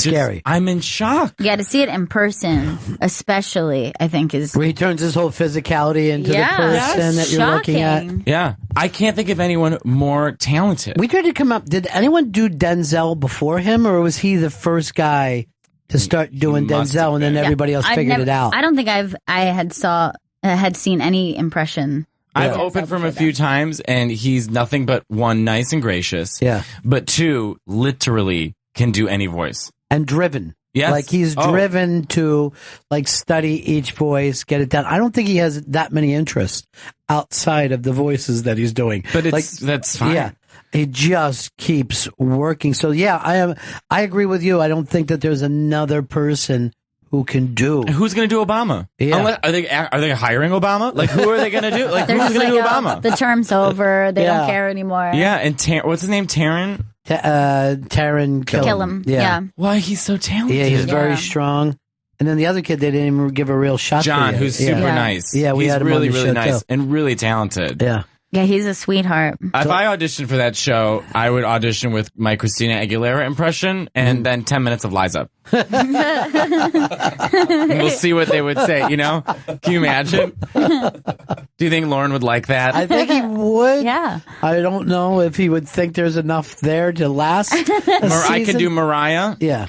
in shock. Yeah, to see it in person, especially, I think is where he turns his whole physicality into the person that you're looking at. Yeah, I can't think of anyone more talented. We tried to come up. Did anyone do Denzel before him, or was he the first guy to start doing Denzel, and then everybody else figured it out? I don't think I had seen any impression. I've opened for him a few times, and he's nothing but one, nice and gracious. Yeah. But two, literally can do any voice. And driven. Yes. Like he's driven to like study each voice, get it down. I don't think he has that many interests outside of the voices that he's doing. But that's fine. Yeah. He just keeps working. So yeah, I agree with you. I don't think that there's another person who can do. Who's going to do Obama? Yeah. Are they hiring Obama? Like, who are they going to do? Like, who's going to do Obama? The term's over. They don't care anymore. Yeah, and what's his name? Taron Killam. Yeah. Why, he's so talented. Yeah, he's very strong. And then the other kid, they didn't even give a real shot John, to who's super nice. Yeah, we he's had him really, on the really show nice too. and really talented. Yeah. Yeah, he's a sweetheart. If I auditioned for that show, I would audition with my Christina Aguilera impression and then 10 minutes of Liza. We'll see what they would say, you know? Can you imagine? Do you think Lauren would like that? I think he would. Yeah. I don't know if he would think there's enough there to last. I could do Mariah. Yeah.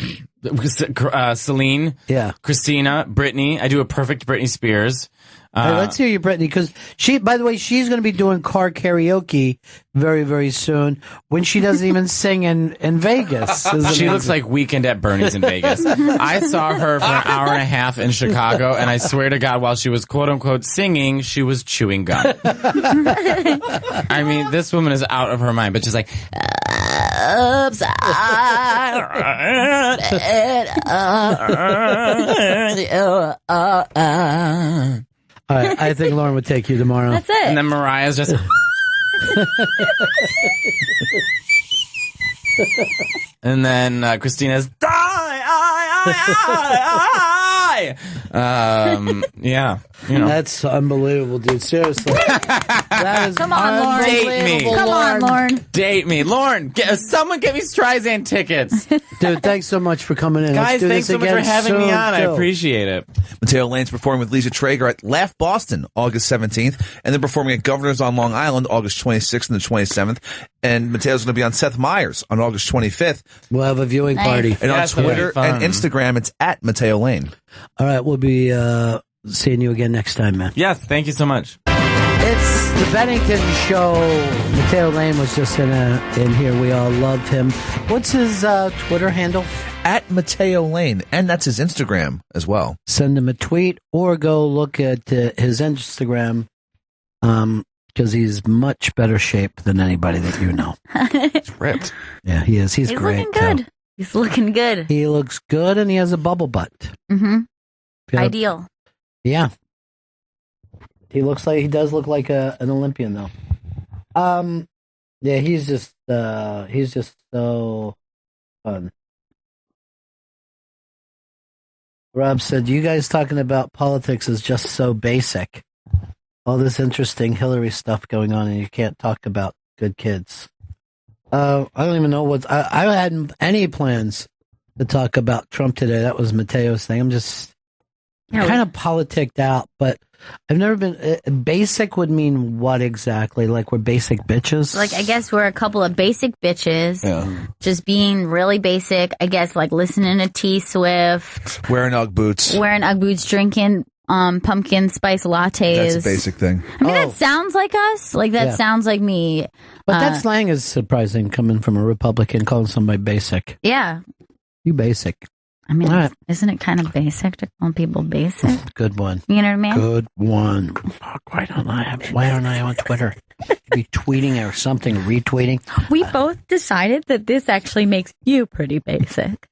Celine. Yeah. Christina. Britney. I do a perfect Britney Spears. Hey, let's hear you, Brittany, because by the way, she's going to be doing car karaoke very, very soon when she doesn't even sing in Vegas. She looks like Weekend at Bernie's in Vegas. I saw her for an hour and a half in Chicago, and I swear to God, while she was quote unquote singing, she was chewing gum. I mean, this woman is out of her mind, but she's like, All right, I think Lauren would take you tomorrow. That's it. And then Mariah's just... and then Christina's... yeah. You know. That's unbelievable, dude. Seriously. That is Come on, Lauren. Date me. Come on, Lauren. Date me. Lauren, someone get me Streisand tickets. Dude, thanks so much for coming in. Guys, thanks so much for having me on. I appreciate it. Mateo Lane's performing with Liza Traeger at Laugh Boston, August 17th, and then performing at Governor's on Long Island, August 26th and the 27th. And Mateo's going to be on Seth Meyers on August 25th. We'll have a viewing party. And on Twitter and Instagram, it's at Mateo Lane. All right, we'll be seeing you again next time, man. Yes, thank you so much. It's the Bennington Show. Mateo Lane was just in here. We all love him. What's his Twitter handle? At Mateo Lane, and that's his Instagram as well. Send him a tweet or go look at his Instagram because he's much better shape than anybody that you know. He's ripped. Yeah, he is. He's great. Looking good. He's looking good. He looks good, and he has a bubble butt. Mm-hmm. Yep. Ideal. Yeah. He does look like an Olympian, though. Yeah, he's just so fun. Rob said, "You guys talking about politics is just so basic. All this interesting Hillary stuff going on, and you can't talk about good kids." I don't even know I hadn't any plans to talk about Trump today. That was Mateo's thing. I'm just kind of politicked out, but I've never been. Basic would mean what exactly? Like we're basic bitches? Like, I guess we're a couple of basic bitches. Yeah. Just being really basic. I guess like listening to T Swift. Wearing Ugg boots. Drinking pumpkin spice lattes. That's a basic thing. I mean, that sounds like us. Like, that sounds like me. But that slang is surprising coming from a Republican calling somebody basic. Yeah. You basic. I mean, isn't it kind of basic to call people basic? Good one. You know what I mean? Good one. Why don't I on Twitter? Be tweeting or something, retweeting. We both decided that this actually makes you pretty basic.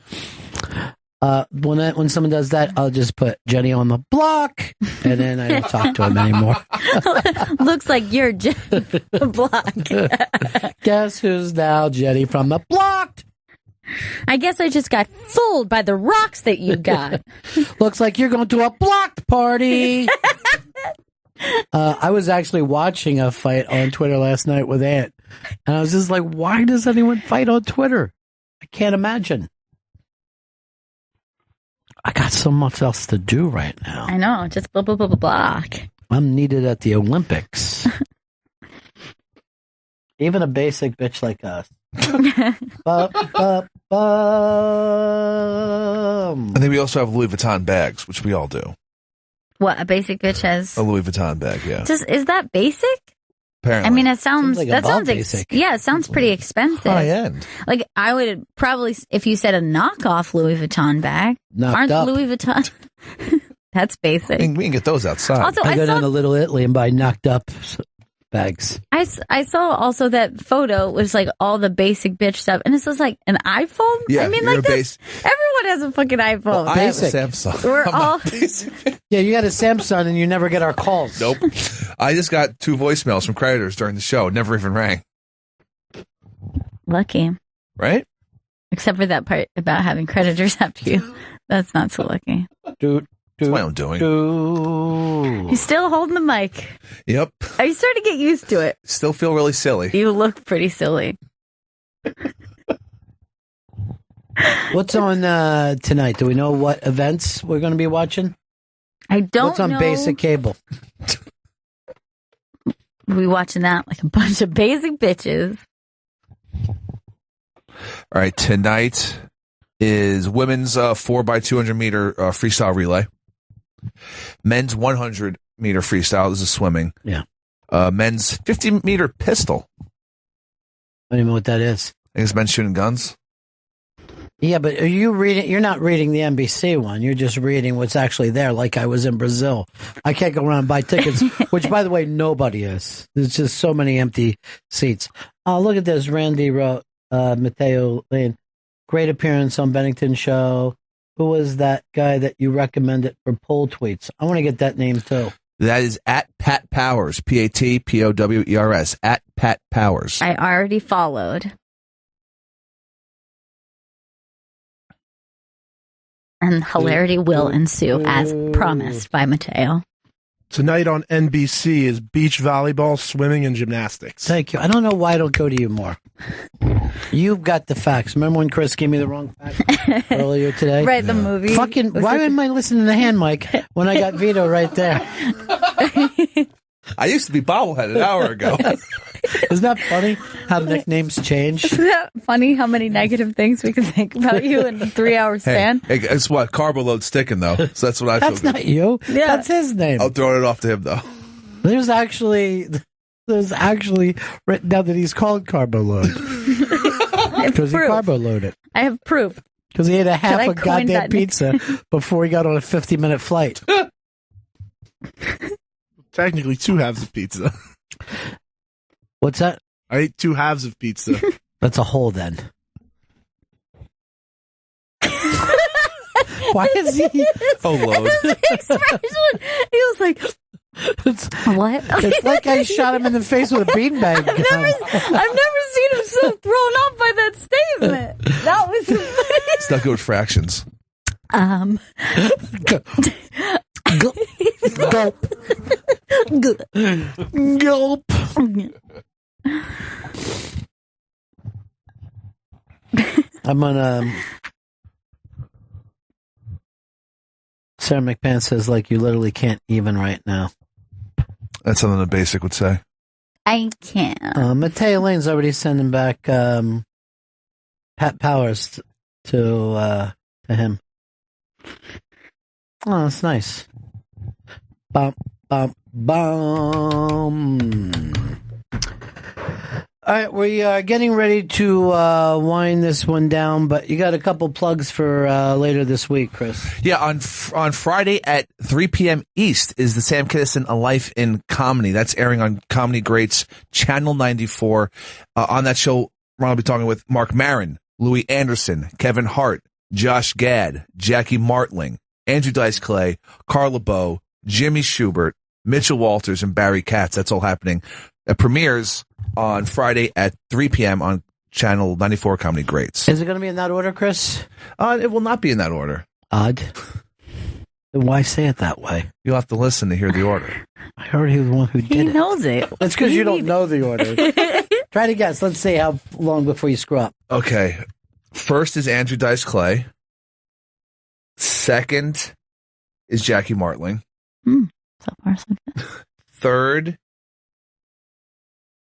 When someone does that, I'll just put Jenny on the block, and then I don't talk to him anymore. Looks like you're Jenny from the block. Guess who's now Jenny from the block? I guess I just got fooled by the rocks that you got. Looks like you're going to a blocked party. I was actually watching a fight on Twitter last night with Ant, and I was just like, why does anyone fight on Twitter? I can't imagine. I got so much else to do right now. I know, just blah, blah, blah, blah, block. I'm needed at the Olympics. Even a basic bitch like us. And then we also have Louis Vuitton bags, which we all do. What, a basic bitch has? A Louis Vuitton bag, yeah. Is that basic? Apparently. I mean, it sounds like basic. Yeah, it sounds pretty expensive. High end. Like, I would probably, if you said a knockoff Louis Vuitton bag, aren't Louis Vuitton? That's basic. We can get those outside. Also, I go down to Little Italy and buy knocked up bags. I saw also that photo was like all the basic bitch stuff, and this was like an iPhone. Yeah, I mean, like this. Everyone has a fucking iPhone. Well, I have a Samsung. We're all Yeah, you got a Samsung, and you never get our calls. Nope. I just got 2 voicemails from creditors during the show. It never even rang. lucky, right? Except for that part about having creditors after you. That's not so lucky, dude. That's what I'm doing. He's still holding the mic. Yep. Are you starting to get used to it? Still feel really silly. You look pretty silly. What's on tonight? Do we know what events we're going to be watching? I don't know. What's on basic cable? We watching that like a bunch of basic bitches. All right, tonight is women's 4x200 meter freestyle relay. Men's 100 meter freestyle. This is swimming. Yeah. Men's 50 meter pistol. I don't even know what that is. I think it's men shooting guns. Yeah, but are you reading? You're not reading the NBC one. You're just reading what's actually there. Like I was in Brazil. I can't go around and buy tickets, which, by the way, nobody is. There's just so many empty seats. Oh, look at this. Randy wrote, Mateo Lane. Great appearance on Bennington show. Who was that guy that you recommended for poll tweets? I want to get that name too. That is at Pat Powers. PatPowers. At Pat Powers. I already followed. And hilarity will ensue, as promised by Mateo. Tonight on NBC is beach volleyball, swimming, and gymnastics. Thank you. I don't know why I don't go to you more. You've got the facts. Remember when Chris gave me the wrong facts earlier today? Right, the movie. Fucking, why am I listening to the hand mic when I got Vito right there? I used to be Bobblehead an hour ago. Isn't that funny how the nicknames change? Isn't that funny how many negative things we can think about you in a 3-hour span? Hey, guess what? Carbo load's sticking, though. So that's what I That's feel not you. Yeah. That's his name. I'm throwing it off to him, though. There's actually written down that he's called Carbo Load. Because he carbo loaded. I have proof. Because he ate a half a goddamn pizza before he got on a 50-minute flight. Technically 2 halves of pizza. What's that? I ate 2 halves of pizza. That's a whole then. Why is he? Oh, load. Expression. He was like, what? It's like I shot him in the face with a beanbag. I've never seen him so thrown off by that statement. That was It's not good with fractions. Gulp. Gulp. I'm on Sarah McMahon says, like, you literally can't even right now. That's something the basic would say. I can't. Mateo Lane's already sending back Pat Powers to him. Oh, that's nice. Bum, bum, bum. All right, we are getting ready to wind this one down, but you got a couple plugs for later this week, Chris. Yeah, on Friday at 3 p.m. East is the Sam Kinison A Life in Comedy. That's airing on Comedy Greats Channel 94. On that show, Ron will be talking with Mark Maron, Louis Anderson, Kevin Hart, Josh Gad, Jackie Martling, Andrew Dice Clay, Carla Bow, Jimmy Schubert, Mitchell Walters, and Barry Katz. That's all happening. It premieres on Friday at 3 p.m. on Channel 94 Comedy Greats. Is it going to be in that order, Chris? It will not be in that order. Odd. Then why say it that way? You'll have to listen to hear the order. I heard he was the one who did it. He knows it. That's because you don't know the order. Try to guess. Let's see how long before you screw up. Okay. First is Andrew Dice Clay. Second is Jackie Martling. So far, so good. Third,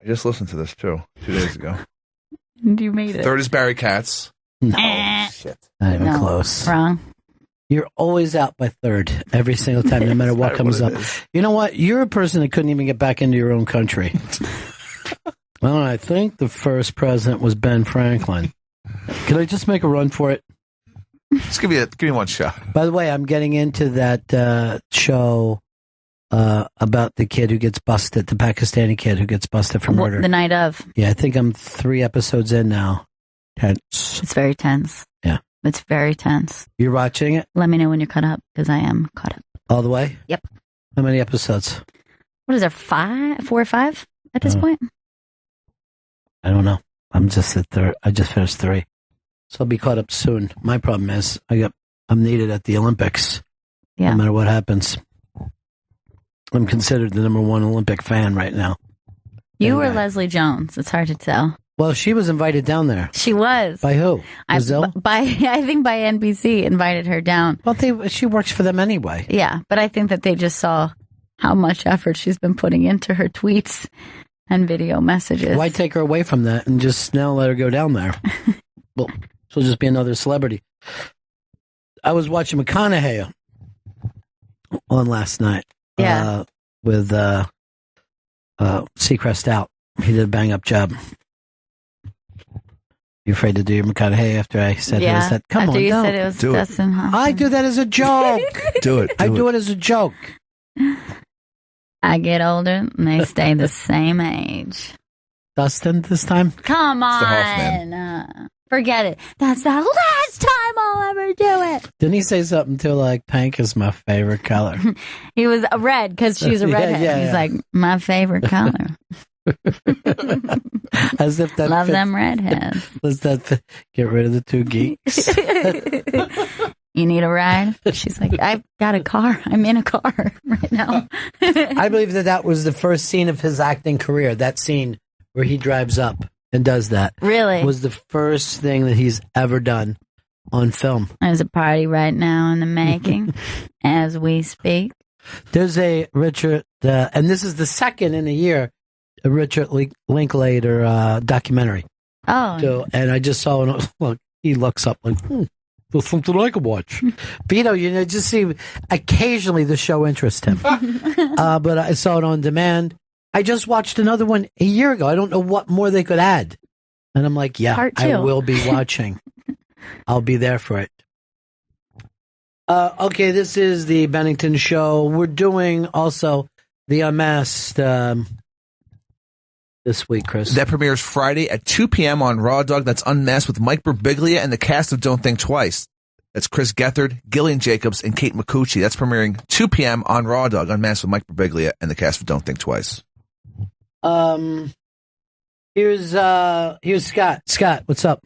I just listened to this too 2 days ago. You made it. Third is Barry Katz. No, shit. Not even close. Wrong. You're always out by third every single time, no matter what comes up. You know what? You're a person that couldn't even get back into your own country. Well, I think the first president was Ben Franklin. Can I just make a run for it? Just give me one shot. By the way, I'm getting into that show about the kid who gets busted, the Pakistani kid who gets busted for murder. The night of. Yeah, I think I'm 3 episodes in now. Tense. It's very tense. Yeah. It's very tense. You're watching it? Let me know when you're caught up, because I am caught up. All the way? Yep. How many episodes? What is there, 4 or 5 at this point? I don't know. I'm just at third. I just finished 3. So I'll be caught up soon. My problem is I'm needed at the Olympics. no matter what happens. I'm considered the number one Olympic fan right now. You were Leslie Jones. It's hard to tell. Well, she was invited down there. She was. By who? Brazil? I think by NBC invited her down. Well, she works for them anyway. Yeah, but I think that they just saw how much effort she's been putting into her tweets and video messages. Why take her away from that and just now let her go down there? Well, she'll just be another celebrity. I was watching McConaughey on last night. Yeah. With Seacrest out. He did a bang-up job. You afraid to do your McConaughey after I said it was that? Come after on, you don't. said it was Do Dustin Hoffman. I do that as a joke. Do it. I do it as a joke. I get older and they stay the same age. Dustin this time? Come It's the Hoffman. on. Forget it. That's the last time I'll ever do it. Didn't he say something to like pink is my favorite color? He was a red because she's a redhead. He's like, my favorite color. As if that Love fits. them redheads. Does that fit? Get rid of the two geeks. You need a ride? She's like, I've got a car. I'm in a car right now. I believe that was the first scene of his acting career. That scene where he drives up and does that. Really? Was the first thing that he's ever done on film. There's a party right now in the making as we speak. There's a Richard, and this is the second in a year, a Richard Linklater documentary. Oh. So, and I just saw it. Look, he looks up like, there's something I can watch. But, just see, occasionally the show interests him. But I saw it on demand. I just watched another one a year ago. I don't know what more they could add. And I'm like, yeah, I will be watching. I'll be there for it. Okay, this is the Bennington Show. We're doing also the Unmasked this week, Chris. That premieres Friday at 2 p.m. on Raw Dog. That's Unmasked with Mike Birbiglia and the cast of Don't Think Twice. That's Chris Gethard, Gillian Jacobs, and Kate McCucci. That's premiering 2 p.m. on Raw Dog, Unmasked with Mike Birbiglia and the cast of Don't Think Twice. Here's Scott. Scott, what's up?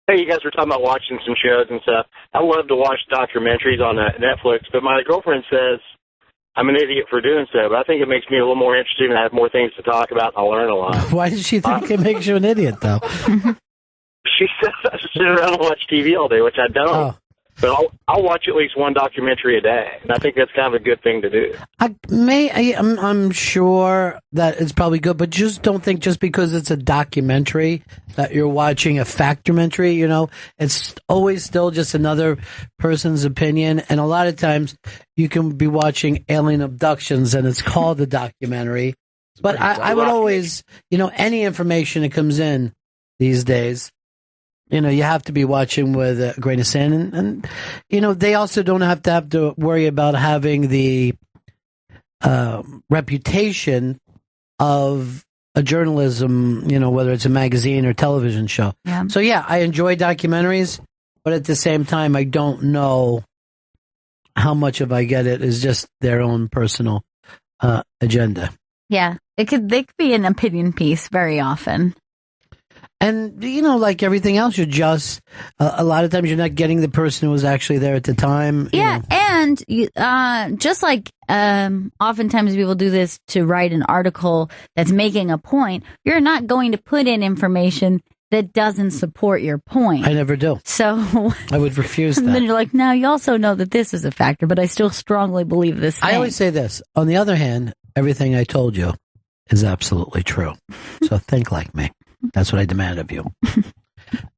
Hey, you guys were talking about watching some shows and stuff. I love to watch documentaries on Netflix, but my girlfriend says I'm an idiot for doing so, but I think it makes me a little more interesting and I have more things to talk about and I'll learn a lot. Why does she think it makes you an idiot, though? She says I sit around and watch TV all day, which I don't. Oh. But I'll watch at least one documentary a day, and I think that's kind of a good thing to do. I'm sure that it's probably good, but just don't think just because it's a documentary that you're watching a factomentary, it's always still just another person's opinion. And a lot of times you can be watching alien abductions and it's called a documentary. But I would always, any information that comes in these days, you have to be watching with a grain of sand. And they also don't have to worry about having the reputation of a journalism, whether it's a magazine or television show. Yeah. So, yeah, I enjoy documentaries, but at the same time, I don't know how much of I get it is just their own personal agenda. Yeah, they could be an opinion piece very often. And, like everything else, you're just, a lot of times you're not getting the person who was actually there at the time. Yeah, and just like oftentimes people do this to write an article that's making a point, you're not going to put in information that doesn't support your point. I never do. So I would refuse that. And then you're like, no, you also know that this is a factor, but I still strongly believe this thing. I always say this. On the other hand, everything I told you is absolutely true. So think like me. That's what I demand of you. All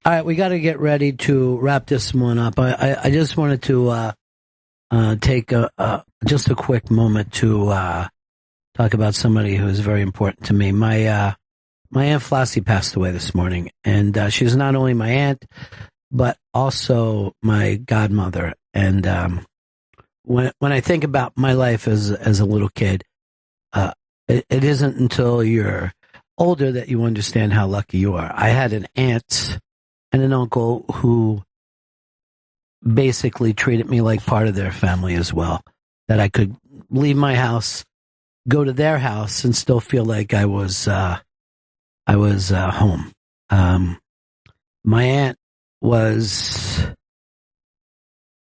right, we got to get ready to wrap this one up. I just wanted to take just a quick moment to talk about somebody who is very important to me. My Aunt Flossie passed away this morning, and she's not only my aunt, but also my godmother. And when I think about my life as a little kid, it isn't until you're older that you understand how lucky you are. I had an aunt and an uncle who basically treated me like part of their family as well, that I could leave my house, go to their house, and still feel like I was home. My aunt was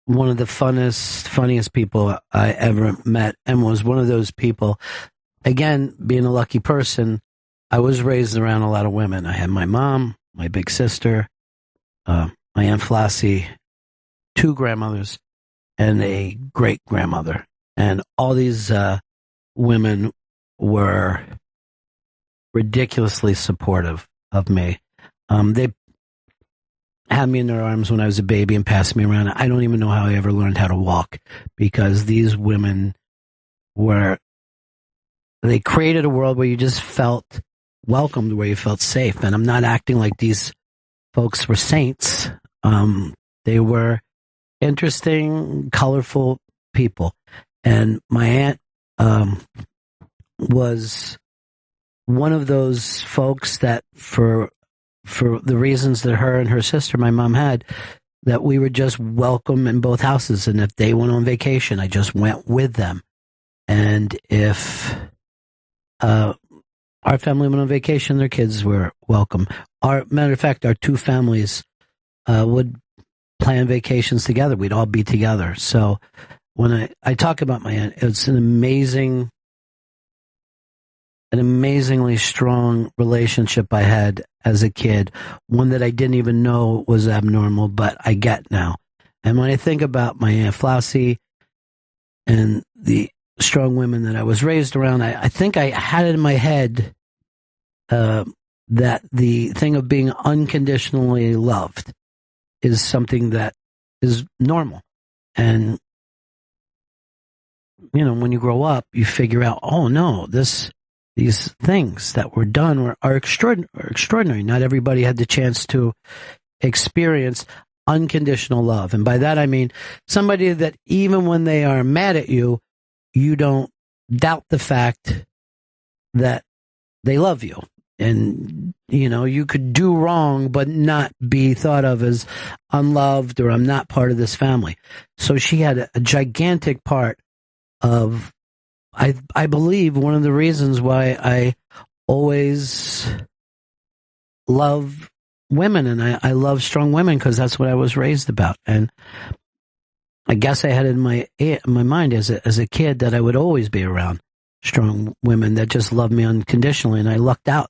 one of the funniest people I ever met, and was one of those people, again, being a lucky person, I was raised around a lot of women. I had my mom, my big sister, my Aunt Flossie, 2 grandmothers, and a great-grandmother. And all these women were ridiculously supportive of me. They had me in their arms when I was a baby and passed me around. I don't even know how I ever learned how to walk, because these women they created a world where you just felt welcomed, where you felt safe. And I'm not acting like these folks were saints. They were interesting, colorful people. And my aunt was one of those folks that for the reasons that her and her sister, my mom, had, that we were just welcome in both houses. And if they went on vacation, I just went with them. And if our family went on vacation, their kids were welcome. Matter of fact, our 2 families would plan vacations together. We'd all be together. So when I talk about my aunt, it's an amazingly strong relationship I had as a kid, one that I didn't even know was abnormal, but I get now. And when I think about my Aunt Flossie and the strong women that I was raised around, I think I had it in my head that the thing of being unconditionally loved is something that is normal. And, when you grow up, you figure out, oh no, these things that were done are extraordinary. Not everybody had the chance to experience unconditional love. And by that I mean somebody that even when they are mad at you, you don't doubt the fact that they love you. And, you could do wrong, but not be thought of as unloved, or I'm not part of this family. So she had a gigantic part of, I believe, one of the reasons why I always love women, and I love strong women, because that's what I was raised about. And I guess I had in my mind as a kid that I would always be around strong women that just loved me unconditionally, and I lucked out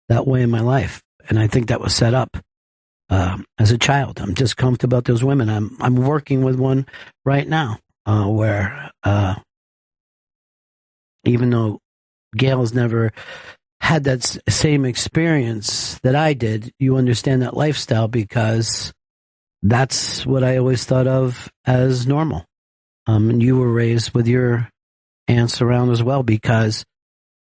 that way in my life. And I think that was set up as a child. I'm just comfortable about those women. I'm working with one right now where even though Gail's never had that same experience that I did, you understand that lifestyle, because that's what I always thought of as normal. And you were raised with your aunts around as well, because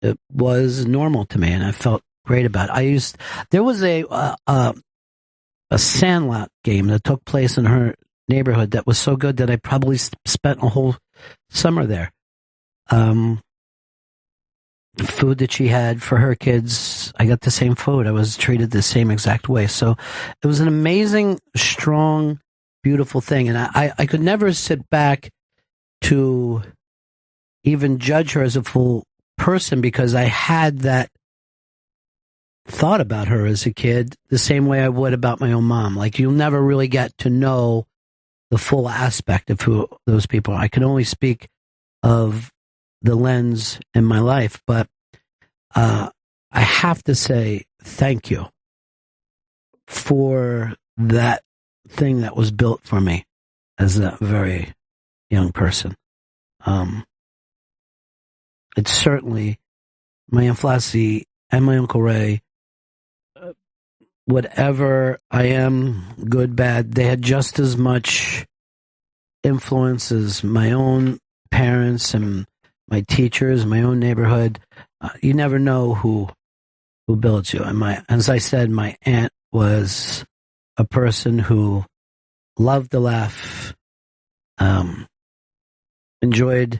it was normal to me, and I felt great about it. There was a Sandlot game that took place in her neighborhood that was so good that I probably spent a whole summer there. The food that she had for her kids, I got the same food. I was treated the same exact way. So it was an amazing, strong, beautiful thing. And I could never sit back to even judge her as a full person, because I had that thought about her as a kid the same way I would about my own mom. Like, you'll never really get to know the full aspect of who those people are. I can only speak of the lens in my life, but I have to say thank you for that thing that was built for me as a very young person. It's certainly my Aunt Flossie and my Uncle Ray. Whatever I am, good, bad, they had just as much influence as my own parents and my teachers, my own neighborhood. You never know who builds you. And as I said, my aunt was a person who loved to laugh, enjoyed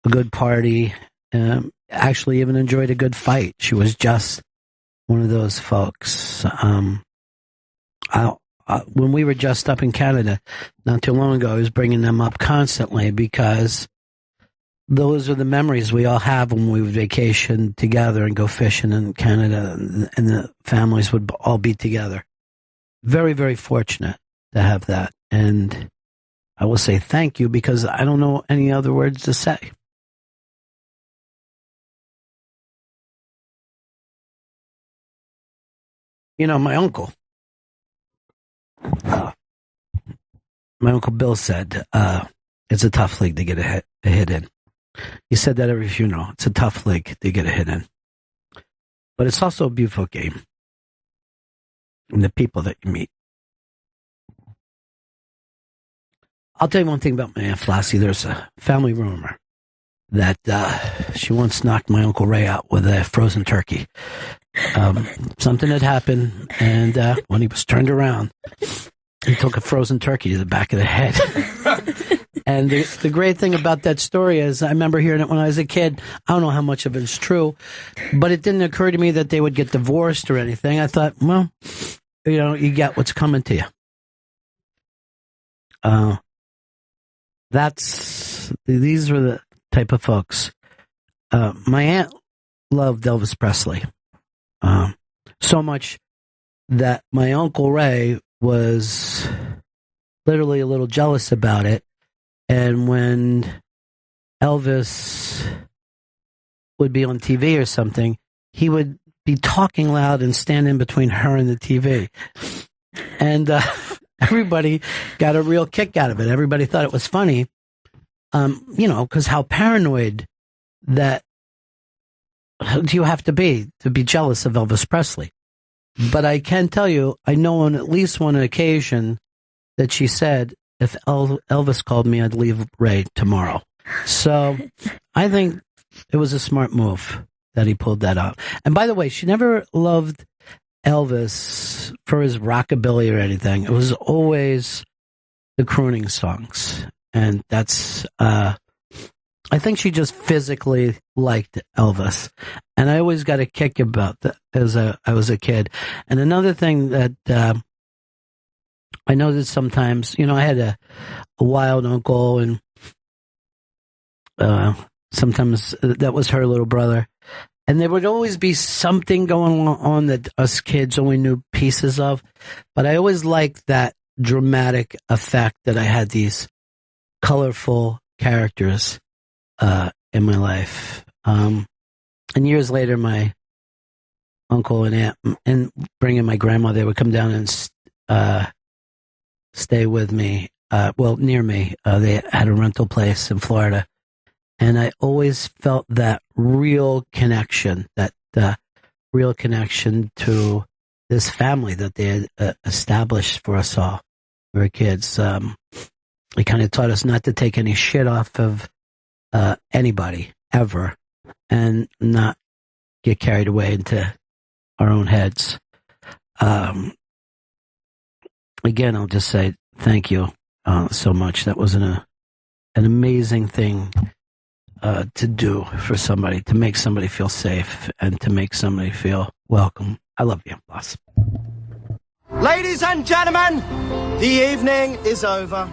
a good party, actually even enjoyed a good fight. She was just one of those folks. When we were just up in Canada not too long ago, I was bringing them up constantly, because those are the memories we all have when we would vacation together and go fishing in Canada, and the families would all be together. Very, very fortunate to have that. And I will say thank you because I don't know any other words to say. You know, my uncle Bill said, it's a tough league to get a hit in. He said that every funeral. It's a tough league to get a hit in. But it's also a beautiful game. And the people that you meet. I'll tell you one thing about my Aunt Flossie. There's a family rumor that she once knocked my Uncle Ray out with a frozen turkey. Something had happened, and when he was turned around, he took a frozen turkey to the back of the head. And the great thing about that story is I remember hearing it when I was a kid. I don't know how much of it is true, but it didn't occur to me that they would get divorced or anything. I thought, well, you know, you get what's coming to you. These were the type of folks. My aunt loved Elvis Presley so much that my Uncle Ray was literally a little jealous about it. And when Elvis would be on TV or something, he would be talking loud and stand in between her and the TV. And everybody got a real kick out of it. Everybody thought it was funny, you know, because how paranoid that do you have to be jealous of Elvis Presley. But I can tell you, I know on at least one occasion that she said, if Elvis called me, I'd leave Ray tomorrow. So I think it was a smart move that he pulled that out. And by the way, she never loved Elvis for his rockabilly or anything. It was always the crooning songs. And that's, I think she just physically liked Elvis. And I always got a kick about that as I was a kid. And another thing that I noticed sometimes, you know, I had a wild uncle, and sometimes that was her little brother. And there would always be something going on that us kids only knew pieces of. But I always liked that dramatic effect that I had these colorful characters in my life. And years later, my uncle and aunt, and bringing my grandma, they would come down and stay with me, near me. They had a rental place in Florida. And I always felt that real connection, real connection to this family that they had established for us all. We were kids. They kind of taught us not to take any shit off of anybody, ever, and not get carried away into our own heads. Again, I'll just say thank you so much. That was an amazing thing to do for somebody, to make somebody feel safe and to make somebody feel welcome. I love you, boss. Ladies and gentlemen, the evening is over.